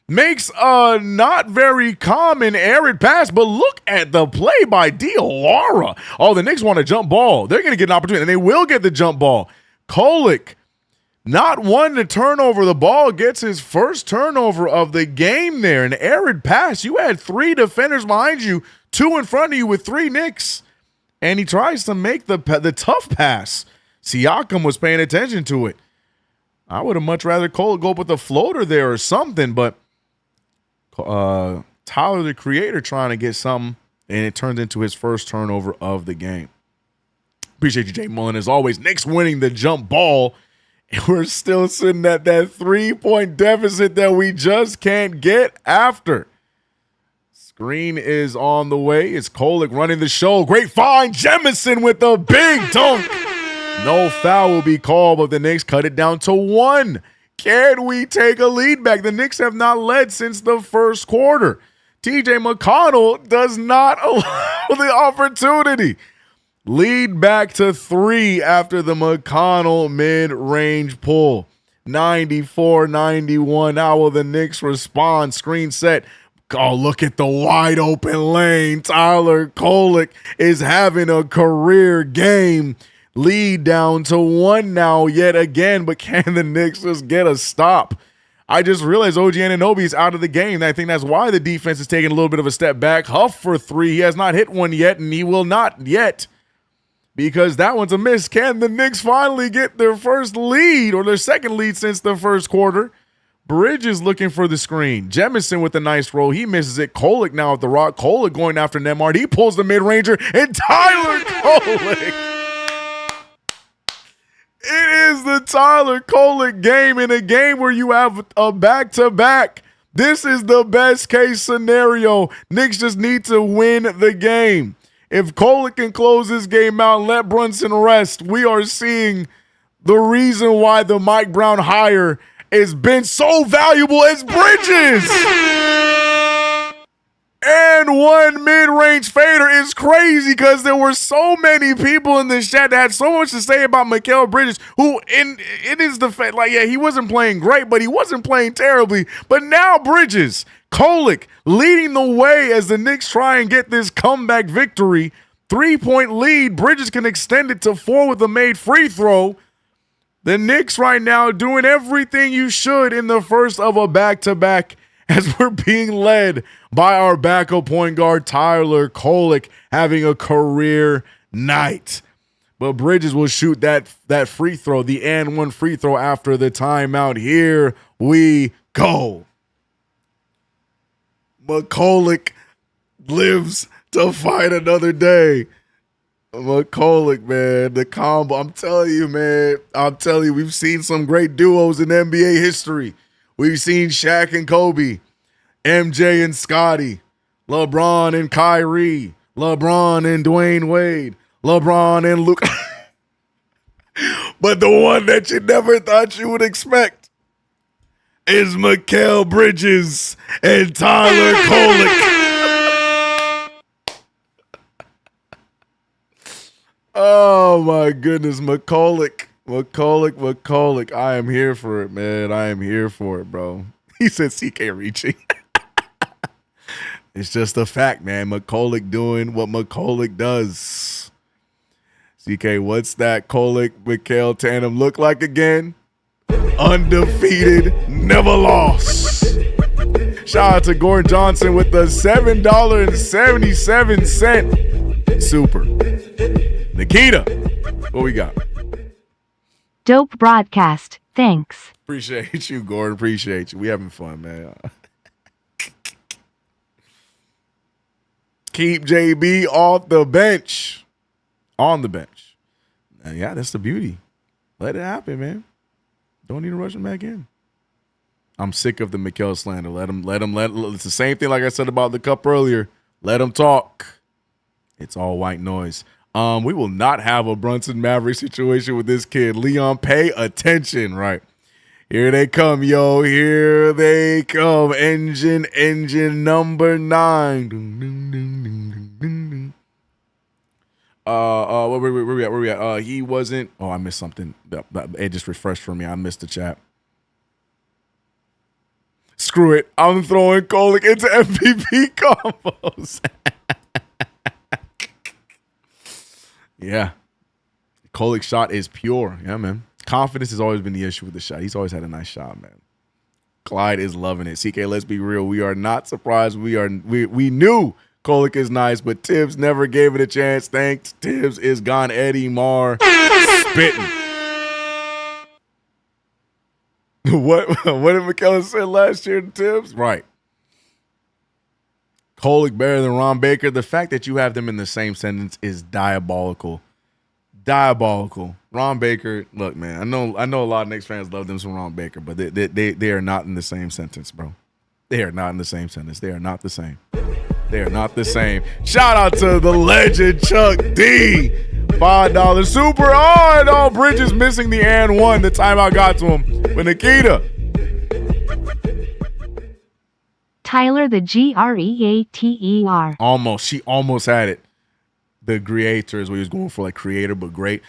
makes a not very common arid pass, but look at the play by Diawara. Oh, the Knicks want a jump ball. They're going to get an opportunity, and they will get the jump ball. Kolek, not one to turn over the ball, gets his first turnover of the game there. An arid pass. You had 3 defenders behind you, 2 in front of you with 3 Knicks. And he tries to make the tough pass. Siakam was paying attention to it. I would have much rather Kolek go up with a floater there or something, but Tyler, the creator, trying to get something, and it turns into his first turnover of the game. Appreciate you, Jay Mullen. As always, Knicks winning the jump ball, and we're still sitting at that 3-point deficit that we just can't get after. Screen is on the way. It's Kolek running the show. Great find. Jemison with the big dunk. No foul will be called, but the Knicks cut it down to 1. Can we take a lead back? The Knicks have not led since the first quarter. TJ McConnell does not allow the opportunity. Lead back to 3 after the McConnell mid-range pull. 94-91. How will the Knicks respond? Screen set. Oh, look at the wide open lane. Tyler Kolek is having a career game. Lead down to 1 now yet again, but can the Knicks just get a stop? I just realized OG Anunoby is out of the game. I think that's why the defense is taking a little bit of a step back. Huff for 3. He has not hit one yet, and he will not yet because that one's a miss. Can the Knicks finally get their first lead or their second lead since the first quarter? Bridges looking for the screen. Jemison with a nice roll. He misses it. Kolek now at the rock. Kolek going after Nembhard. He pulls the mid-ranger, and Tyler Kolek. It is the Tyler Kolek game in a game where you have a back-to-back. This is the best-case scenario. Knicks just need to win the game. If Kolek can close this game out and let Brunson rest, we are seeing the reason why the Mike Brown hire has been so valuable as Bridges. And 1 mid-range fader is crazy because there were so many people in this chat that had so much to say about Mikal Bridges, who it is the fact, like, yeah, he wasn't playing great, but he wasn't playing terribly. But now Bridges, Kolek leading the way as the Knicks try and get this comeback victory. 3-point lead. Bridges can extend it to 4 with a made free throw. The Knicks right now doing everything you should in the first of a back-to-back as we're being led by our backup point guard, Tyler Kolek, having a career night. But Bridges will shoot that free throw, the and 1 free throw after the timeout. Here we go. McColek lives to fight another day. McColek, man, the combo. I'm telling you, man. I'm telling you, we've seen some great duos in NBA history. We've seen Shaq and Kobe, MJ and Scottie, LeBron and Kyrie, LeBron and Dwayne Wade, LeBron and Luke. But the one that you never thought you would expect is Mikal Bridges and Tyler Kolek. Oh my goodness, McCulloch. I am here for it, man. I am here for it, bro. He said CK reaching. It's just a fact, man. McCulloch doing what McCulloch does. CK, what's that Kolek Mikhail tandem look like again? Undefeated, never lost. Shout out to Gordon Johnson with the $7.77 super. Nikita, what we got? Dope broadcast. Thanks. Appreciate you, Gordon. Appreciate you. We having fun, man. Keep JB off the bench. On the bench. And yeah, that's the beauty. Let it happen, man. Don't need to rush him back in. I'm sick of the Mikal slander. Let him. It's the same thing like I said about the cup earlier. Let him talk. It's all white noise. We will not have a Brunson Maverick situation with this kid. Leon, pay attention, right? Here they come, yo. Here they come. Engine number 9. Where we at? He wasn't. Oh, I missed something. It just refreshed for me. I missed the chat. Screw it. I'm throwing Kolek into MVP combos. Yeah. Kolek's shot is pure. Yeah, man. Confidence has always been the issue with the shot. He's always had a nice shot, man. Clyde is loving it. CK, let's be real. We are not surprised. We knew Kolek is nice, but Tibbs never gave it a chance. Thanks. Tibbs is gone. Eddie Marr spitting. What did McKellen say last year to Tibbs? Right. Kolek better than Ron Baker. The fact that you have them in the same sentence is diabolical. Diabolical. Ron Baker, look, man, I know a lot of Knicks fans love them some Ron Baker, but they are not in the same sentence, bro. They are not in the same sentence. They are not the same. They are not the same. Shout out to the legend Chuck D. $5 super. Oh, and all Bridges missing the and one. The timeout got to him. But Nikita. Tyler the Greater. Almost. She almost had it. The creator is what he was going for, like creator, but great.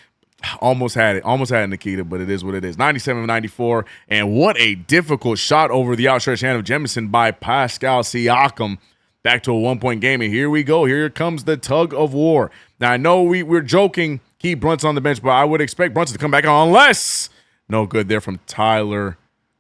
Almost had it. Almost had it, Nikita, but it is what it is. 97-94. And what a difficult shot over the outstretched hand of Jemison by Pascal Siakam. Back to a 1-point game, and here we go. Here comes the tug of war. Now, I know we're joking, keep Brunson on the bench, but I would expect Brunson to come back on unless no good there from Tyler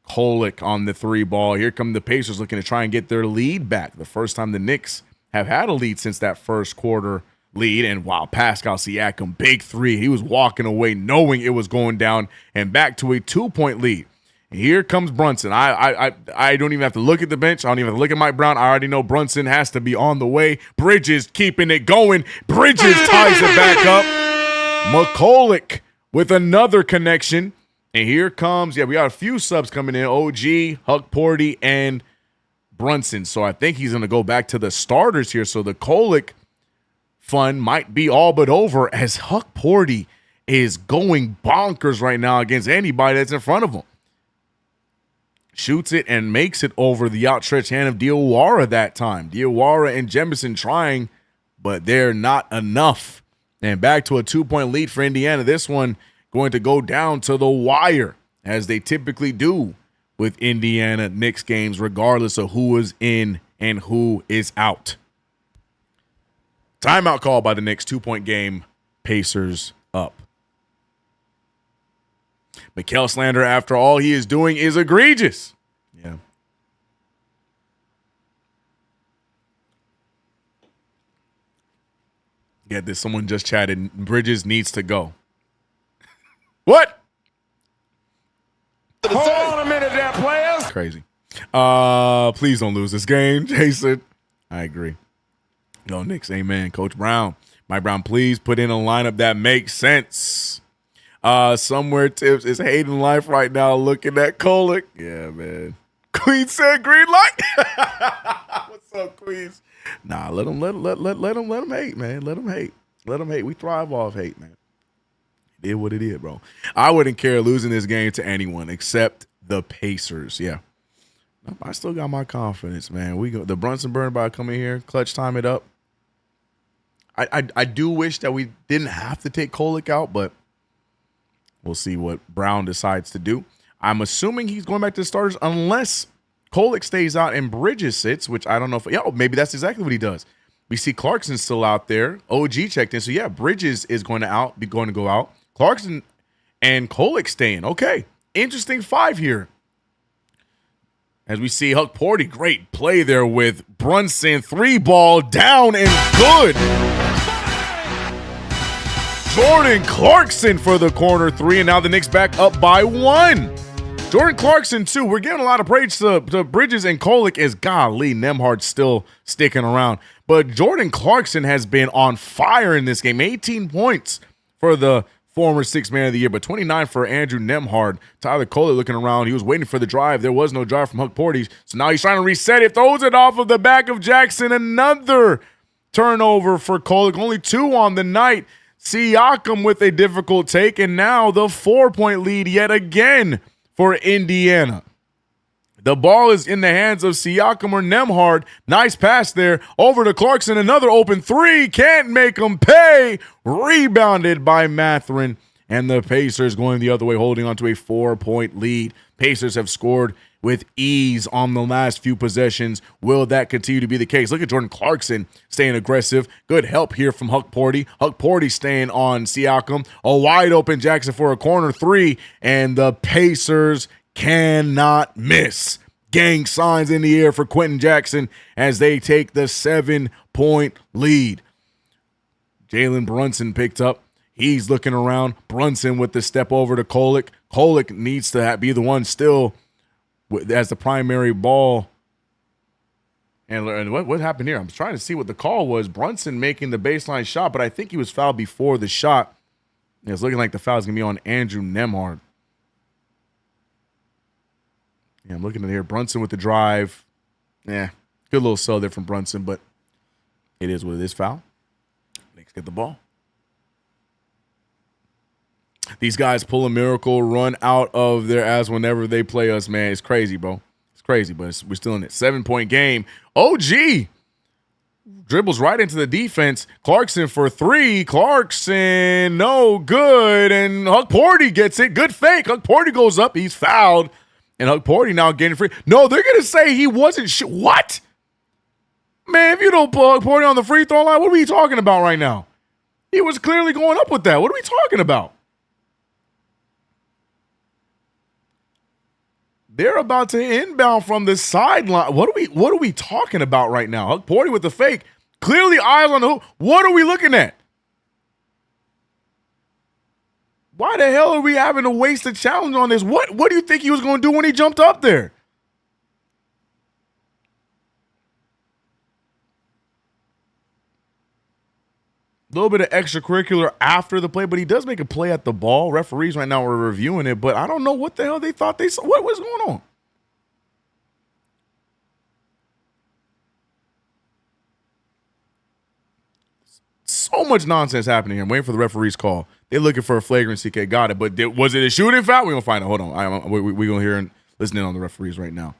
Kolek on the 3 ball. Here come the Pacers looking to try and get their lead back. The first time the Knicks have had a lead since that first quarter lead. And wow, Pascal Siakam, big 3. He was walking away knowing it was going down and back to a 2-point lead. Here comes Brunson. I don't even have to look at the bench. I don't even have to look at Mike Brown. I already know Brunson has to be on the way. Bridges keeping it going. Bridges ties it back up. McCulloch with another connection. And here comes, we got a few subs coming in. OG, Huck Porty, and Brunson. So I think he's going to go back to the starters here. So the Kolek fun might be all but over as Huck Porty is going bonkers right now against anybody that's in front of him. Shoots it and makes it over the outstretched hand of Diawara that time. Diawara and Jemison trying, but they're not enough. And back to a 2-point lead for Indiana. This one going to go down to the wire, as they typically do with Indiana Knicks games, regardless of who is in and who is out. Timeout call by the Knicks. 2-point game. Pacers up. Mikal slander, after all he is doing, is egregious. Yeah. Get this. Someone just chatted. Bridges needs to go. What? Hold on a minute there, players. Crazy. Please don't lose this game, Jason. I agree. Go Knicks. Amen. Coach Brown. Mike Brown, please put in a lineup that makes sense. Somewhere Tips is hating life right now looking at Kolek. Yeah, man. Queen said green light. What's up, Queens? Nah, let him hate, man. Let him hate. Let him hate. We thrive off hate, man. It did what it did, bro. I wouldn't care losing this game to anyone except the Pacers. Yeah. I still got my confidence, man. We go the Brunson burn by coming here, clutch time it up. I do wish that we didn't have to take Kolek out, but we'll see what Brown decides to do. I'm assuming he's going back to the starters unless Kolek stays out and Bridges sits, which I don't know if maybe that's exactly what he does. We see Clarkson still out there. OG checked in. So yeah, Bridges is going to go out. Clarkson and Kolek staying. Okay. Interesting 5 here. As we see Huck Porty, great play there with Brunson. 3-ball down and good. Jordan Clarkson for the corner 3, and now the Knicks back up by 1. Jordan Clarkson, too. We're giving a lot of praise to Bridges and Kolek as golly, Nembhard's still sticking around. But Jordan Clarkson has been on fire in this game. 18 points for the former 6th man of the year, but 29 for Andrew Nembhard. Tyler Kolek looking around. He was waiting for the drive. There was no drive from Huck Porty, so now he's trying to reset it. Throws it off of the back of Jackson. Another turnover for Kolek. Only 2 on the night. Siakam with a difficult take, and now the 4-point lead yet again for Indiana. The ball is in the hands of Siakam or Nembhard. Nice pass there over to Clarkson. Another open 3. Can't make him pay. Rebounded by Mathurin. And the Pacers going the other way, holding on to a 4-point lead. Pacers have scored with ease on the last few possessions. Will that continue to be the case? Look at Jordan Clarkson staying aggressive. Good help here from Huck Porty. Huck Porty staying on Siakam. A wide open Jackson for a corner 3. And the Pacers cannot miss. Gang signs in the air for Quentin Jackson as they take the 7-point lead. Jalen Brunson picked up. He's looking around. Brunson with the step over to Kolek. Kolek needs to be the one still as the primary ball. And what happened here? I'm trying to see what the call was. Brunson making the baseline shot, but I think he was fouled before the shot. It's looking like the foul is going to be on Andrew Nembhard. Yeah, I'm looking at here. Brunson with the drive. Yeah, good little sell there from Brunson, but it is what it is. Foul. Knicks get the ball. These guys pull a miracle run out of their ass whenever they play us, man. It's crazy, bro. It's crazy, but we're still in it. 7-point game. OG dribbles right into the defense. Clarkson for 3. Clarkson, no good. And Huck Porty gets it. Good fake. Huck Porty goes up. He's fouled. And Huck Porty now getting free. No, they're going to say he wasn't. What? Man, if you don't put Huck Porty on the free throw line, what are we talking about right now? He was clearly going up with that. What are we talking about? They're about to inbound from the sideline. What are we talking about right now? Huck Porty with the fake. Clearly eyes on the hoop. What are we looking at? Why the hell are we having to waste a challenge on this? What do you think he was going to do when he jumped up there? A little bit of extracurricular after the play, but he does make a play at the ball. Referees right now are reviewing it, but I don't know what the hell they thought they saw. What was going on? So much nonsense happening here. I'm waiting for the referee's call. They're looking for a flagrant. CK got it, but was it a shooting foul? We're going to find out. Hold on. We're going to hear and listen in on the referees right now.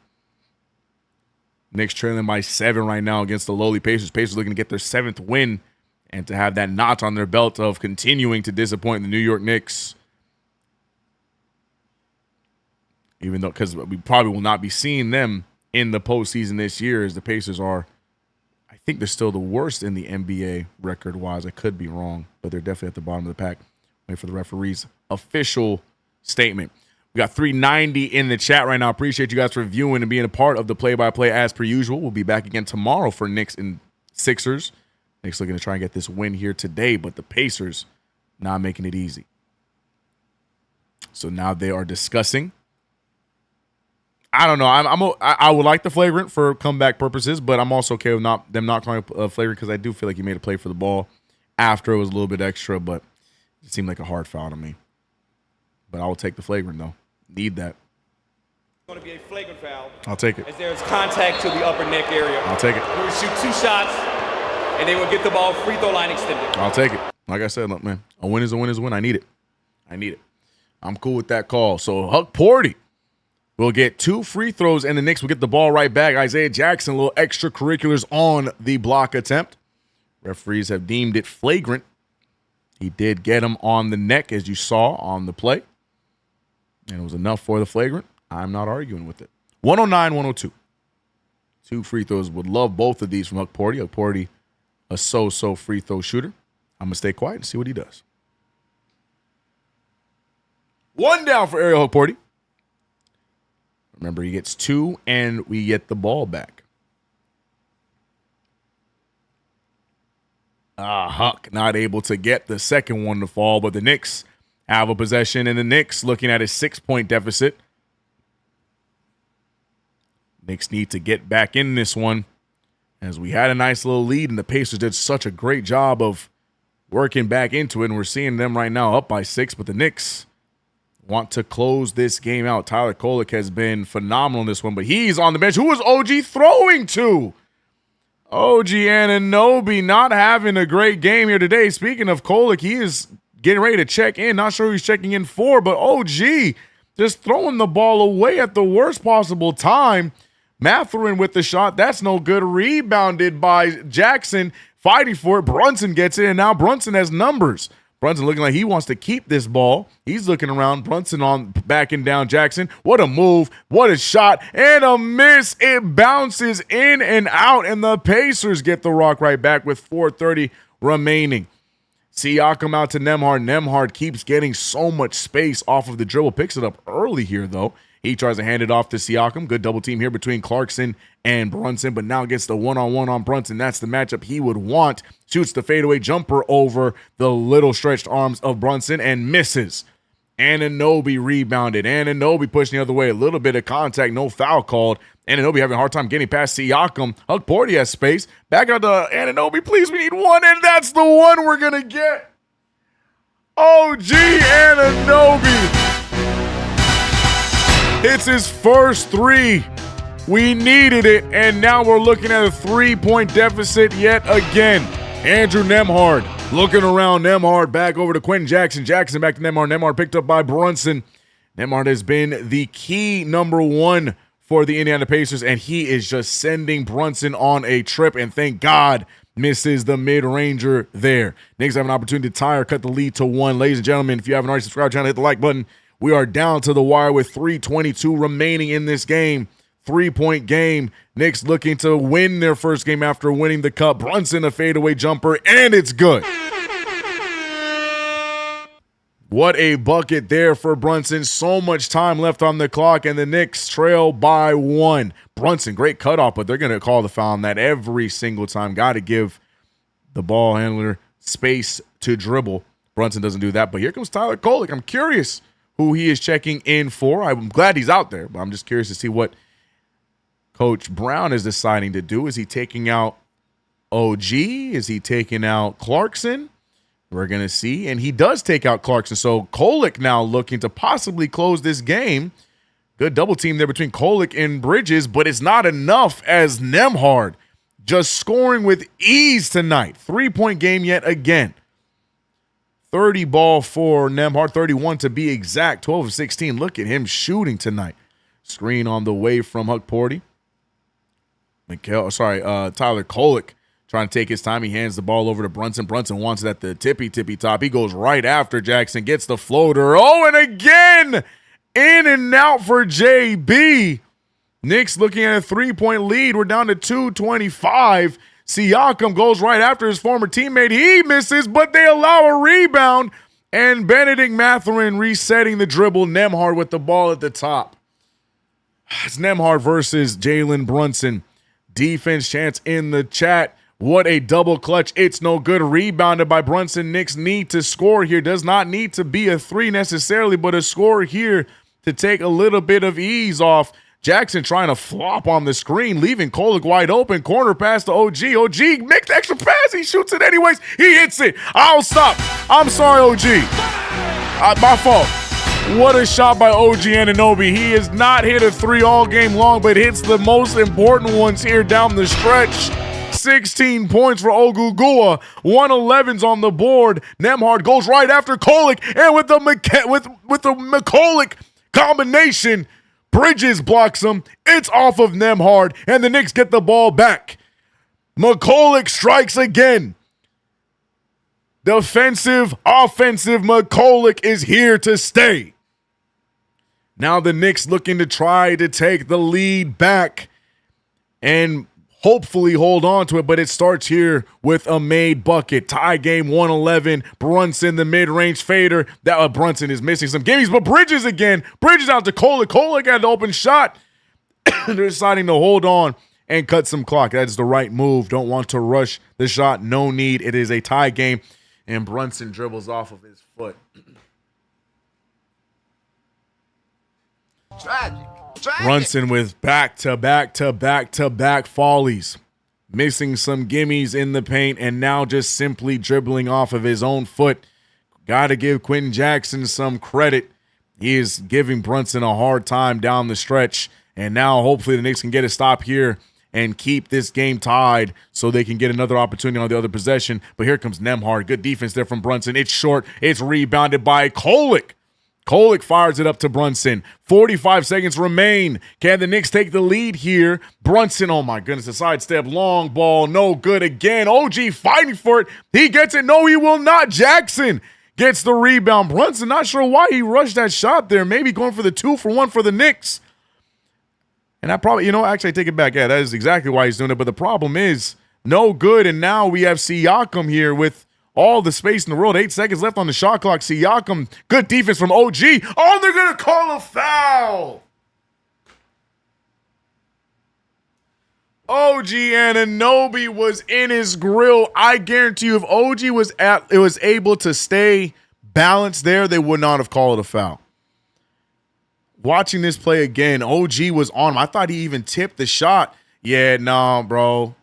Knicks trailing by 7 right now against the lowly Pacers. Pacers looking to get their 7th win and to have that notch on their belt of continuing to disappoint the New York Knicks. Even though, because we probably will not be seeing them in the postseason this year, as the Pacers are, I think they're still the worst in the NBA record-wise. I could be wrong, but they're definitely at the bottom of the pack. Wait for the referee's official statement. We got 390 in the chat right now. Appreciate you guys for viewing and being a part of the play-by-play as per usual. We'll be back again tomorrow for Knicks and Sixers. Knicks looking to try and get this win here today, but the Pacers not making it easy. So now they are discussing. I don't know. I would like the flagrant for comeback purposes, but I'm also okay with them not calling a flagrant because I do feel like he made a play for the ball after it was a little bit extra, but it seemed like a hard foul to me. But I will take the flagrant though. Need that. It's going to be a flagrant foul. I'll take it. As there's contact to the upper neck area. I'll take it. We will shoot 2 shots, and they will get the ball free throw line extended. I'll take it. Like I said, look, man, a win is a win is a win. I need it. I'm cool with that call. So Huck Porty will get 2 free throws, and the Knicks will get the ball right back. Isaiah Jackson, a little extracurriculars on the block attempt. Referees have deemed it flagrant. He did get him on the neck, as you saw on the play. And it was enough for the flagrant. I'm not arguing with it. 109-102. 2 free throws. Would love both of these from Huck Porty. Huck Porty, a so-so free throw shooter. I'm going to stay quiet and see what he does. 1 down for Ariel Huck Porty. Remember, he gets 2, and we get the ball back. Huck not able to get the second one to fall, but the Knicks have a possession, and the Knicks looking at a 6-point deficit. Knicks need to get back in this one, as we had a nice little lead, and the Pacers did such a great job of working back into it, and we're seeing them right now up by 6, but the Knicks want to close this game out. Tyler Kolek has been phenomenal in this one, but he's on the bench. Who is OG throwing to? OG Anunoby not having a great game here today. Speaking of Kolek, he is getting ready to check in. Not sure who he's checking in for, but OG just throwing the ball away at the worst possible time. Mathurin with the shot. That's no good. Rebounded by Jackson. Fighting for it. Brunson gets it, and now Brunson has numbers. Brunson looking like he wants to keep this ball. He's looking around. Brunson on backing down Jackson. What a move. What a shot. And a miss. It bounces in and out, and the Pacers get the rock right back with 4:30 remaining. Siakam out to Nembhard. Nembhard keeps getting so much space off of the dribble. Picks it up early here, though. He tries to hand it off to Siakam. Good double team here between Clarkson and Brunson, but now gets the one-on-one on Brunson. That's the matchup he would want. Shoots the fadeaway jumper over the little stretched arms of Brunson and misses. Anunoby rebounded. Anunoby pushing the other way. A little bit of contact, no foul called. Anunoby having a hard time getting past Siakam. Huck Porty has space. Back out to Anunoby. Please, we need one, and that's the one we're going to get. OG Anunoby. It's his first 3. We needed it, and now we're looking at a 3-point deficit yet again. Andrew Nembhard looking around. Nembhard back over to Quentin Jackson. Jackson back to Nembhard. Nembhard picked up by Brunson. Nembhard has been the key number 1 for the Indiana Pacers, and he is just sending Brunson on a trip, and thank God misses the mid-ranger there. Knicks have an opportunity to tie or cut the lead to 1. Ladies and gentlemen, if you haven't already subscribed to the channel, hit the like button. We are down to the wire with 3:22 remaining in this game. 3-point game. Knicks looking to win their first game after winning the cup. Brunson, a fadeaway jumper, and it's good. What a bucket there for Brunson. So much time left on the clock, and the Knicks trail by 1. Brunson, great cutoff, but they're going to call the foul on that every single time. Got to give the ball handler space to dribble. Brunson doesn't do that, but here comes Tyler Kolek. I'm curious who he is checking in for. I'm glad he's out there, but I'm just curious to see what Coach Brown is deciding to do. Is he taking out OG? Is he taking out Clarkson? We're going to see. And he does take out Clarkson. So Kolek now looking to possibly close this game. Good double team there between Kolek and Bridges, but it's not enough as Nembhard just scoring with ease tonight. 3-point game yet again. 30 ball for Nembhard, 31 to be exact, 12 of 16. Look at him shooting tonight. Screen on the way from Huck Porty. Tyler Kolek trying to take his time. He hands the ball over to Brunson. Brunson wants it at the tippy top. He goes right after Jackson, gets the floater. Oh, and again, in and out for JB. Knicks looking at a 3-point lead. We're down to 2:25. Siakam goes right after his former teammate. He misses, but they allow a rebound. And Benedict Mathurin resetting the dribble. Nembhard with the ball at the top. It's Nembhard versus Jalen Brunson. Defense chance in the chat. What a double clutch. It's no good. Rebounded by Brunson. Knicks need to score here. Does not need to be a 3 necessarily, but a score here to take a little bit of ease off. Jackson trying to flop on the screen, leaving Kolek wide open. Corner pass to OG. OG makes the extra pass. He shoots it anyways. He hits it. I'll stop. I'm sorry, OG. My fault. What a shot by OG Anunoby. He has not hit a 3 all game long, but hits the most important ones here down the stretch. 16 points for Ogugua. 111's on the board. Nembhard goes right after Kolek, and with the McColek combination, Bridges blocks him. It's off of Nembhard, and the Knicks get the ball back. McColek strikes again. defensive, offensive, McCulloch is here to stay. Now the Knicks looking to try to take the lead back and hopefully hold on to it, but it starts here with a made bucket. Tie game 111. Brunson, the mid-range fader. That Brunson is missing some gimmies, but Bridges again. Bridges out to Kolek. Kolek had the open shot. They're deciding to hold on and cut some clock. That is the right move. Don't want to rush the shot. No need. It is a tie game, and Brunson dribbles off of his foot. Tragic. Brunson with back-to-back follies, missing some gimmies in the paint, and now just simply dribbling off of his own foot. Got to give Quentin Jackson some credit. He is giving Brunson a hard time down the stretch, and now hopefully the Knicks can get a stop here and keep this game tied so they can get another opportunity on the other possession. But here comes Nembhard. Good defense there from Brunson. It's short. It's rebounded by Kolek. Kolek fires it up to Brunson. 45 seconds remain. Can the Knicks take the lead here? Brunson, oh my goodness, a sidestep, long ball, no good again. OG fighting for it. He gets it. No, he will not. Jackson gets the rebound. Brunson, not sure why he rushed that shot there. Maybe going for the 2-for-1 for the Knicks. And I probably, actually I take it back. Yeah, that is exactly why he's doing it. But the problem is no good. And now we have Siakam here with all the space in the world. 8 seconds left on the shot clock. Siakam, good defense from OG. Oh, they're going to call a foul. OG Anunoby was in his grill. I guarantee you if OG was able to stay balanced there, they would not have called it a foul. Watching this play again, OG was on him. I thought he even tipped the shot. Yeah, nah, bro.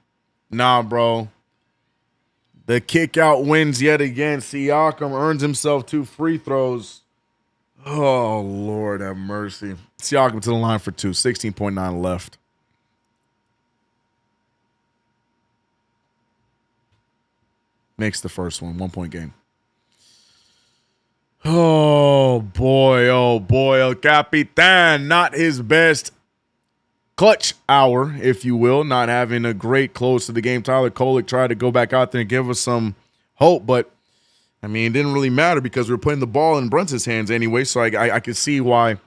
The kick out wins yet again. Siakam earns himself 2 free throws. Oh, Lord have mercy. Siakam to the line for 2. 16.9 left. Makes the first one. 1-point game. Oh, boy. El Capitan. Not his best clutch hour, if you will, not having a great close to the game. Tyler Kolek tried to go back out there and give us some hope, but, it didn't really matter because we were putting the ball in Brunson's hands anyway, so I could see why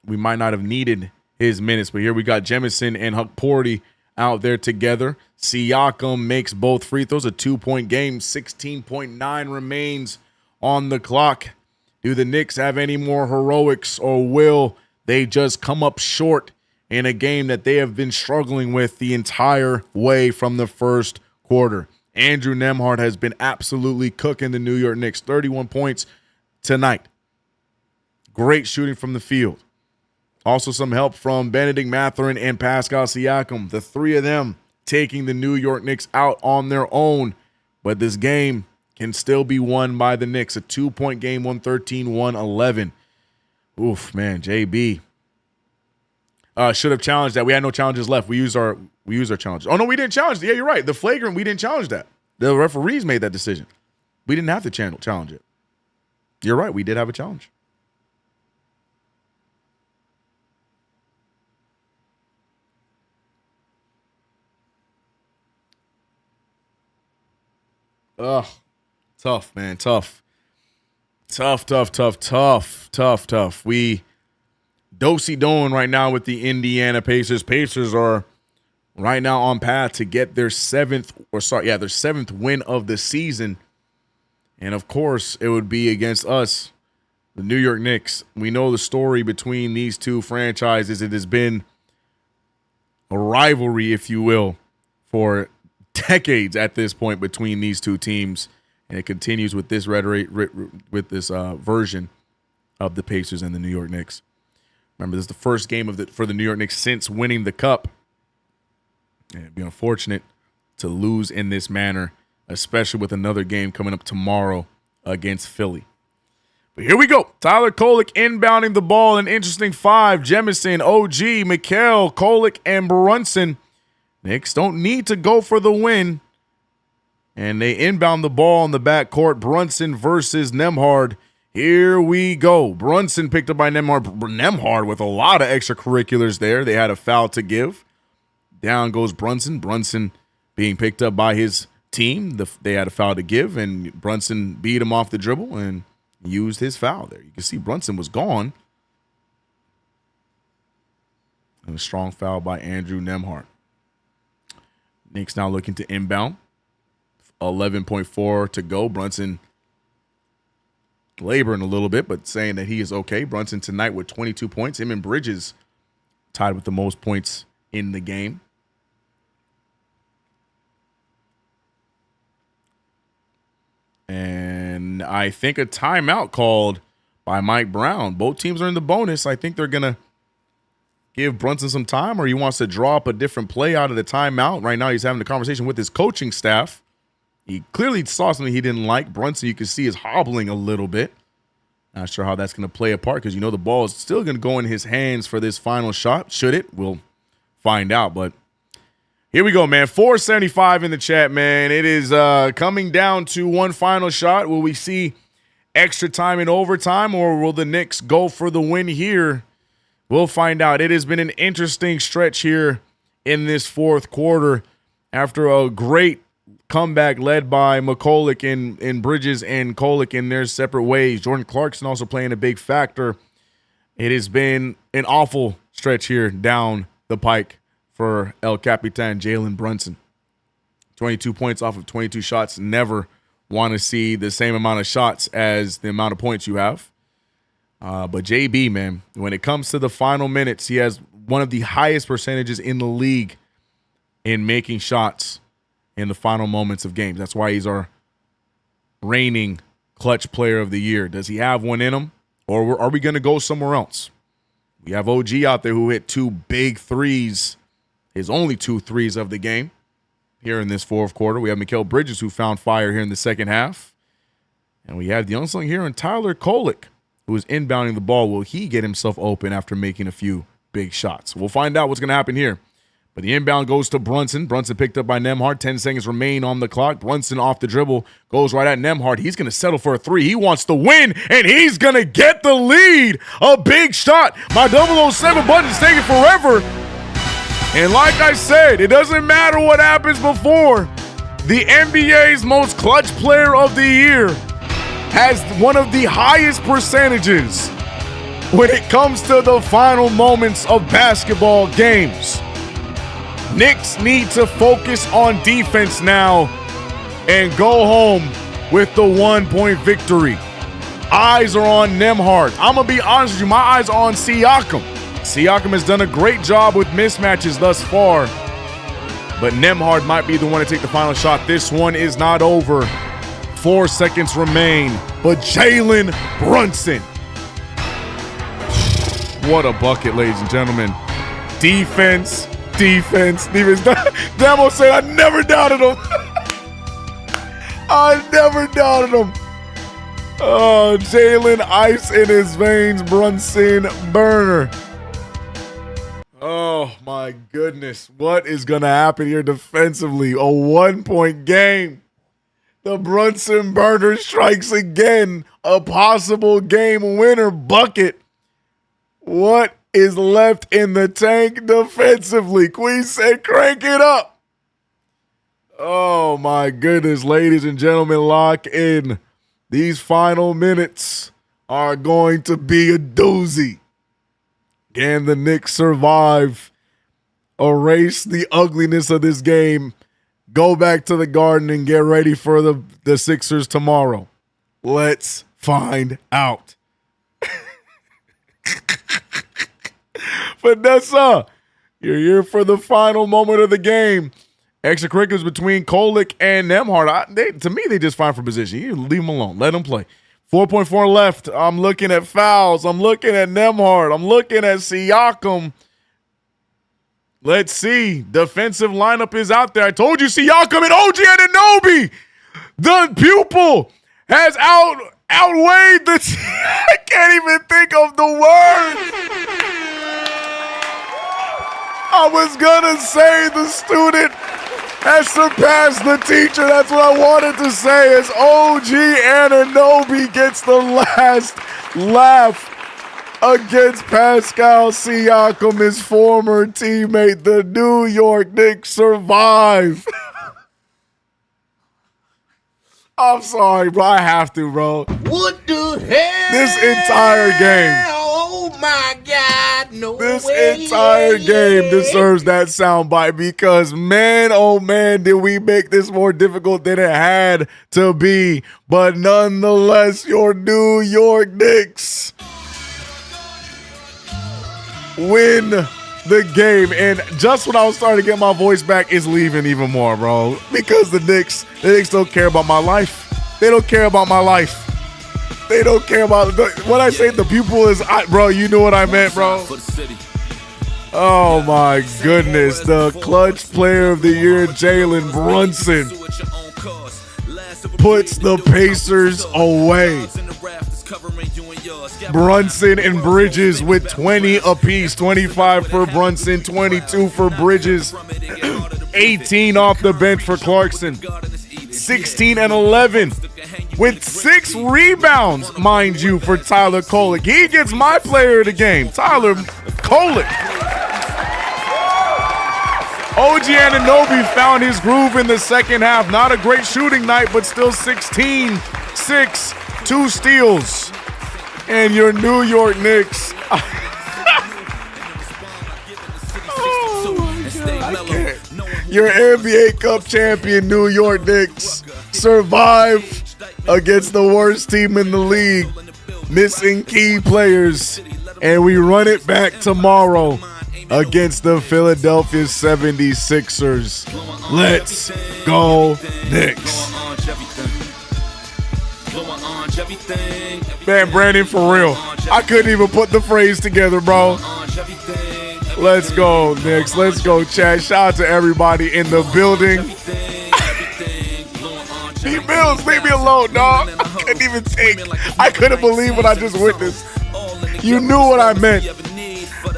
we might not have needed his minutes. But here we got Jemison and Hukporty out there together. Siakam makes both free throws, a 2-point game. 16.9 remains on the clock. Do the Knicks have any more heroics, or will they just come up short in a game that they have been struggling with the entire way from the first quarter? Andrew Nembhard has been absolutely cooking the New York Knicks. 31 points tonight. Great shooting from the field. Also some help from Benedict Mathurin and Pascal Siakam. The three of them taking the New York Knicks out on their own. But this game can still be won by the Knicks. A 2-point game, 113-111. Oof, man, JB. Should have challenged that. We had no challenges left. We used our challenges. Oh, no, we didn't challenge it. Yeah, you're right. The flagrant, we didn't challenge that. The referees made that decision. We didn't have to challenge it. You're right. We did have a challenge. Ugh. Tough, man. Tough. We do-si-doing right now with the Indiana Pacers. Pacers are right now on path to get their seventh win of the season. And of course, it would be against us, the New York Knicks. We know the story between these two franchises. It has been a rivalry, if you will, for decades at this point between these two teams. And it continues with this rhetoric, with this version of the Pacers and the New York Knicks. Remember, this is the first game for the New York Knicks since winning the Cup. And it'd be unfortunate to lose in this manner, especially with another game coming up tomorrow against Philly. But here we go. Tyler Kolek inbounding the ball. An interesting 5. Jemison, OG, Mikal, Kolek, and Brunson. Knicks don't need to go for the win. And they inbound the ball in the backcourt. Brunson versus Nembhard. Here we go. Brunson picked up by Nembhard. Nembhard with a lot of extracurriculars there. They had a foul to give. Down goes Brunson. Brunson being picked up by his team. They had a foul to give, and Brunson beat him off the dribble and used his foul there. You can see Brunson was gone. And a strong foul by Andrew Nembhard. Knicks now looking to inbound. 11.4 to go. Brunson laboring a little bit, but saying that he is okay. Brunson tonight with 22 points. Him and Bridges tied with the most points in the game. And I think a timeout called by Mike Brown. Both teams are in the bonus. I think they're going to give Brunson some time, or he wants to draw up a different play out of the timeout. Right now he's having a conversation with his coaching staff. He clearly saw something he didn't like. Brunson, you can see, is hobbling a little bit. Not sure how that's going to play a part because, you know, the ball is still going to go in his hands for this final shot. Should it? We'll find out. But here we go, man. 475 in the chat, man. It is coming down to one final shot. Will we see extra time and overtime, or will the Knicks go for the win here? We'll find out. It has been an interesting stretch here in this fourth quarter after a great comeback led by McCulloch in Bridges and Kolek in their separate ways. Jordan Clarkson also playing a big factor. It has been an awful stretch here down the pike for El Capitan Jalen Brunson. 22 points off of 22 shots. Never want to see the same amount of shots as the amount of points you have. But JB, man, when it comes to the final minutes, he has one of the highest percentages in the league in making shots in the final moments of games. That's why he's our reigning clutch player of the year. Does he have one in him, or are we going to go somewhere else? We have OG out there who hit two big threes, his only 2 threes of the game here in this fourth quarter. We have Mikal Bridges who found fire here in the second half. And we have the unsung hero in Tyler Kolek, who is inbounding the ball. Will he get himself open after making a few big shots? We'll find out what's going to happen here. But the inbound goes to Brunson. Brunson picked up by Nembhard. 10 seconds remain on the clock. Brunson off the dribble. Goes right at Nembhard. He's going to settle for a 3. He wants to win, and he's going to get the lead. A big shot. My 007 button's taking forever. And like I said, it doesn't matter what happens before. The NBA's most clutch player of the year has one of the highest percentages when it comes to the final moments of basketball games. Knicks need to focus on defense now and go home with the 1-point victory. Eyes are on Nembhard. I'm going to be honest with you, my eyes are on Siakam. Siakam has done a great job with mismatches thus far, but Nembhard might be the one to take the final shot. This one is not over. 4 seconds remain, but Jalen Brunson. What a bucket, ladies and gentlemen. Defense. Damo said, I never doubted him. I never doubted him. Oh, Jalen ice in his veins, Brunson burner. Oh, my goodness. What is going to happen here defensively? A 1-point game. The Brunson burner strikes again. A possible game winner bucket. What is left in the tank defensively? Queen said, crank it up. Oh, my goodness, ladies and gentlemen, lock in. These final minutes are going to be a doozy. Can the Knicks survive, erase the ugliness of this game, go back to the Garden and get ready for the Sixers tomorrow? Let's find out. Vanessa, you're here for the final moment of the game. Extracurriculars between Kolek and Nembhard. To me, they just fine for position. You leave them alone. Let them play. 4.4 left. I'm looking at fouls. I'm looking at Nembhard. I'm looking at Siakam. Let's see. Defensive lineup is out there. I told you Siakam and OG Anunoby. The pupil has outweighed the I can't even think of the word. I was going to say the student has surpassed the teacher. That's what I wanted to say, as OG Anunoby gets the last laugh against Pascal Siakam, his former teammate. The New York Knicks survive. I'm sorry, bro. I have to, bro. What the hell? This entire game. Oh my God! No This way. entire game deserves that soundbite because, man, oh man, did we make this more difficult than it had to be. But nonetheless, your New York Knicks win the game. And just when I was starting to get my voice back, it's leaving even more, bro. Because the Knicks don't care about my life. They don't care about my life. They don't care about when I say the pupil is, bro, you know what I meant, bro. Oh my goodness. The clutch player of the year, Jalen Brunson, puts the Pacers away. Brunson and Bridges with 20 apiece. 25 for Brunson, 22 for Bridges, 18 off the bench for Clarkson, 16 and 11 with 6 rebounds, mind you, for Tyler Kolek. He gets my player of the game, Tyler Kolek. OG Anunoby found his groove in the second half. Not a great shooting night, but still 16, 6, 2 steals. And your New York Knicks. Your NBA Cup champion New York Knicks survive against the worst team in the league, missing key players, and we run it back tomorrow against the Philadelphia 76ers. Let's go Knicks. Man, Brandon, for real, I couldn't even put the phrase together, bro. Let's go, Knicks. Let's go, chat. Shout out to everybody in the building. D Mills, leave me alone, dog. I couldn't even think. I couldn't believe what I just witnessed. You knew what I meant.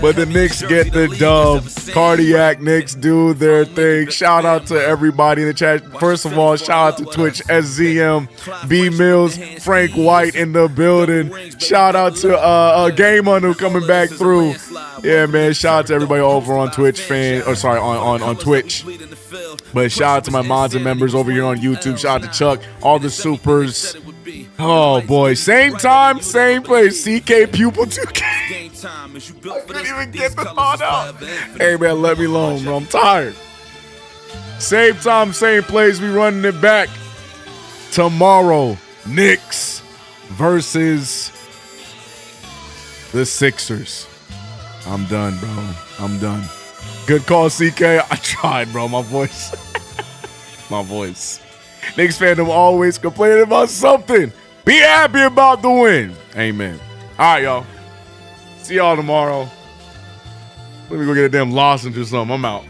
But the Knicks get the dub. Cardiac Knicks do their thing. Shout out to everybody in the chat. First of all, shout out to Twitch, SZM, B Mills, Frank White in the building. Shout out to Game Unu coming back through. Yeah, man. Shout out to everybody over on Twitch on Twitch. But shout out to my mods and members over here on YouTube. Shout out to Chuck, all the supers. Oh boy, same time, same place. CK2K. I couldn't even get the thought out. Hey man, let me alone, bro. I'm tired. Same time, same place. We running it back tomorrow. Knicks versus the Sixers. I'm done, bro. I'm done. Good call, CK. I tried, bro. My voice. My voice. Knicks fandom always complaining about something. Be happy about the win. Amen. All right, y'all. See y'all tomorrow. Let me go get a damn lozenge or something. I'm out.